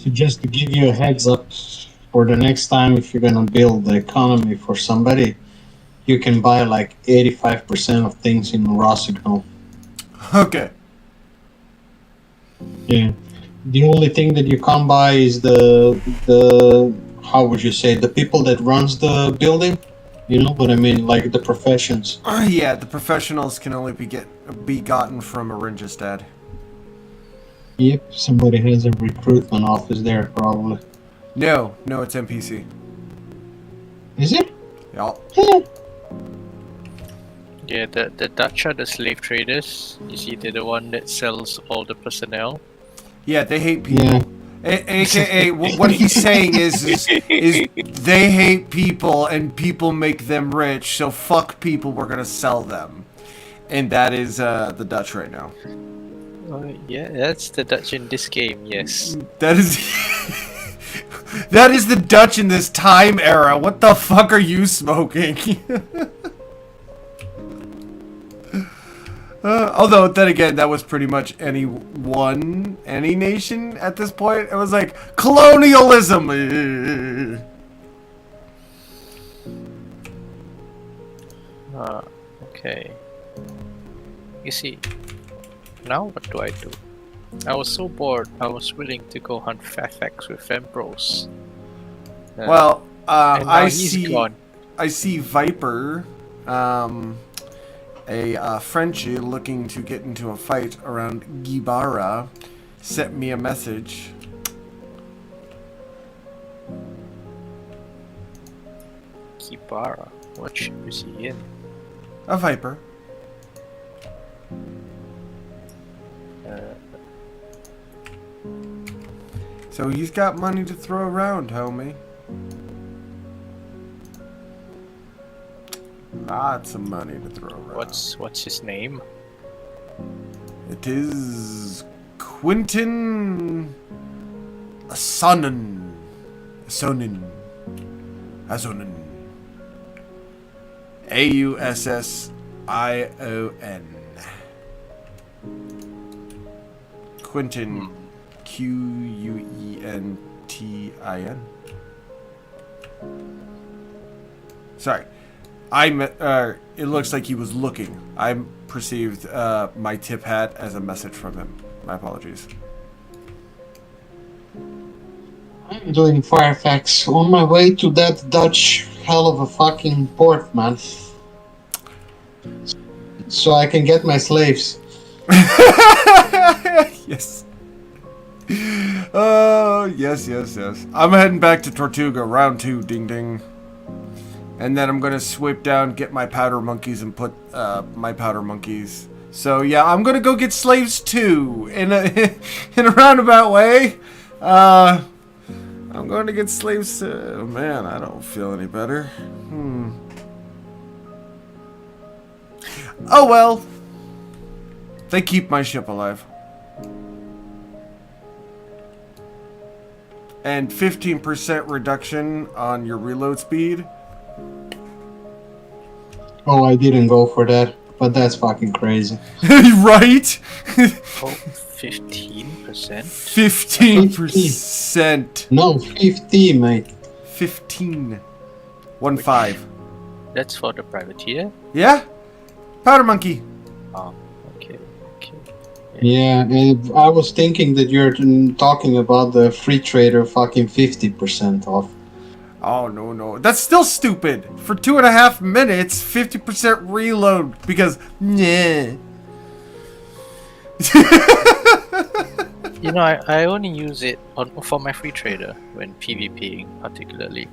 E: So just to give you a heads up for the next time, if you're gonna build the economy for somebody, you can buy like 85% of things in raw signal.
A: Okay.
E: Yeah. The only thing that you can't buy is the how would you say, the people that runs the building. You know what I mean, like the professions.
A: Yeah, the professionals can only be gotten from Oranjestad.
E: Yep, somebody has a recruitment office there probably.
A: No, it's NPC.
E: Is it?
A: Yeah.
D: Yeah, the Dutch are the slave traders. You see, they're the one that sells all the personnel.
A: Yeah, they hate people.
E: Yeah.
A: AKA, what he's saying is they hate people and people make them rich. So fuck people. We're gonna sell them, and that is the Dutch right now.
D: Yeah, that's the Dutch in this game. Yes.
A: That is that is the Dutch in this time era. What the fuck are you smoking? Although, then again, that was pretty much any nation at this point. It was like colonialism.
D: Okay. You see, now what do I do? I was so bored, I was willing to go hunt Fairfax with Fembros.
A: Well,
D: and now
A: I
D: he's
A: see.
D: gone.
A: I see Viper, a Frenchie looking to get into a fight around Gibara, sent me a message.
D: Kibara, what ship is he in?
A: A Viper. So he's got money to throw around, homie. Lots of money to throw around.
D: What's his name?
A: It is Quentin Asonin. Asonin. Aussion. Quentin. Quentin. Sorry. It looks like he was looking. I perceived my tip hat as a message from him. My apologies.
E: I'm doing Firefax on my way to that Dutch hell of a fucking port, man. So I can get my slaves.
A: Yes. Oh, yes. I'm heading back to Tortuga, round 2, ding ding. And then I'm gonna sweep down, get my powder monkeys, and put my powder monkeys. So yeah, I'm gonna go get slaves too, in a in a roundabout way. I'm going to get slaves too. Man, I don't feel any better. Oh well. They keep my ship alive. And 15% reduction on your reload speed.
E: Oh, I didn't go for that, but that's fucking crazy.
A: Right?
D: Oh, 15%?
A: 15%.
E: No, 50, mate.
A: 15. 1-5.
D: That's for the privateer?
A: Yeah? Powder monkey.
D: Oh, okay.
E: Yeah, and I was thinking that you're talking about the free trader fucking 50% off.
A: Oh, no. That's still stupid. For 2.5 minutes, 50% reload. Because, yeah.
D: You know, I only use it for my free trader when PvPing particularly.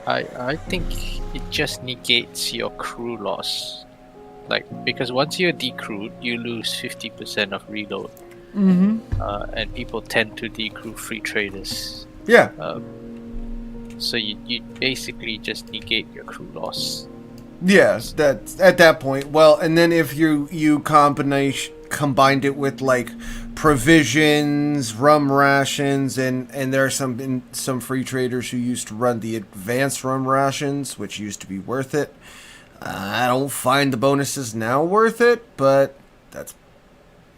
D: I think it just negates your crew loss. Like, because once you're decrewed, you lose 50% of reload.
A: Mm-hmm.
D: And people tend to decrew free traders.
A: Yeah.
D: So you basically just negate your crew loss.
A: Yes, that's at that point. Well, and then if you combined it with like provisions, rum rations, and there are some free traders who used to run the advanced rum rations, which used to be worth it. I don't find the bonuses now worth it, but that's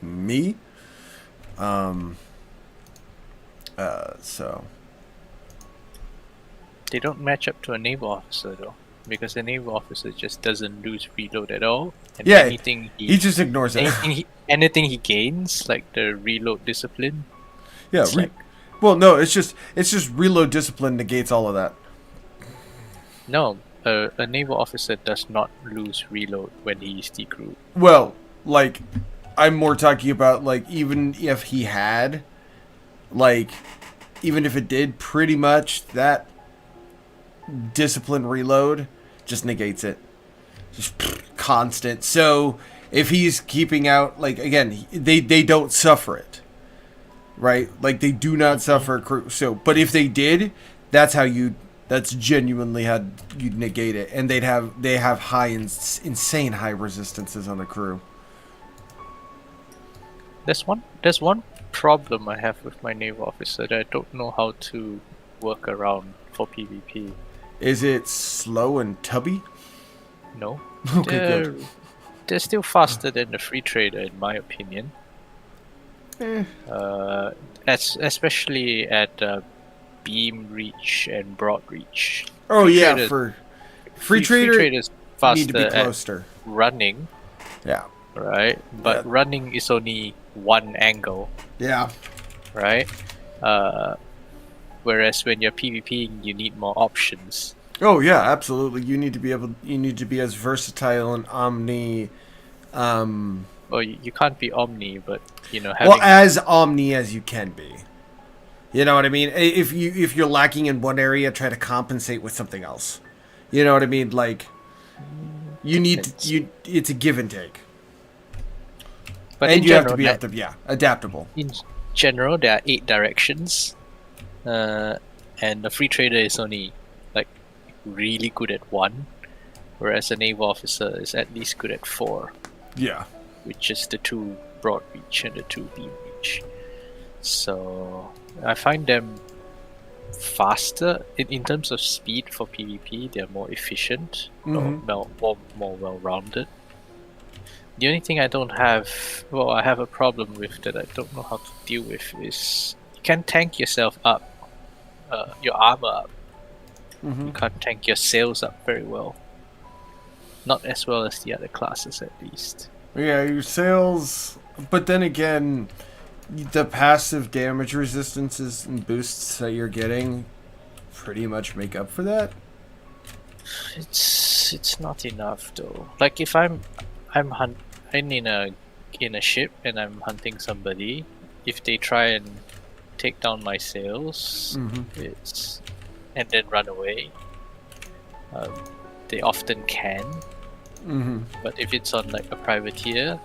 A: me. So
D: They don't match up to a naval officer though, because a naval officer just doesn't lose reload at all, and
A: yeah,
D: anything
A: he just ignores it.
D: anything he gains, like the reload discipline,
A: Yeah.
D: it's like
A: Well, no, it's just reload discipline negates all of that.
D: no, a naval officer does not lose reload when he is decrewed.
A: Well, like, I'm more talking about, like, even if he had, like, even if it did, pretty much that discipline reload just negates it. Just constant. So if he's keeping out, like, again, they don't suffer it, right? Like, they do not suffer crew. So, but if they did, that's genuinely how you'd negate it, and they have high, insane high resistances on the crew.
D: There's one problem I have with my naval officer that I don't know how to work around for PvP.
A: Is it slow and tubby?
D: No,
A: Okay,
D: they're,
A: good.
D: they're still faster than the free trader in my opinion. Especially at beam reach and broad reach.
A: Oh
D: Free
A: yeah,
D: trader-
A: for free trader,
D: traders
A: need to be
D: faster at
A: closer.
D: running,
A: Yeah,
D: right? But
A: Yeah.
D: running is only one angle,
A: yeah,
D: right? Whereas when you're PvPing, you need more options.
A: oh yeah, absolutely. You need to be as versatile and omni.
D: Well, you can't be omni, but having
A: Well, as omni as you can be. You know what I mean? If you're lacking in one area, try to compensate with something else. You know what I mean? Like, you need to, it's a give and take,
D: but
A: and
D: in
A: you have to
D: general,
A: be adaptable.
D: in general, there are 8 directions, and the free trader is only like really good at 1, whereas a naval officer is at least good at 4,
A: Yeah,
D: which is the 2 broad reach and the 2 beam reach. So I find them faster in terms of speed for PvP. They're more efficient, more well-rounded. The only thing I have a problem with that I don't know how to deal with is you can tank yourself up, your armor up. You can't tank your sails up very well. Not as well as the other classes, at least.
A: yeah, your sails. But then again, the passive damage resistances and boosts that you're getting pretty much make up for that.
D: It's not enough though. Like if I'm in a ship and I'm hunting somebody, if they try and take down my sails, and then run away, they often can. But if it's on like a privateer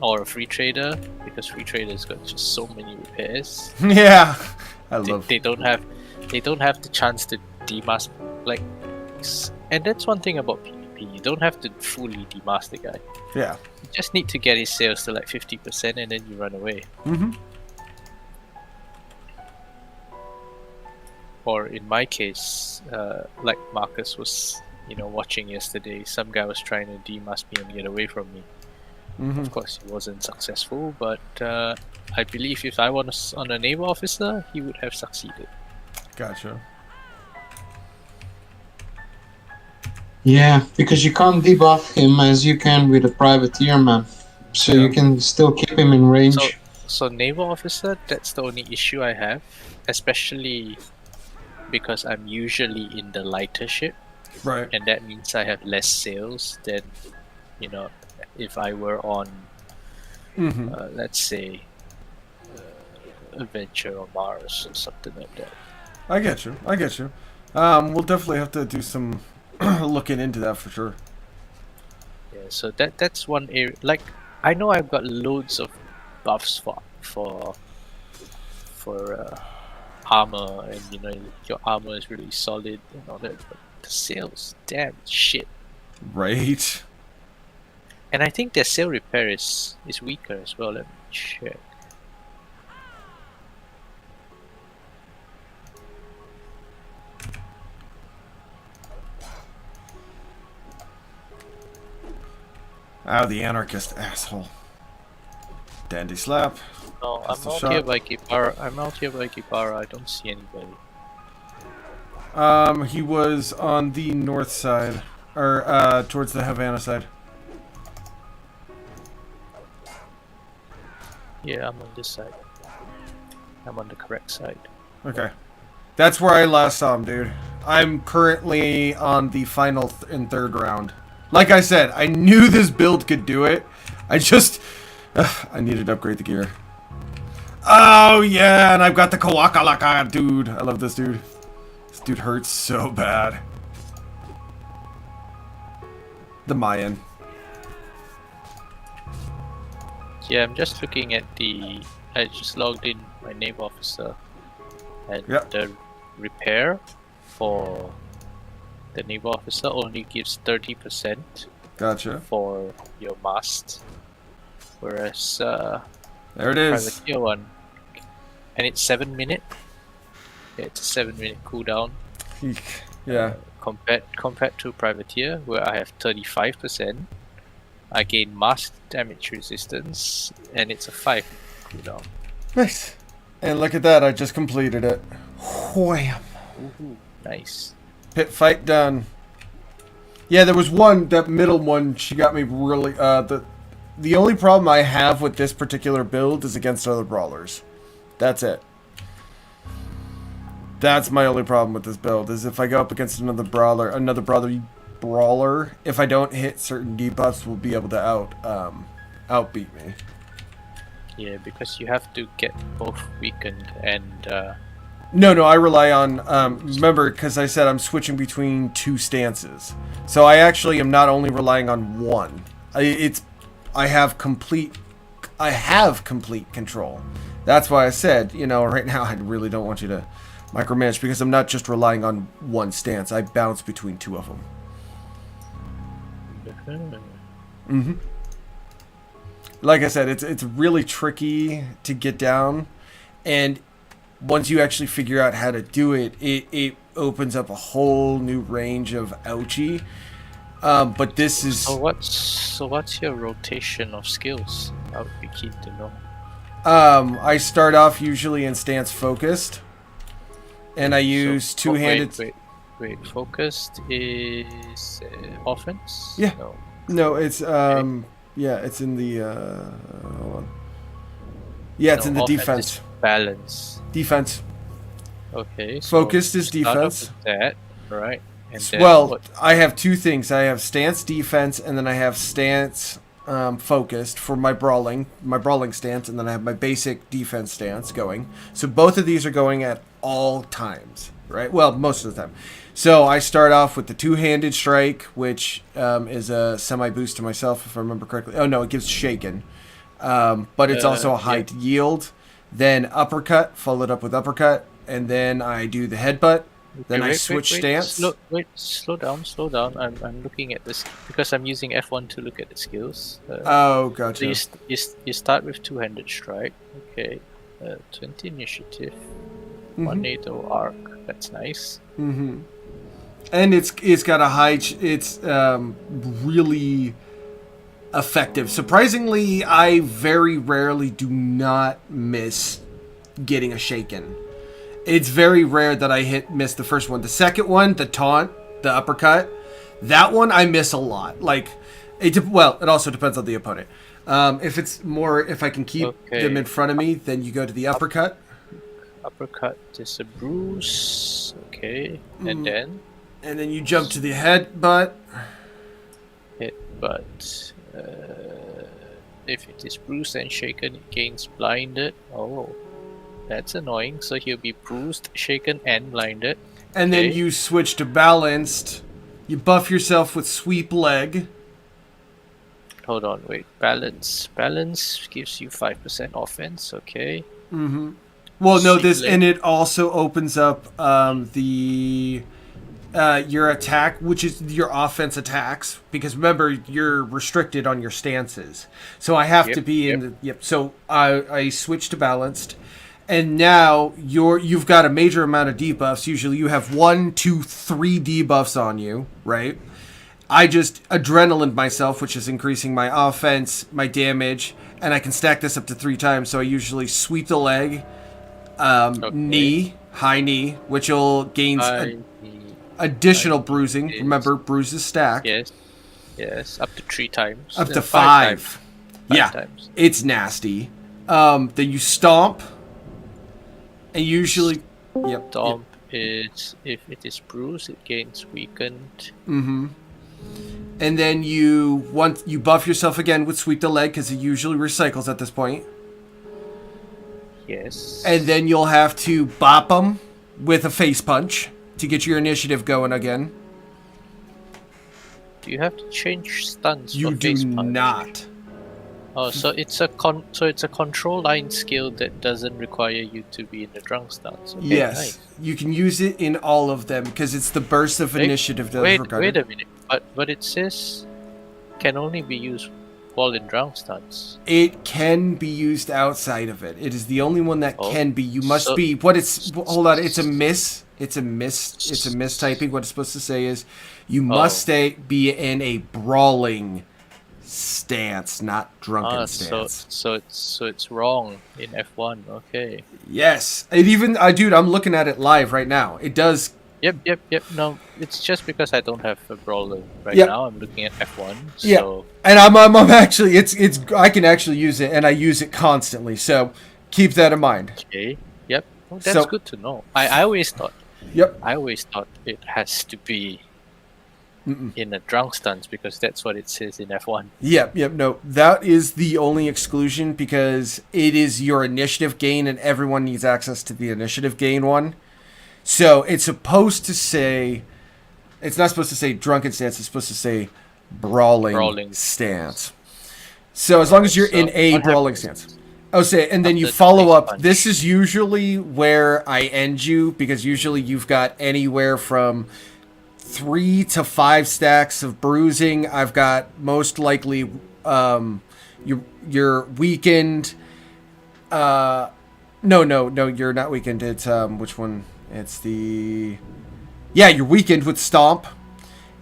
D: or a free trader, because free trader's got just so many repairs,
A: Yeah,
D: they don't have the chance to demast, like, and that's one thing about PvP. You don't have to fully demast the guy.
A: Yeah.
D: You just need to get his sails to like 50% and then you run away. Or in my case, like Marcus was, watching yesterday, some guy was trying to demast me and get away from me. Of course, he wasn't successful, but I believe if I was on a naval officer, he would have succeeded.
A: Gotcha.
E: Yeah, because you can't debuff him as you can with a privateer, man. So you can still keep him in range.
D: So naval officer, that's the only issue I have, especially because I'm usually in the lighter ship,
A: Right.
D: and that means I have less sails than, if I were on, let's say, Adventure or Mars or something like that.
A: I get you. We'll definitely have to do some looking into that for sure.
D: Yeah, so that's one area. Like, I know I've got loads of buffs for armor, and your armor is really solid and all that, but the sails, damn shit.
A: Right.
D: And I think their sail repair is weaker as well. Let me check.
A: Oh, the anarchist asshole. Dandy slap.
D: No,
A: That's
D: I'm
A: the
D: out
A: shot.
D: here by Kipara. I'm out here by Kipara. I don't see anybody.
A: He was on the north side, or towards the Havana side.
D: Yeah, I'm on this side. I'm on the correct side.
A: Okay. That's where I last saw him, dude. I'm currently on the final and third round. Like I said, I knew this build could do it. I just... I needed to upgrade the gear. Oh, yeah, and I've got the Kawakalaka, dude. I love this dude. This dude hurts so bad. The Mayan.
D: Yeah, I'm just looking at the. I just logged in my naval officer, and
A: Yep.
D: the repair for the naval officer only gives 30%
A: Gotcha.
D: for your mast, whereas
A: There it is.
D: privateer one, and it's 7 minute. Yeah, it's a 7 minute cooldown.
A: Eek. Yeah.
D: Compared to privateer, where I have 35%, I gain mast damage resistance, and it's a 5 cooldown.
A: Nice. And look at that, I just completed it. Wham.
D: Woohoo! Nice.
A: Pit fight done. Yeah, there was one, that middle one, she got me really, the only problem I have with this particular build is against other brawlers. That's it. That's my only problem with this build, is if I go up against another brawler, if I don't hit certain debuffs, will be able to outbeat me.
D: Yeah, because you have to get both weakened and
A: No, I rely on, remember, because I said I'm switching between two stances. So I actually am not only relying on one. I have complete control. That's why I said, right now I really don't want you to micromanage, because I'm not just relying on one stance. I bounce between two of them. Mm-hmm. Like I said, it's really tricky to get down, and once you actually figure out how to do it, it opens up a whole new range of ouchie. But this is...
D: So what's your rotation of skills? I would be keen to know.
A: I start off usually in stance focused, and I use two-handed...
D: Wait, focused is offense?
A: Yeah. No, it's
D: Okay.
A: it's in the hold on. Yeah, it's in the
D: offense
A: defense.
D: is balance.
A: Defense.
D: Okay. So
A: Focused is
D: start off
A: defense.
D: with that, right? And then
A: Well,
D: what?
A: I have two things. I have stance defense, and then I have stance focused for my brawling stance, and then I have my basic defense stance going. So both of these are going at all times, right? Well, most of the time. So I start off with the two-handed strike, which is a semi-boost to myself, if I remember correctly. Oh, no, it gives shaken. But it's also a high yield. Then uppercut, followed up with uppercut. And then I do the headbutt. Then I switch stance.
D: Slow down. I'm looking at this because I'm using F1 to look at the skills.
A: Oh,
D: So
A: gotcha.
D: you start with two-handed strike. Okay. 20 initiative. 1 NATO arc. That's nice.
A: Mm-hmm. And it's got a high... It's really effective. Surprisingly, I very rarely do not miss getting a shaken. It's very rare that I miss the first one. The second one, the taunt, the uppercut, that one I miss a lot. Like, it also depends on the opponent. If I can keep them in front of me, then you go to the uppercut.
D: Uppercut is a bruise. Okay. And then?
A: And then you jump to the headbutt.
D: But if it is bruised and shaken, it gains blinded. Oh, that's annoying. So he'll be bruised, shaken, and blinded.
A: And then you switch to balanced. You buff yourself with sweep leg.
D: Hold on, wait. Balance. Balance gives you 5% offense. Okay.
A: Mm-hmm. Well, no,
D: Sweep leg.
A: and it also opens up your attack, which is your offense attacks, because remember you're restricted on your stances. So I have to be in the So I switch to balanced, and now you've got a major amount of debuffs. Usually you have 1, 2, 3 debuffs on you, right? I just adrenaline myself, which is increasing my offense, my damage, and I can stack this up to 3 times. So I usually sweep the leg, knee, high knee, which will gain additional bruising. Remember, bruises stack.
D: Yes, up to 3 times.
A: Up to 5.
D: 5
A: Yeah,
D: times.
A: it's nasty. Then you stomp, and usually,
D: Stomp is if it is bruised, it gains weakened.
A: Mm-hmm. And then you buff yourself again with sweep the leg because it usually recycles at this point.
D: Yes.
A: And then you'll have to bop them with a face punch to get your initiative going again.
D: Do you have to change stance
A: You
D: for
A: do
D: face punch?
A: not.
D: Oh, so it's a control line skill that doesn't require you to be in the drunk stance. Okay,
A: Yes,
D: nice.
A: you can use it in all of them because it's the burst of initiative that is regarded.
D: Wait a minute, but it says can only be used while in drunk stance.
A: It can be used outside of it. It is the only one that can be. You must be. What it's. Hold on. It's a miss. It's a mistyping. What it's supposed to say is, you must be in a brawling stance, not drunken stance.
D: So it's wrong in F1. Okay.
A: Yes. It even. Dude, I'm looking at it live right now. It does.
D: Yep. No, it's just because I don't have a brawler right
A: Yep.
D: now. I'm looking at F1.
A: Yeah.
D: So
A: And I'm actually. It's. I can actually use it, and I use it constantly. So keep that in mind.
D: okay. Yep. Oh, that's good to know. I always thought.
A: Yep.
D: I always thought it has to be in a drunk stance because that's what it says in F1.
A: Yep, no. That is the only exclusion because it is your initiative gain and everyone needs access to the initiative gain one. So it's supposed to say, it's not supposed to say drunken stance, it's supposed to say brawling stance. So as long as you're in a brawling stance. Oh, say, and then you follow up.
D: punch.
A: This is usually where I end you because usually you've got anywhere from 3 to 5 stacks of bruising. I've got most likely you're weakened. No, you're not weakened. It's which one? It's the you're weakened with stomp,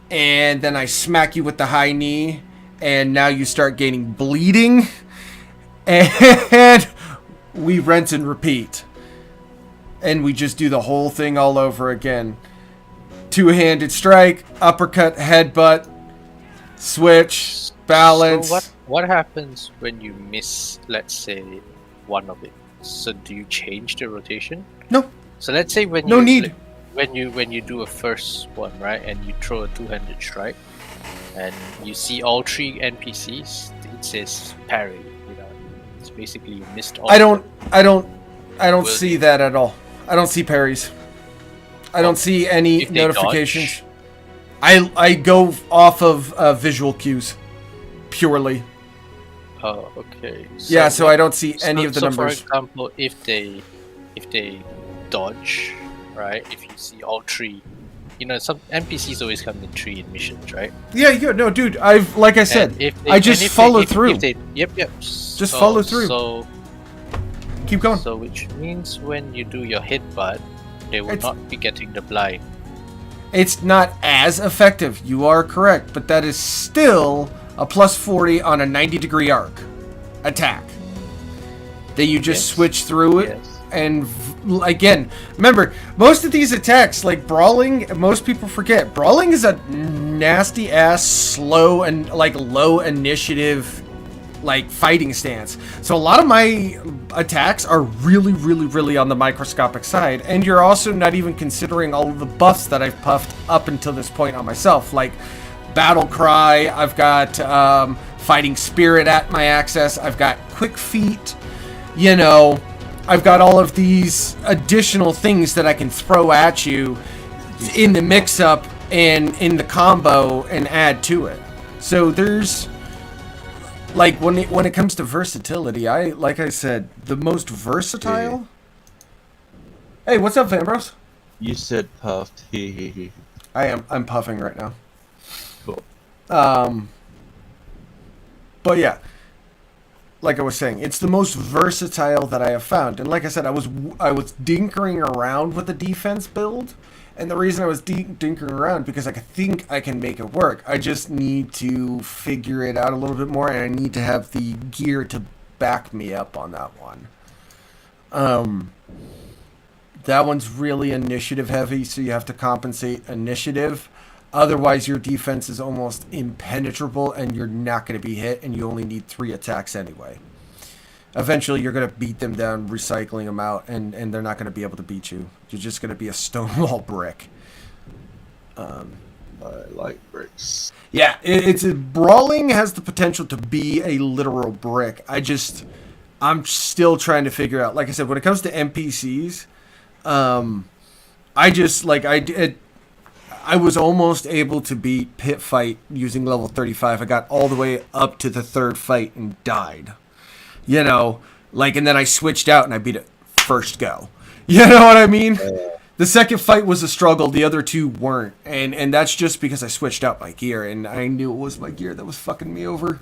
A: and then I smack you with the high knee, and now you start gaining bleeding, and we rinse and repeat, and we just do the whole thing all over again. 2-handed strike, uppercut, headbutt, switch, balance.
D: So what happens when you miss, let's say, one of it? So do you change the rotation?
A: No.
D: So let's say when you do a first one, right, and you throw a 2-handed strike, and you see all 3 NPCs, it says parry. You know, it's basically you missed all. I
A: don't see that at all. I don't see parries. I don't see any notifications. I go off of visual cues purely.
D: Oh, okay.
A: So I don't see any of the numbers.
D: For example, if they dodge, right? If you see all 3, you know, some NPCs always come in 3 in missions, right?
A: Yeah, no, dude. Like I said, I just follow through.
D: Yep.
A: Just follow through.
D: So
A: keep going.
D: So which means when you do your headbutt, they will not be getting the blind.
A: It's not as effective. You are correct, but that is still a plus 40 on a 90-degree arc attack. Then you just switch through it, and again, remember, most of these attacks, like brawling, most people forget. Brawling is a nasty ass, slow and like low initiative, like fighting stance. So a lot of my attacks are really on the microscopic side, and you're also not even considering all of the buffs that I've puffed up until this point on myself, like battle cry. I've got fighting spirit at my access. I've got quick feet. You know, I've got all of these additional things that I can throw at you in the mix-up and in the combo and add to it. So there's, like, when it comes to versatility, like I said, the most versatile. Hey, what's up, Vambros?
C: You said puffed.
A: I'm puffing right now.
C: Cool.
A: But yeah, like I was saying, it's the most versatile that I have found. And like I said, I was dinkering around with the defense build, And the reason I was dinkering around because I think I can make it work. I just need to figure it out a little bit more, and I need to have the gear to back me up on that one. That one's really initiative heavy, so you have to compensate initiative. Otherwise, your defense is almost impenetrable, and you're not going to be hit, and you only need 3 attacks anyway. Eventually, you're going to beat them down, recycling them out, and they're not going to be able to beat you. You're just going to be a stonewall brick.
C: I like bricks.
A: Yeah, brawling has the potential to be a literal brick. I'm still trying to figure out. Like I said, when it comes to NPCs, I was almost able to beat Pit Fight using level 35. I got all the way up to the 3rd fight and died. And then I switched out and I beat it first go. You know what I mean? The second fight was a struggle. The other 2 weren't. And that's just because I switched out my gear. And I knew it was my gear that was fucking me over.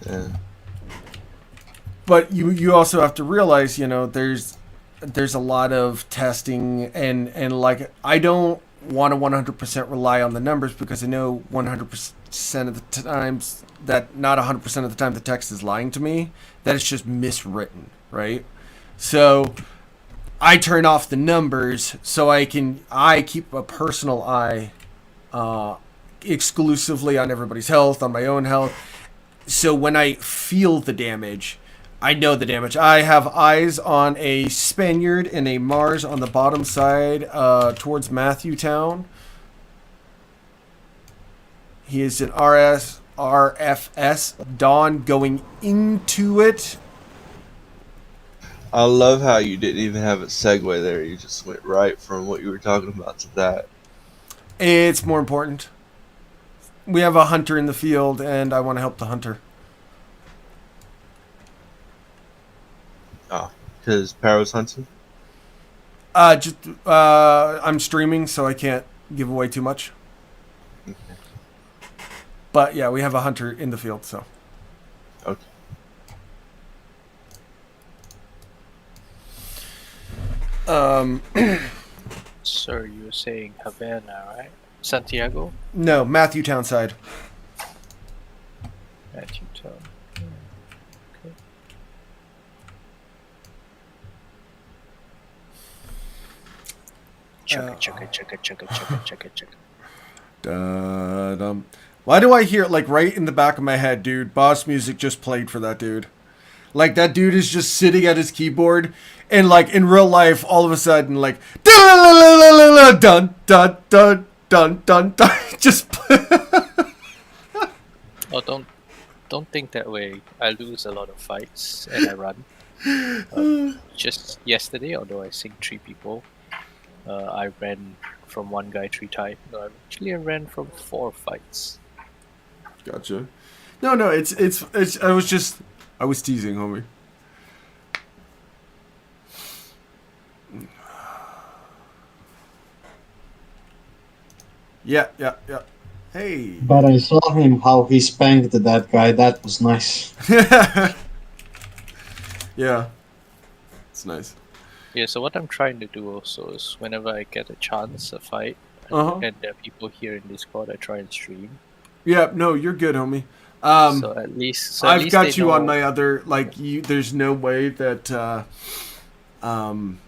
C: Yeah.
A: But you also have to realize, there's a lot of testing. And like, I don't want to 100% rely on the numbers because I know 100% of the times that not 100% of the time the text is lying to me, that it's just miswritten, right? So I turn off the numbers so I keep a personal eye exclusively on everybody's health, on my own health. So when I feel the damage, I know the damage. I have eyes on a Spaniard and a Mars on the bottom side towards Matthew Town. He is an RFS Dawn going into it.
C: I love how you didn't even have a segue there. You just went right from what you were talking about to that.
A: It's more important. We have a hunter in the field, and I want to help the hunter.
C: Oh, because Paro's hunting?
A: I'm streaming, so I can't give away too much.
C: Okay.
A: But yeah, we have a hunter in the field, so.
C: Okay.
D: Sir, you were saying Havana, right? Santiago?
A: No, Matthew Town side.
D: Matthew Town. Okay. Check it.
A: Da-dum. Why do I hear it like right in the back of my head, dude? Boss music just played for that dude. Like that dude is just sitting at his keyboard, and like in real life, all of a sudden, like dun dun dun dun dun dun dun. Just.
D: Oh, don't think that way. I lose a lot of fights and I run. Just yesterday, although I sing 3 people, I ran from one guy 3 times. No, actually I ran from 4 fights.
A: Gotcha. No, it's. I was teasing, homie. Yeah. Hey.
E: But I saw him how he spanked that guy. That was nice.
A: Yeah. It's nice.
D: Yeah, so what I'm trying to do also is whenever I get a chance, a fight, and there are people here in Discord, I try and stream.
A: Yeah, no, you're good, homie.
D: So at least
A: I've got
D: they
A: you
D: know...
A: on my other, like, there's no way that, we're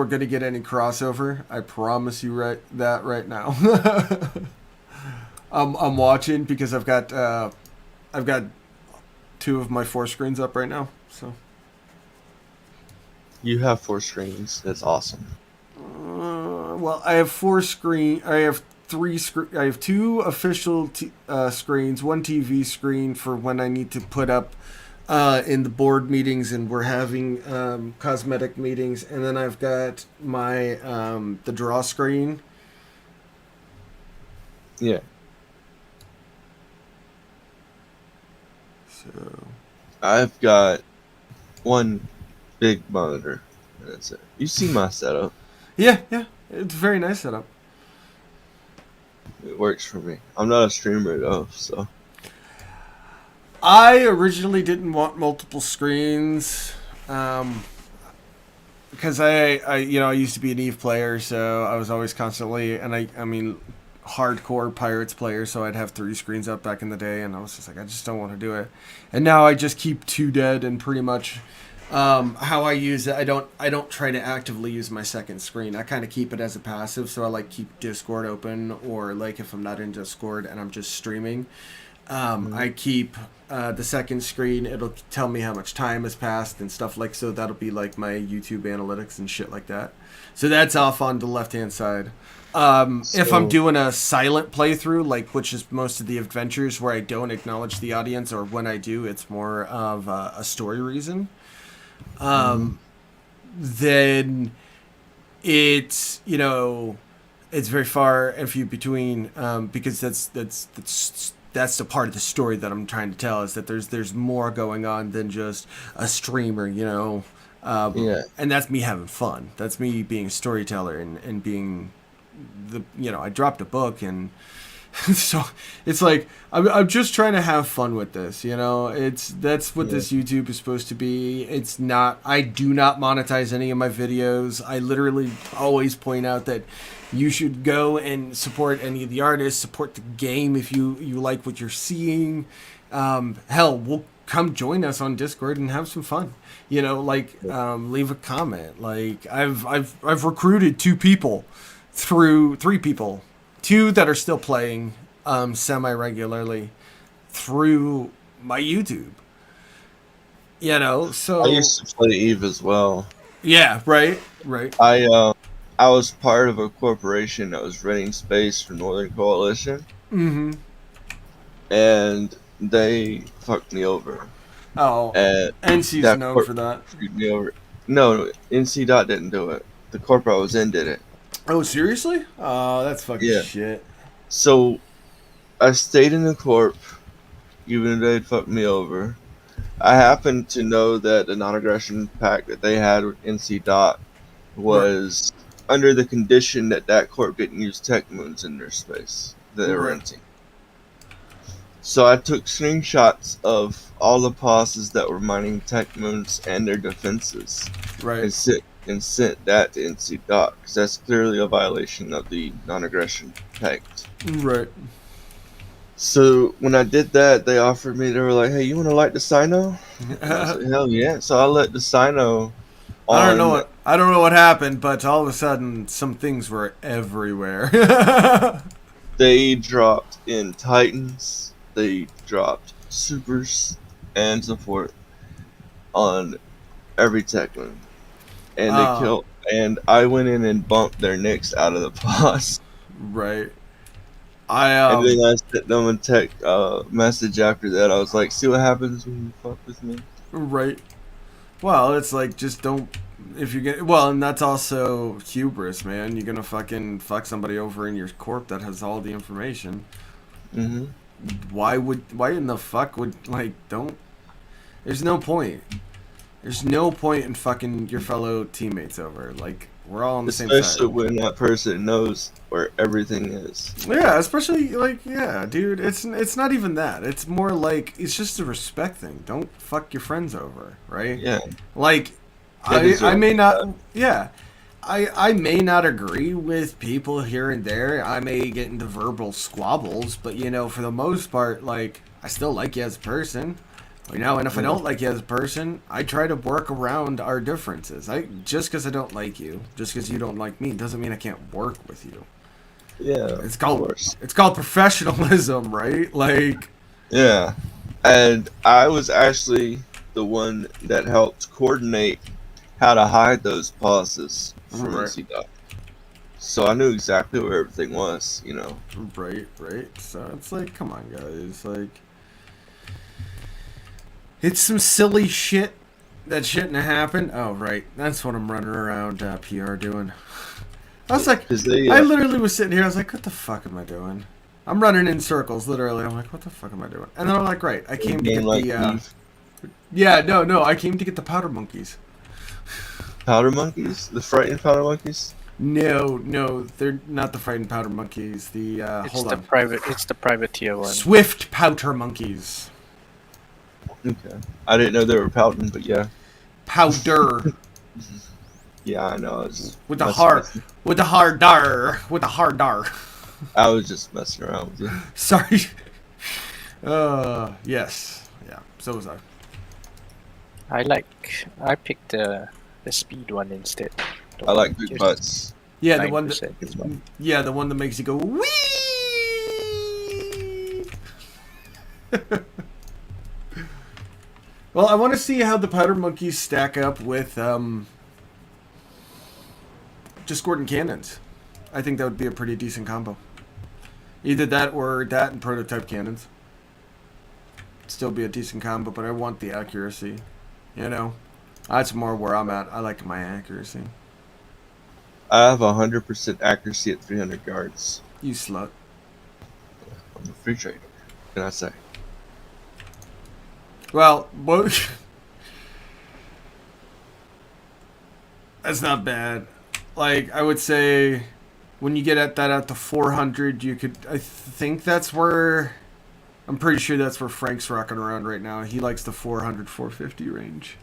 A: gonna get any crossover. I promise you that right now. I'm watching because I've got 2 of my 4 screens up right now, so.
C: You have 4 screens. That's awesome.
A: Well, I have 4 screen. I have 3 screen. I have 2 official screens, 1 TV screen for when I need to put up in the board meetings and we're having cosmetic meetings, and then I've got my the draw screen.
C: Yeah.
A: So
C: I've got 1 big monitor. That's it. You see my setup.
A: Yeah, it's a very nice setup.
C: It works for me. I'm not a streamer though, so.
A: I originally didn't want multiple screens. because I used to be an Eve player, so I was always constantly, and I mean, hardcore Pirates player, so I'd have 3 screens up back in the day, and I was just like, I just don't want to do it. And now I just keep 2 dead, and pretty much how I use it, I don't try to actively use my second screen. I kind of keep it as a passive, so I like keep Discord open, or like if I'm not in Discord and I'm just streaming, I keep the second screen. It'll tell me how much time has passed and stuff like so. That'll be like my YouTube analytics and shit like that. So that's off on the left hand side. If I'm doing a silent playthrough, like which is most of the adventures where I don't acknowledge the audience, or when I do, it's more of a story reason. Then it's it's very far and few between because that's the part of the story that I'm trying to tell, is that there's more going on than just a streamer, and that's me having fun. That's me being a storyteller and being I dropped a book, and so it's like I'm just trying to have fun with this, that's what this YouTube is supposed to be. It's not, I do not monetize any of my videos. I literally always point out that you should go and support any of the artists, support the game if you like what you're seeing. Hell, we'll come join us on Discord and have some fun. Leave a comment. Like I've recruited 3 people, 2 that are still playing semi-regularly through my YouTube. So
C: I used to play Eve as well.
A: Yeah, right.
C: I was part of a corporation that was renting space for Northern Coalition.
A: Mm-hmm.
C: And they fucked me over.
A: Oh,
C: and
A: NC's known for that.
C: Screwed me over. No, NC Dot didn't do it. The corporate I was in did it.
A: Oh, seriously? Oh, that's fucking shit.
C: So, I stayed in the corp, even though they'd fucked me over. I happened to know that the non-aggression pact that they had with NC Dot was under the condition that corp didn't use tech moons in their space that they were renting. So I took screenshots of all the bosses that were mining tech moons and their defenses, and sent that to NC Dot, because that's clearly a violation of the non-aggression pact.
A: Right.
C: So when I did that, they offered me. They were like, "Hey, you want to light the Sino?" I said, "Hell yeah!" So I lit the Sino.
A: I don't know what happened, but all of a sudden, some things were everywhere.
C: They dropped in Titans. They dropped supers and so forth on every tech moon, and they killed. And I went in and bumped their nicks out of the boss.
A: Right.
C: And then I sent them a text message after that. I was like, "See what happens when you fuck with me."
A: Right. Well, it's like, just don't. If you get and that's also hubris, man. You're gonna fucking fuck somebody over in your corp that has all the information.
C: Mm-hmm.
A: Why in the fuck would, don't. There's no point. There's no point in fucking your fellow teammates over. Like, we're all on the same side.
C: Especially when that person knows where everything is.
A: Yeah, especially, dude, it's not even that. It's more like, it's just a respect thing. Don't fuck your friends over, right?
C: Yeah.
A: I may not, I may not agree with people here and there. I may get into verbal squabbles, but, for the most part, I still like you as a person. And if I don't like you as a person, I try to work around our differences. Just because I don't like you, just because you don't like me, doesn't mean I can't work with you.
C: Yeah,
A: it's called professionalism, right?
C: Yeah, and I was actually the one that helped coordinate how to hide those pauses from NC Dot. So I knew exactly where everything was,
A: Right. So it's like, come on, guys, it's some silly shit that shouldn't have happened. Oh, right. That's what I'm running around PR doing. I was like, I literally was sitting here. I was like, what the fuck am I doing? I'm running in circles, literally. I'm like, what the fuck am I doing? And then I'm like, right. I came to get I came to get the powder monkeys.
C: Powder monkeys? The frightened powder monkeys?
A: No, they're not the frightened powder monkeys.
D: It's the private tier one.
A: Swift powder monkeys.
C: Okay. I didn't know they were pouting, but yeah.
A: Powder.
C: Yeah, I know. I was just
A: With the
C: messing
A: hard,
C: with you.
A: with the hard dar, with the hard dar.
C: I was just messing around with you.
A: Sorry. Yes. Yeah. So was I.
D: I picked the speed one instead. The
C: I
D: one
C: like big
D: just
C: butts.
A: Yeah, the one that.
D: 9% as well.
A: Yeah, the one that makes you go wee. Well, I want to see how the powder monkeys stack up with just Gordon cannons. I think that would be a pretty decent combo. Either that or that and prototype cannons. Still be a decent combo, but I want the accuracy. You know, that's more where I'm at. I like my accuracy.
C: I have 100% accuracy at 300 yards.
A: You slut.
C: I'm a free trader. What can I say?
A: Well, what? That's not bad. Like, I would say when you get at that at the 400, you could. I think that's where. I'm pretty sure that's where Frank's rocking around right now. He likes the 400, 450 range.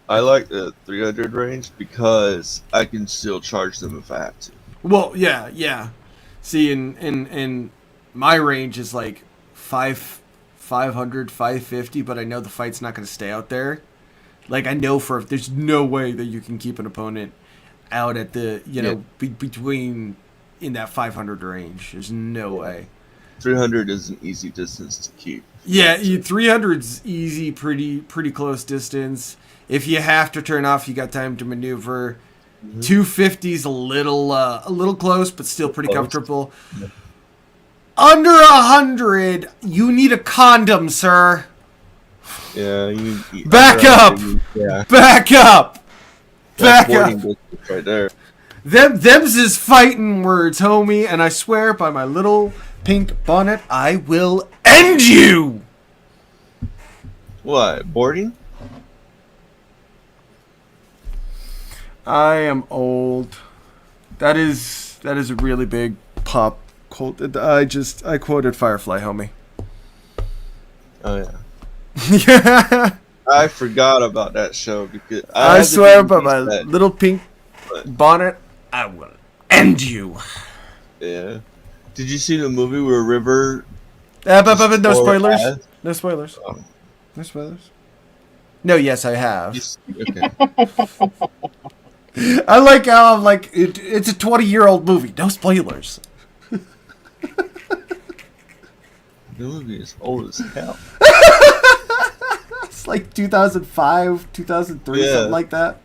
C: I like the 300 range because I can still charge them if I have to.
A: Well, yeah. See, in my range is like 500, 550, but I know the fight's not going to stay out there. Like, I know there's no way that you can keep an opponent out at the, between in that 500 range. There's no way.
C: 300 is an easy distance to keep.
A: Yeah, 300's easy, pretty close distance. If you have to turn off, you got time to maneuver. 250's a little close, but still pretty comfortable.
C: Yeah.
A: Under 100, you need a condom, sir.
C: Yeah,
A: Back up!
C: Yeah,
A: Back up!
C: that's
A: Back up!
C: boarding distance right there.
A: Them's is fighting words, homie, and I swear by my little pink bonnet, I will end you!
C: What, boarding?
A: I am old. That is a really big pop cult. I quoted Firefly, homie.
C: Oh yeah.
A: Yeah.
C: I forgot about that show because
A: I
C: had the
A: swear by
C: DVD
A: my
C: set,
A: little pink
C: but-
A: bonnet, I will end you.
C: Yeah. Did you see the movie where River?
A: But no
C: Or
A: spoilers.
C: as-
A: No spoilers.
C: Oh.
A: No spoilers. No, yes, I have.
C: Okay.
A: I like how I'm like, it's a 20-year-old movie. No spoilers.
C: The movie is old as hell.
A: It's like 2005, 2003,
C: Yeah.
A: something like that.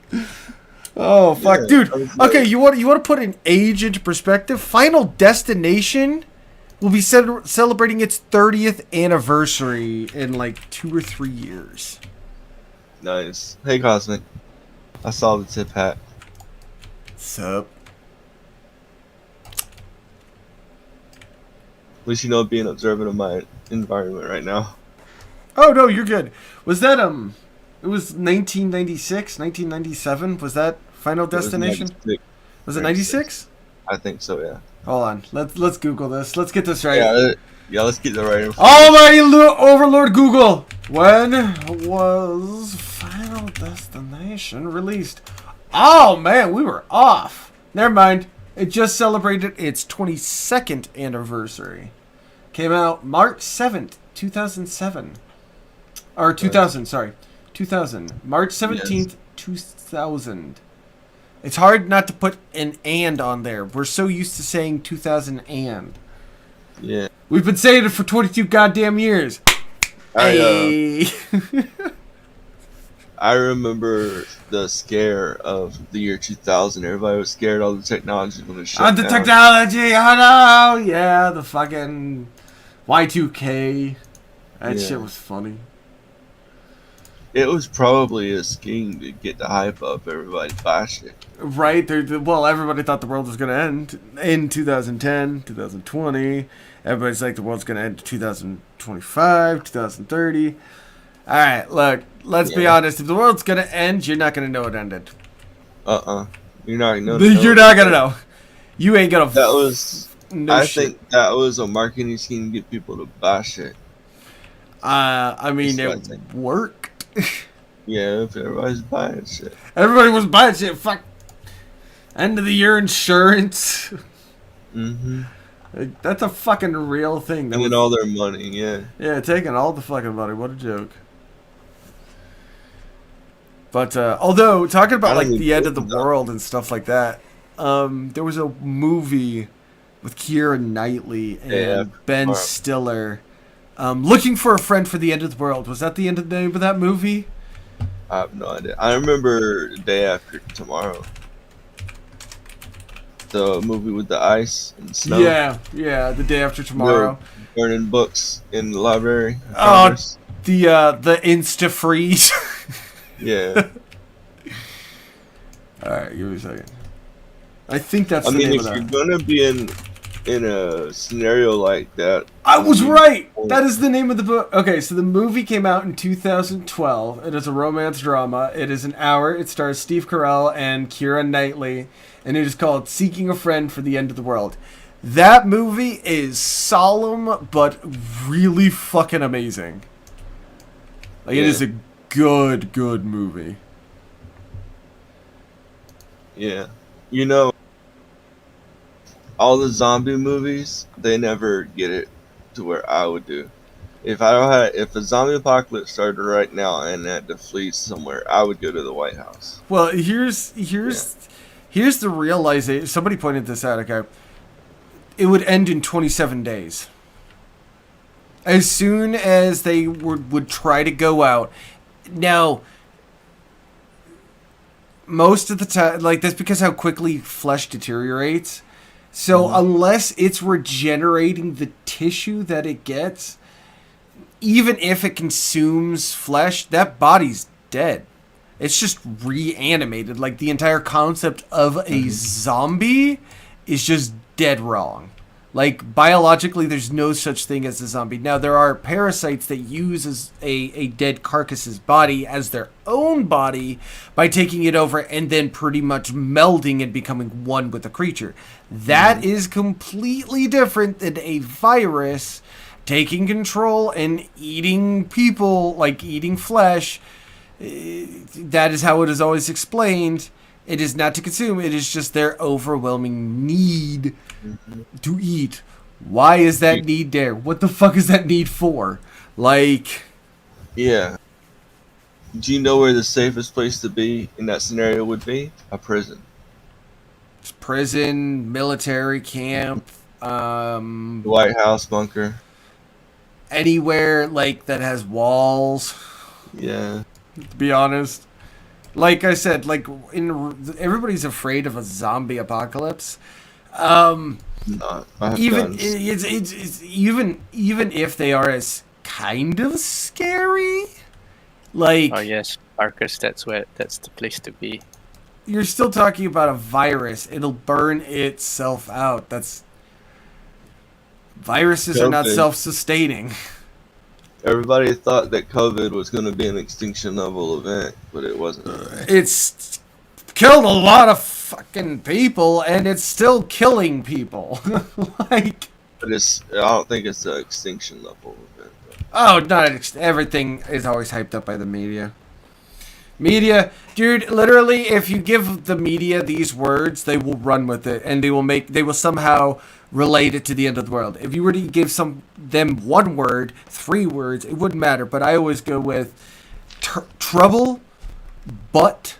A: Oh fuck,
C: Yeah,
A: dude.
C: that was
A: Okay,
C: great.
A: you want to put an age into perspective? Final Destination will be celebrating its 30th anniversary in like 2 or 3 years.
C: Nice. Hey, Cosmic. I saw the tip hat.
A: Sup?
C: At least you know being observant of my environment right now.
A: Oh no, you're good. Was that it was 1996, 1997? Was that Final Destination? Was it 96?
C: I think so, yeah.
A: Hold on. Let's Google this. Let's get this right.
C: Yeah, let's get the right info.
A: Almighty Overlord Google. When was Final Destination released? Oh man, we were off. Never mind. It just celebrated its 22nd anniversary. Came out March 7th, 2007. Or 2000, sorry. 2000. March 17th, 2000. It's hard not to put an and on there. We're so used to saying 2000 and.
C: Yeah.
A: We've been saying it for 22 goddamn years. Hey.
C: I remember the scare of the year 2000. Everybody was scared all the technology when it shut
A: The
C: down.
A: technology, I know. Yeah, the fucking Y2K. That
C: Yeah.
A: shit was funny.
C: It was probably a scheme to get the hype up. Everybody bash it.
A: Right? Well, everybody thought the world was going to end in 2010, 2020. Everybody's like the world's going to end in 2025, 2030. All right, look, let's be honest. If the world's going to end, you're not going to know it ended.
C: You're not gonna know.
A: You're not going to know. You ain't going to.
C: That was.
A: No
C: I
A: shit.
C: think that was a marketing scheme to get people to bash it.
A: I mean,
C: That's what I
A: it
C: think.
A: worked.
C: Yeah, if everybody's buying shit.
A: Everybody was buying shit. Fuck. End of the year insurance.
C: Mm-hmm.
A: Like, that's a fucking real thing. That
C: Taking
A: was,
C: all their money, yeah.
A: yeah, taking all the fucking money. What a joke. But although talking
C: I
A: about
C: don't
A: like
C: even
A: the end of the
C: know.
A: world and stuff like that, there was a movie with Keira Knightley and
C: Yeah,
A: Ben
C: tomorrow.
A: Stiller, looking for a friend for the end of the world. Was that the end of the name of that movie?
C: I have no idea. I remember Day After Tomorrow. The movie with the ice and snow.
A: Yeah, the day after tomorrow.
C: Burning books in the library. of
A: Oh,
C: Congress.
A: the Insta freeze.
C: Yeah.
A: All right, give me a second. I think that's
C: I
A: the
C: mean,
A: name
C: if
A: of
C: you're
A: that.
C: gonna be in a scenario like that,
A: I was
C: you-
A: right. That is the name of the book. Okay, so the movie came out in 2012. It is a romance drama. It is an hour. It stars Steve Carell and Keira Knightley, and it is called "Seeking a Friend for the End of the World." That movie is solemn but really fucking amazing. Like it
C: Yeah.
A: is a good movie.
C: Yeah. You know, all the zombie movies, they never get it to where I would do. If a zombie apocalypse started right now and had to flee somewhere, I would go to the White House.
A: Well, here's the realization. Somebody pointed this out. Okay, it would end in 27 days. As soon as they would try to go out. Now, most of the time, like that's because how quickly flesh deteriorates. So unless it's regenerating the tissue that it gets, even if it consumes flesh, that body's dead. It's just reanimated. Like the entire concept of a zombie is just dead wrong. Like biologically, there's no such thing as a zombie. Now there are parasites that use a dead carcass's body as their own body by taking it over and then pretty much melding and becoming one with the creature. That is completely different than a virus taking control and eating people, like eating flesh. That is how it is always explained. It is not to consume. It is just their overwhelming need to eat. Why is that need there? What the fuck is that need for? Like,
C: Yeah. Do you know where the safest place to be in that scenario would be? A prison.
A: prison, military camp,
C: The White House bunker.
A: anywhere like that has walls.
C: Yeah.
A: To be honest, like I said, like everybody's afraid of a zombie apocalypse.
C: Not. I have
A: Even
C: guns.
A: it's even if they are as kind of scary, like
D: Oh yes, Marcus, that's the place to be.
A: you're still talking about a virus. It'll burn itself out. Viruses are not
C: COVID.
A: self-sustaining.
C: Everybody thought that COVID was going to be an extinction level event, but it wasn't.
A: It's killed a lot of fucking people, and it's still killing people. Like,
C: But I don't think it's an extinction level event.
A: oh, not everything is always hyped up by the media. Media, dude, literally, if you give the media these words, they will run with it, and they will somehow relate it to the end of the world. If you were to give them one word, 3 words, it wouldn't matter. But I always go with trouble, butt,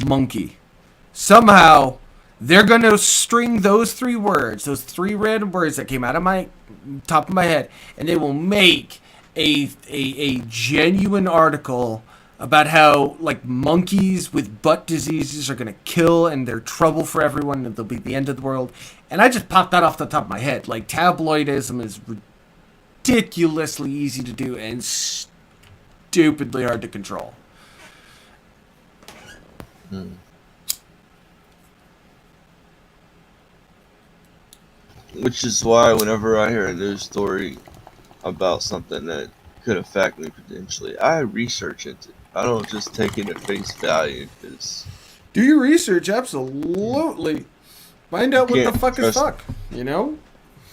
A: monkey. Somehow, they're gonna string those 3 words, those 3 random words that came out of my top of my head, and they will make a genuine article about how like monkeys with butt diseases are gonna kill and they're trouble for everyone and they'll be the end of the world. And I just popped that off the top of my head. Like tabloidism is ridiculously easy to do and stupidly hard to control.
C: Which is why whenever I hear a news story about something that could affect me potentially, I research it. I don't just take it at face value because
A: Do your research, absolutely. Find out what the
C: Can't
A: fuck is
C: trust-
A: fuck, you know?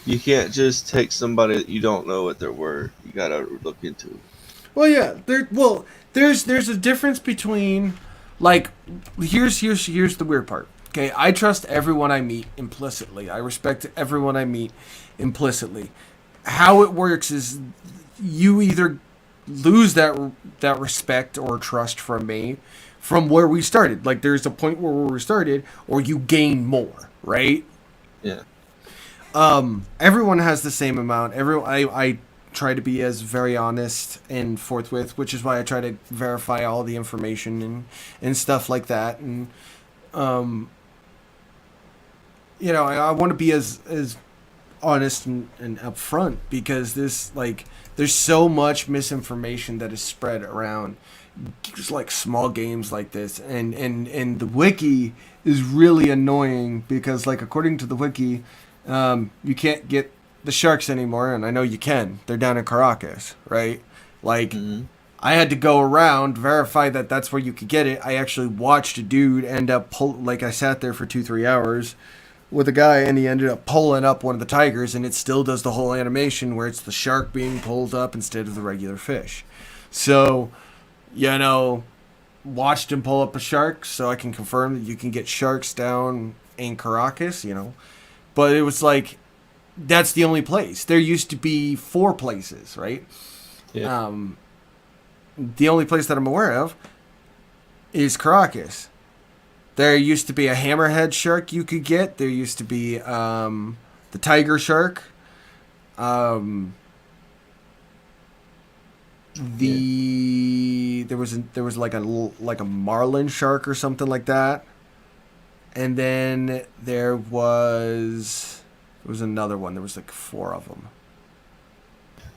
C: you can't just take somebody that you don't know at their word. You gotta look into it.
A: Well, yeah. There's a difference between like here's the weird part. Okay, I trust everyone I meet implicitly. I respect everyone I meet implicitly. How it works is you either lose that respect or trust from me from where we started. Like there's a point where we started, or you gain more, right?
C: Yeah.
A: Everyone has the same amount. I try to be as very honest and forthwith, which is why I try to verify all the information and stuff like that. And I want to be as honest and upfront because there's so much misinformation that is spread around just like small games like this, and the wiki is really annoying because like according to the wiki, you can't get the sharks anymore, and I know you can. They're down in Caracas, right? Like I had to go around verify that that's where you could get it. I actually watched a dude end up I sat there for 2-3 hours with a guy, and he ended up pulling up one of the tigers, and it still does the whole animation where it's the shark being pulled up instead of the regular fish. So, watched him pull up a shark, so I can confirm that you can get sharks down in Caracas, But it was like, that's the only place. There used to be 4 places, right?
C: Yeah.
A: The only place that I'm aware of is Caracas. There used to be a hammerhead shark you could get. There used to be the tiger shark. There was like a marlin shark or something like that. And then there was another one. There was like 4 of them.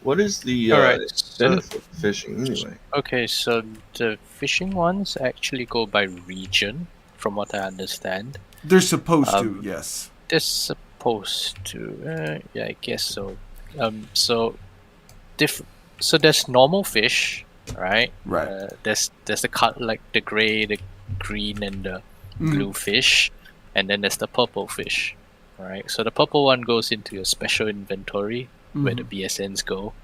C: What is the benefit of fishing anyway?
D: Okay, so the fishing ones actually go by region, from what I understand.
A: They're supposed to, yes.
D: They're supposed to, yeah, I guess so. So there's normal fish, right?
A: Right.
D: There's the cut like the gray, the green, and the blue fish, and then there's the purple fish, right? So the purple one goes into your special inventory where the BSNs go,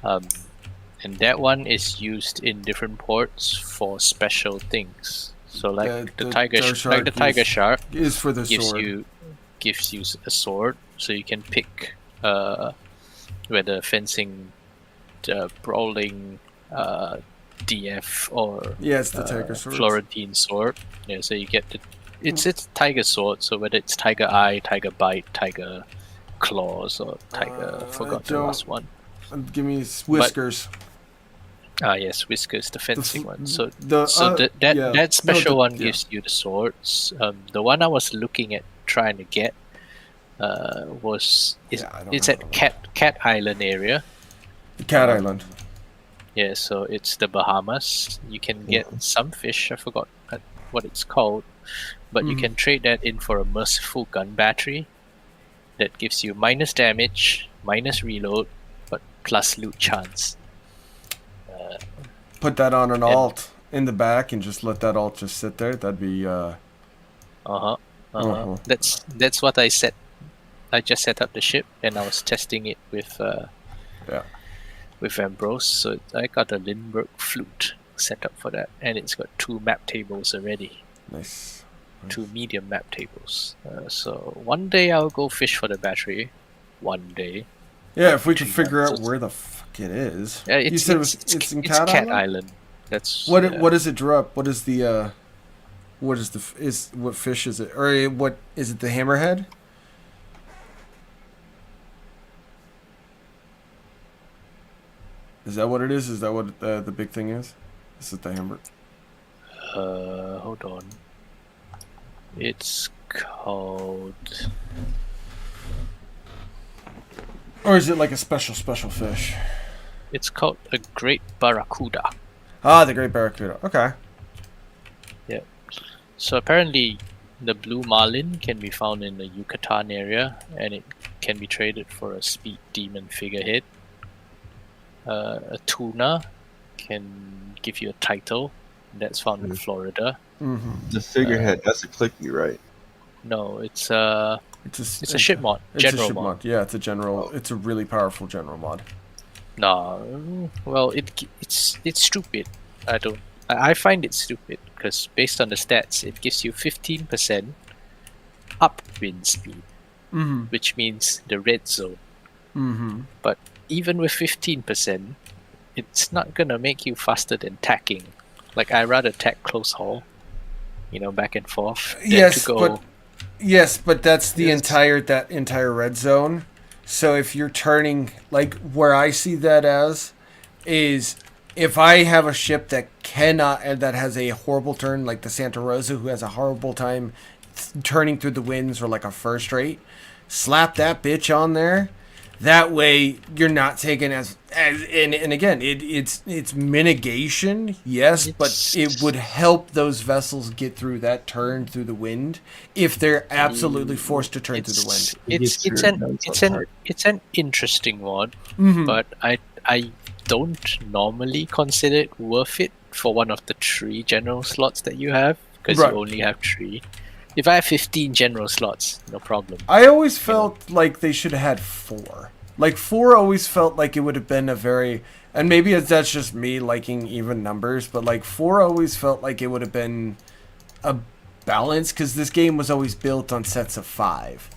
D: and that one is used in different ports for special things. So like the tiger shark
A: is for the sword.
D: Gives you a sword, so you can pick whether fencing, brawling, DF, or
A: it's the tiger sword,
D: Florentine sword. Yeah, so you get it's tiger sword. So whether it's tiger eye, tiger bite, tiger claws, or tiger forgot the last one.
A: Give me whiskers.
D: Yes, whiskers, the fencing one. So that special one gives you the swords. The one I was looking at trying to get it's at Cat Island area.
A: Cat Island.
D: Yeah, so it's the Bahamas. You can get some fish. I forgot what it's called, but you can trade that in for a merciful gun battery that gives you minus damage, minus reload, but plus loot chance.
A: Put that on an alt in the back and just let that alt just sit there. That'd be
D: That's what I set. I just set up the ship and I was testing it with Ambrose. So I got a Lindbergh flute set up for that, and it's got 2 map tables already.
A: Nice.
D: 2 medium map tables. So one day I'll go fish for the battery. One day.
A: Yeah, if we can figure out where the fuck it is.
D: Yeah,
A: you said it's in Cat
D: Island. That's
A: what does it drop? What is the what fish is it? Or what is it? The hammerhead? Is that what it is? Is that what the big thing is? Is it the hammer?
D: Hold on. It's called.
A: Or is it like a special fish?
D: It's called a great barracuda.
A: Ah, the great barracuda. Okay.
D: Yeah. So apparently, the blue marlin can be found in the Yucatan area, and it can be traded for a speed demon figurehead. A tuna can give you a title. That's found in Florida.
C: The figurehead, that's a clicky, right?
D: No, it's a ship mod. General mod.
A: Yeah, it's a general. It's a really powerful general mod.
D: No, well, it's stupid. I find it stupid because based on the stats, it gives you 15% upwind speed, which means the red zone. But even with 15%, it's not gonna make you faster than tacking. Like, I rather tack close haul, back and forth. Than to go.
A: But that's the entire red zone. So if you're turning, like where I see that as, is if I have a ship that that has a horrible turn, like the Santa Rosa, who has a horrible time turning through the winds, or like a first rate, slap that bitch on there. That way you're not taking and again, it's mitigation, yes, but it would help those vessels get through that turn through the wind if they're absolutely forced to turn through the wind.
D: It's an interesting one, but I don't normally consider it worth it for one of the 3 general slots that you have, because you only have 3. If I have 15 general slots, no problem.
A: I always felt like they should have had 4. Like 4 always felt like it would have been a very, and maybe that's just me liking even numbers, but like 4 always felt like it would have been a balance, because this game was always built on sets of 5.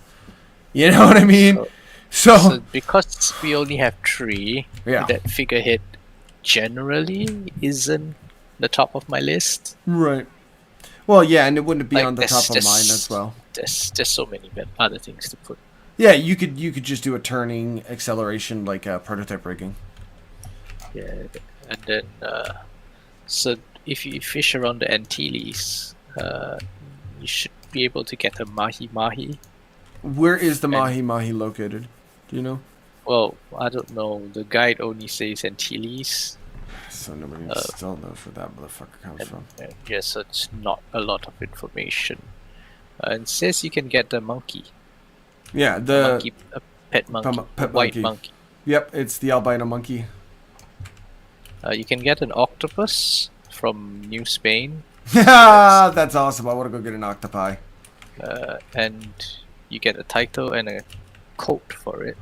A: You know what I mean? So
D: because we only have 3, that figurehead generally isn't the top of my list.
A: Right. Well, yeah, and it wouldn't be on the top of mine as well.
D: There's so many other things to put.
A: Yeah, you could just do a turning acceleration like prototype rigging.
D: Yeah, and then so if you fish around the Antilles, you should be able to get a mahi mahi.
A: Where is the mahi mahi located? Do you know?
D: Well, I don't know. The guide only says Antilles.
A: So nobody still knows where that motherfucker comes from.
D: Yeah, so it's not a lot of information. And it says you can get the monkey.
A: Yeah,
D: a pet monkey, white monkey.
A: Yep, it's the albino monkey.
D: You can get an octopus from New Spain.
A: That's awesome. I want to go get an octopi.
D: And you get a title and a coat for it.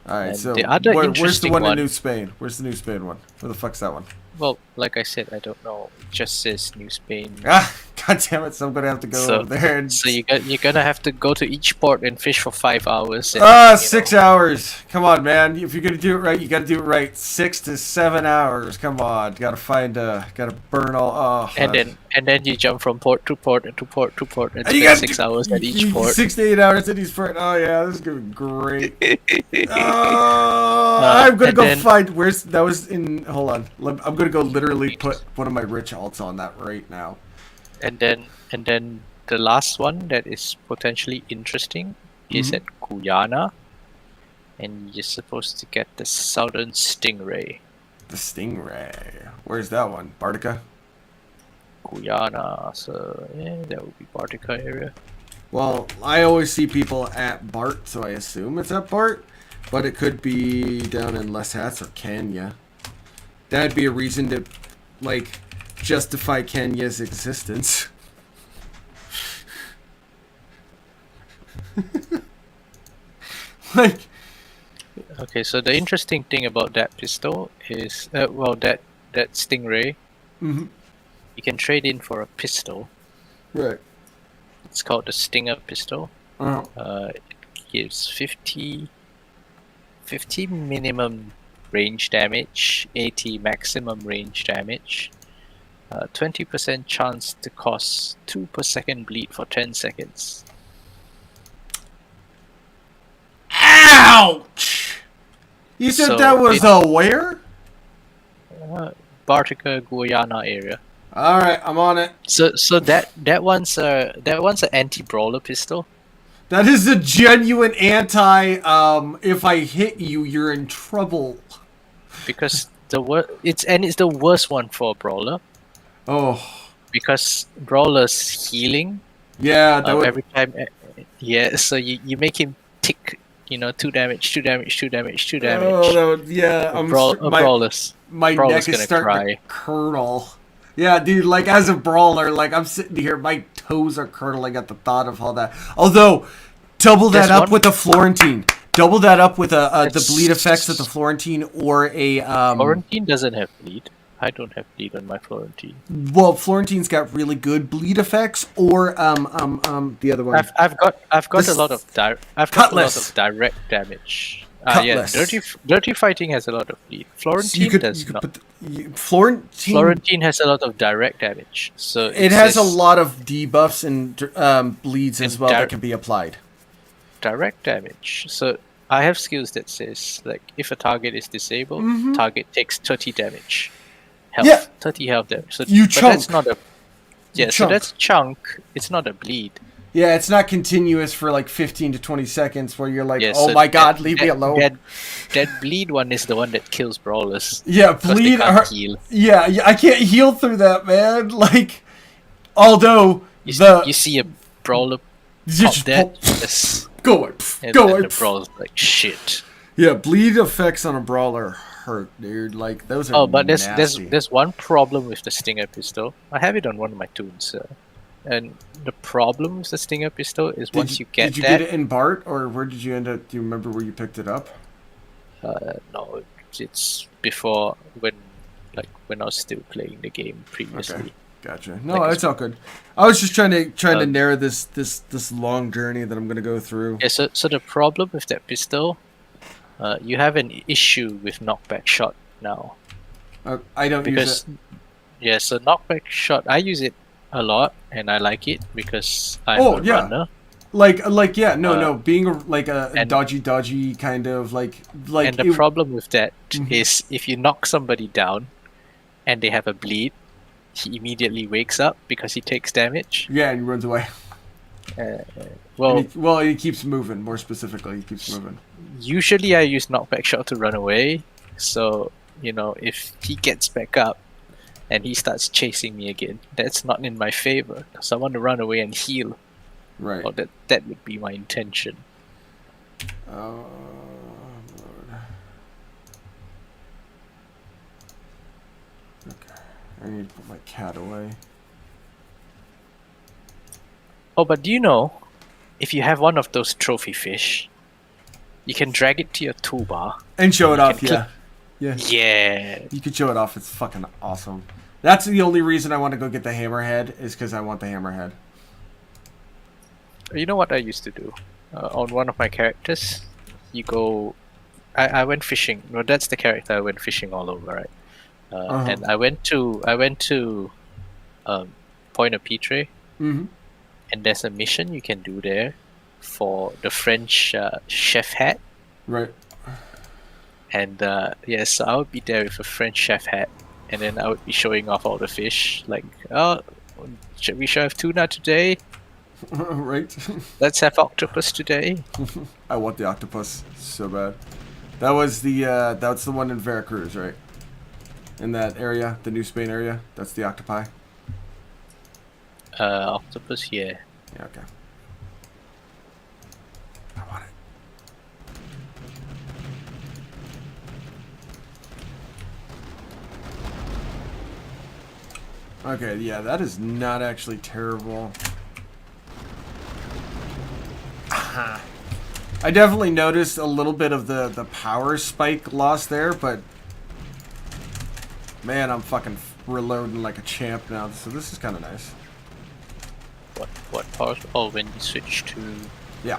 A: Alright,
D: and
A: so
D: the other
A: where's the one in
D: New
A: Spain? Where's the New Spain one? Where the fuck's that one?
D: Well, like I said, I don't know. It just says New Spain.
A: Ah, god damn it! So I'm gonna have to go over there. And...
D: So you're gonna have to go to each port and fish for 5 hours.
A: And, 6 hours. Come on, man. If you're gonna do it right, you gotta do it right. 6 to 7 hours. Come on. Gotta burn all.
D: And then you jump from port to port and to port to port and spend 6 hours at each port.
A: 6 to 8 hours at each port. Oh yeah, this is gonna be great. I'm gonna go find that was in. Hold on. I'm gonna go literally put one of my rich alts on that right now.
D: And then the last one that is potentially interesting is at Guyana, and you're supposed to get the Southern Stingray.
A: The Stingray. Where's that one? Bartica?
D: Guyana. So yeah, that would be Bartica area.
A: Well, I always see people at Bart, so I assume it's at Bart, but it could be down in Les Hats or Kenya. That'd be a reason to, like, justify Kenya's existence. Like,
D: okay, so the interesting thing about that pistol is, that Stingray, you can trade in for a pistol.
A: Right.
D: It's called the Stinger pistol.
A: Oh.
D: It gives 50 minimum range damage, 80 maximum range damage, 20% chance to cause 2 per second bleed for 10 seconds.
A: Ouch! You said that was where?
D: Bartica, Guyana area.
A: All right, I'm on it.
D: So that one's an anti-brawler pistol.
A: That is a genuine anti. If I hit you, you're in trouble.
D: Because it's the worst one for a brawler.
A: Oh.
D: Because brawler's healing.
A: Yeah.
D: Every time. Yeah. So you make him tick. 2 damage, 2 damage, 2 damage, 2 damage.
A: Oh, yeah.
D: Brawlers.
A: My neck is starting to curdle. Yeah, dude, like, as a brawler, like, I'm sitting here, my toes are curdling at the thought of all that. Although, double that up with a Florentine. Double that up with the bleed effects of the Florentine or a...
D: Florentine doesn't have bleed. I don't have bleed on my Florentine.
A: Well, Florentine's got really good bleed effects, or the other one.
D: I've got
A: This-
D: a lot of
A: Cutlass.
D: direct damage.
A: Cutlass.
D: Dirty fighting has a lot of bleed. Florentine does not.
A: Florentine.
D: Florentine has a lot of direct damage. So
A: It has a
D: says
A: lot of debuffs and bleeds as
D: And
A: well
D: dir-
A: that can be applied.
D: direct damage. So I have skills that says like if a target is disabled, target takes 30 damage. Health.
A: Yeah.
D: 30 health damage. So
A: You
D: but that's
A: chunk.
D: not a
A: You
D: so
A: chunk.
D: that's chunk. It's not a bleed.
A: Yeah, it's not continuous for like 15 to 20 seconds where you're like,
D: Yeah,
A: oh
D: so
A: my god,
D: that-
A: leave me
D: that-
A: alone.
D: That bleed one is the one that kills brawlers.
A: Yeah,
D: 'cause they
A: bleed.
D: can't heal.
A: Yeah, I can't heal through that, man. Like, although
D: You see a brawler
A: You
D: pop
A: just
D: that,
A: pop-
D: yes,
A: go away,
D: and,
A: go
D: and
A: away.
D: the brawler's like shit.
A: Yeah, bleed effects on a brawler hurt, dude. Like those are.
D: Oh, but
A: nasty.
D: there's one problem with the Stinger pistol. I have it on one of my tunes, and the problem with the Stinger pistol is once you get
A: did you
D: that,
A: get it in Bart, or where did you end up? Do you remember where you picked it up?
D: no, it's before when I was still playing the game previously.
A: Okay, gotcha. No,
D: Like,
A: it's all good. I was just trying to
D: Um,
A: narrow this long journey that I'm gonna go through.
D: Yeah, so the problem with that pistol, you have an issue with knockback shot now.
A: I don't use
D: Because
A: it.
D: yeah, so knockback shot, I use it a lot and I like it because I'm
A: Oh,
D: a
A: yeah.
D: runner.
A: Like yeah, no,
D: Uh,
A: being like a
D: and-
A: dodgy kind of like
D: And the problem with that is if you knock somebody down and they have a bleed, he immediately wakes up because he takes damage.
A: yeah, and he runs away.
D: Well,
A: And he keeps moving. More specifically, he keeps moving.
D: usually I use knockback shot to run away. So, if he gets back up and he starts chasing me again, that's not in my favor because I want to run away and heal.
A: Right.
D: Or that would be my intention.
A: Oh, Lord. Okay. I need to put my cat away.
D: Oh, but do you know, if you have one of those trophy fish, you can drag it to your toolbar.
A: And show it off,
D: can
A: yeah. Yeah.
D: Yeah.
A: You can show it off. It's fucking awesome. That's the only reason I want to go get the hammerhead is because I want the hammerhead.
D: You know what I used to do? On one of my characters, you go... I went fishing. No, that's the character I went fishing all over, right? And I went to Point of Pitre,
A: Mm-hmm.
D: and there's a mission you can do there for the French chef hat.
A: Right.
D: And yes, I would be there with a French chef hat, and then I would be showing off all the fish. Like, oh, we should have tuna today.
A: Right.
D: Let's have octopus today.
A: I want the octopus so bad. That was that's the one in Veracruz, right? In that area, the New Spain area. That's the octopi.
D: Octopus, yeah.
A: Yeah. Okay. I want it. Okay, yeah, that is not actually terrible. Aha. I definitely noticed a little bit of the power spike loss there, but man, I'm fucking reloading like a champ now, so this is kind of nice.
D: What part? Oh, when you switch to
A: Yeah.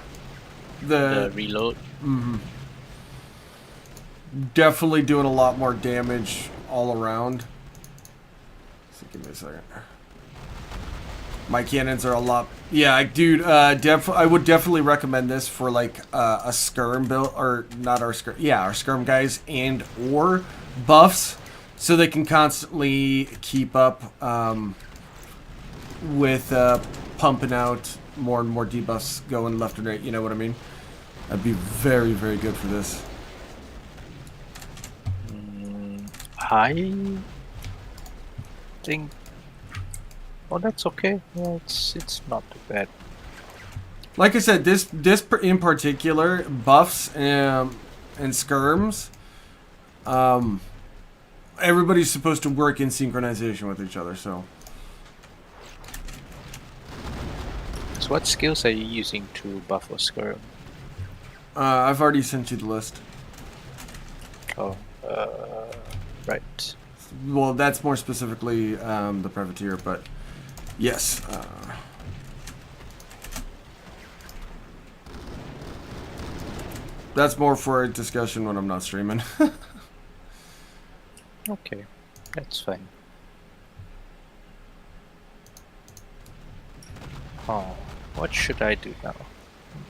D: the reload.
A: Definitely doing a lot more damage all around. So give me a second. My cannons are a lot. Yeah, dude. I would definitely recommend this for like a skirm build, or not our skirm. Yeah, our skirm guys and or buffs, so they can constantly keep up with pumping out more and more debuffs going left and right. You know what I mean? That'd be very, very good for this.
D: I think. Oh, that's okay. Yeah, it's not too bad.
A: Like I said, this in particular, buffs and skirms, everybody's supposed to work in synchronization with each other. So
D: what skills are you using to buff or skirm?
A: I've already sent you the list.
D: Oh, right.
A: Well, that's more specifically the privateer, but yes. That's more for a discussion when I'm not streaming.
D: Okay, that's fine. Oh, what should I do now?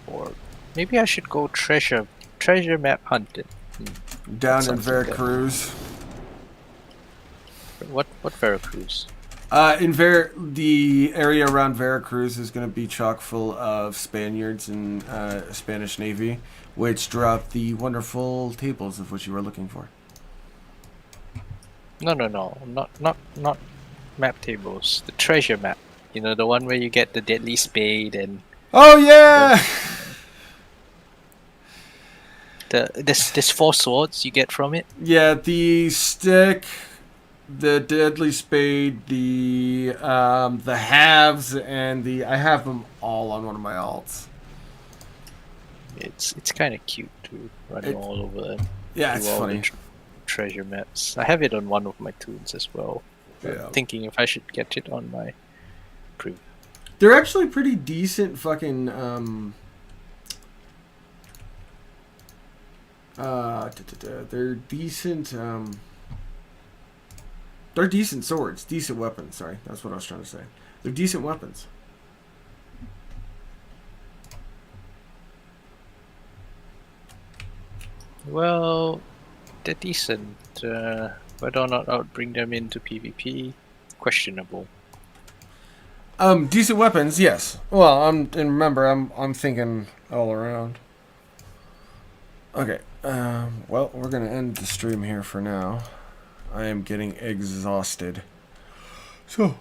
D: Or maybe I should go treasure map hunting.
A: Down in
D: something that-
A: Veracruz.
D: What Veracruz?
A: The area around Veracruz is going to be chock full of Spaniards and Spanish Navy, which drop the wonderful tables of which you were looking for.
D: No, not map tables. The treasure map. You know, the one where you get the deadly spade and
A: Oh yeah!
D: there's 4 swords you get from it.
A: Yeah, the stick, the deadly spade, the halves, and the I have them all on one of my alts.
D: It's kind of cute to run
A: It-
D: all over and
A: Yeah,
D: do
A: it's
D: all
A: funny.
D: the treasure maps. I have it on one of my tunes as well.
A: Yeah.
D: I'm thinking if I should get it on my Privy.
A: They're actually pretty decent fucking they're decent they're decent swords, decent weapons, sorry. That's what I was trying to say. They're decent weapons.
D: Well, they're decent. Whether or not I would bring them into PvP, questionable.
A: Decent weapons, yes. Well, and remember, I'm thinking all around. Okay. Well, we're gonna end the stream here for now. I am getting exhausted. So,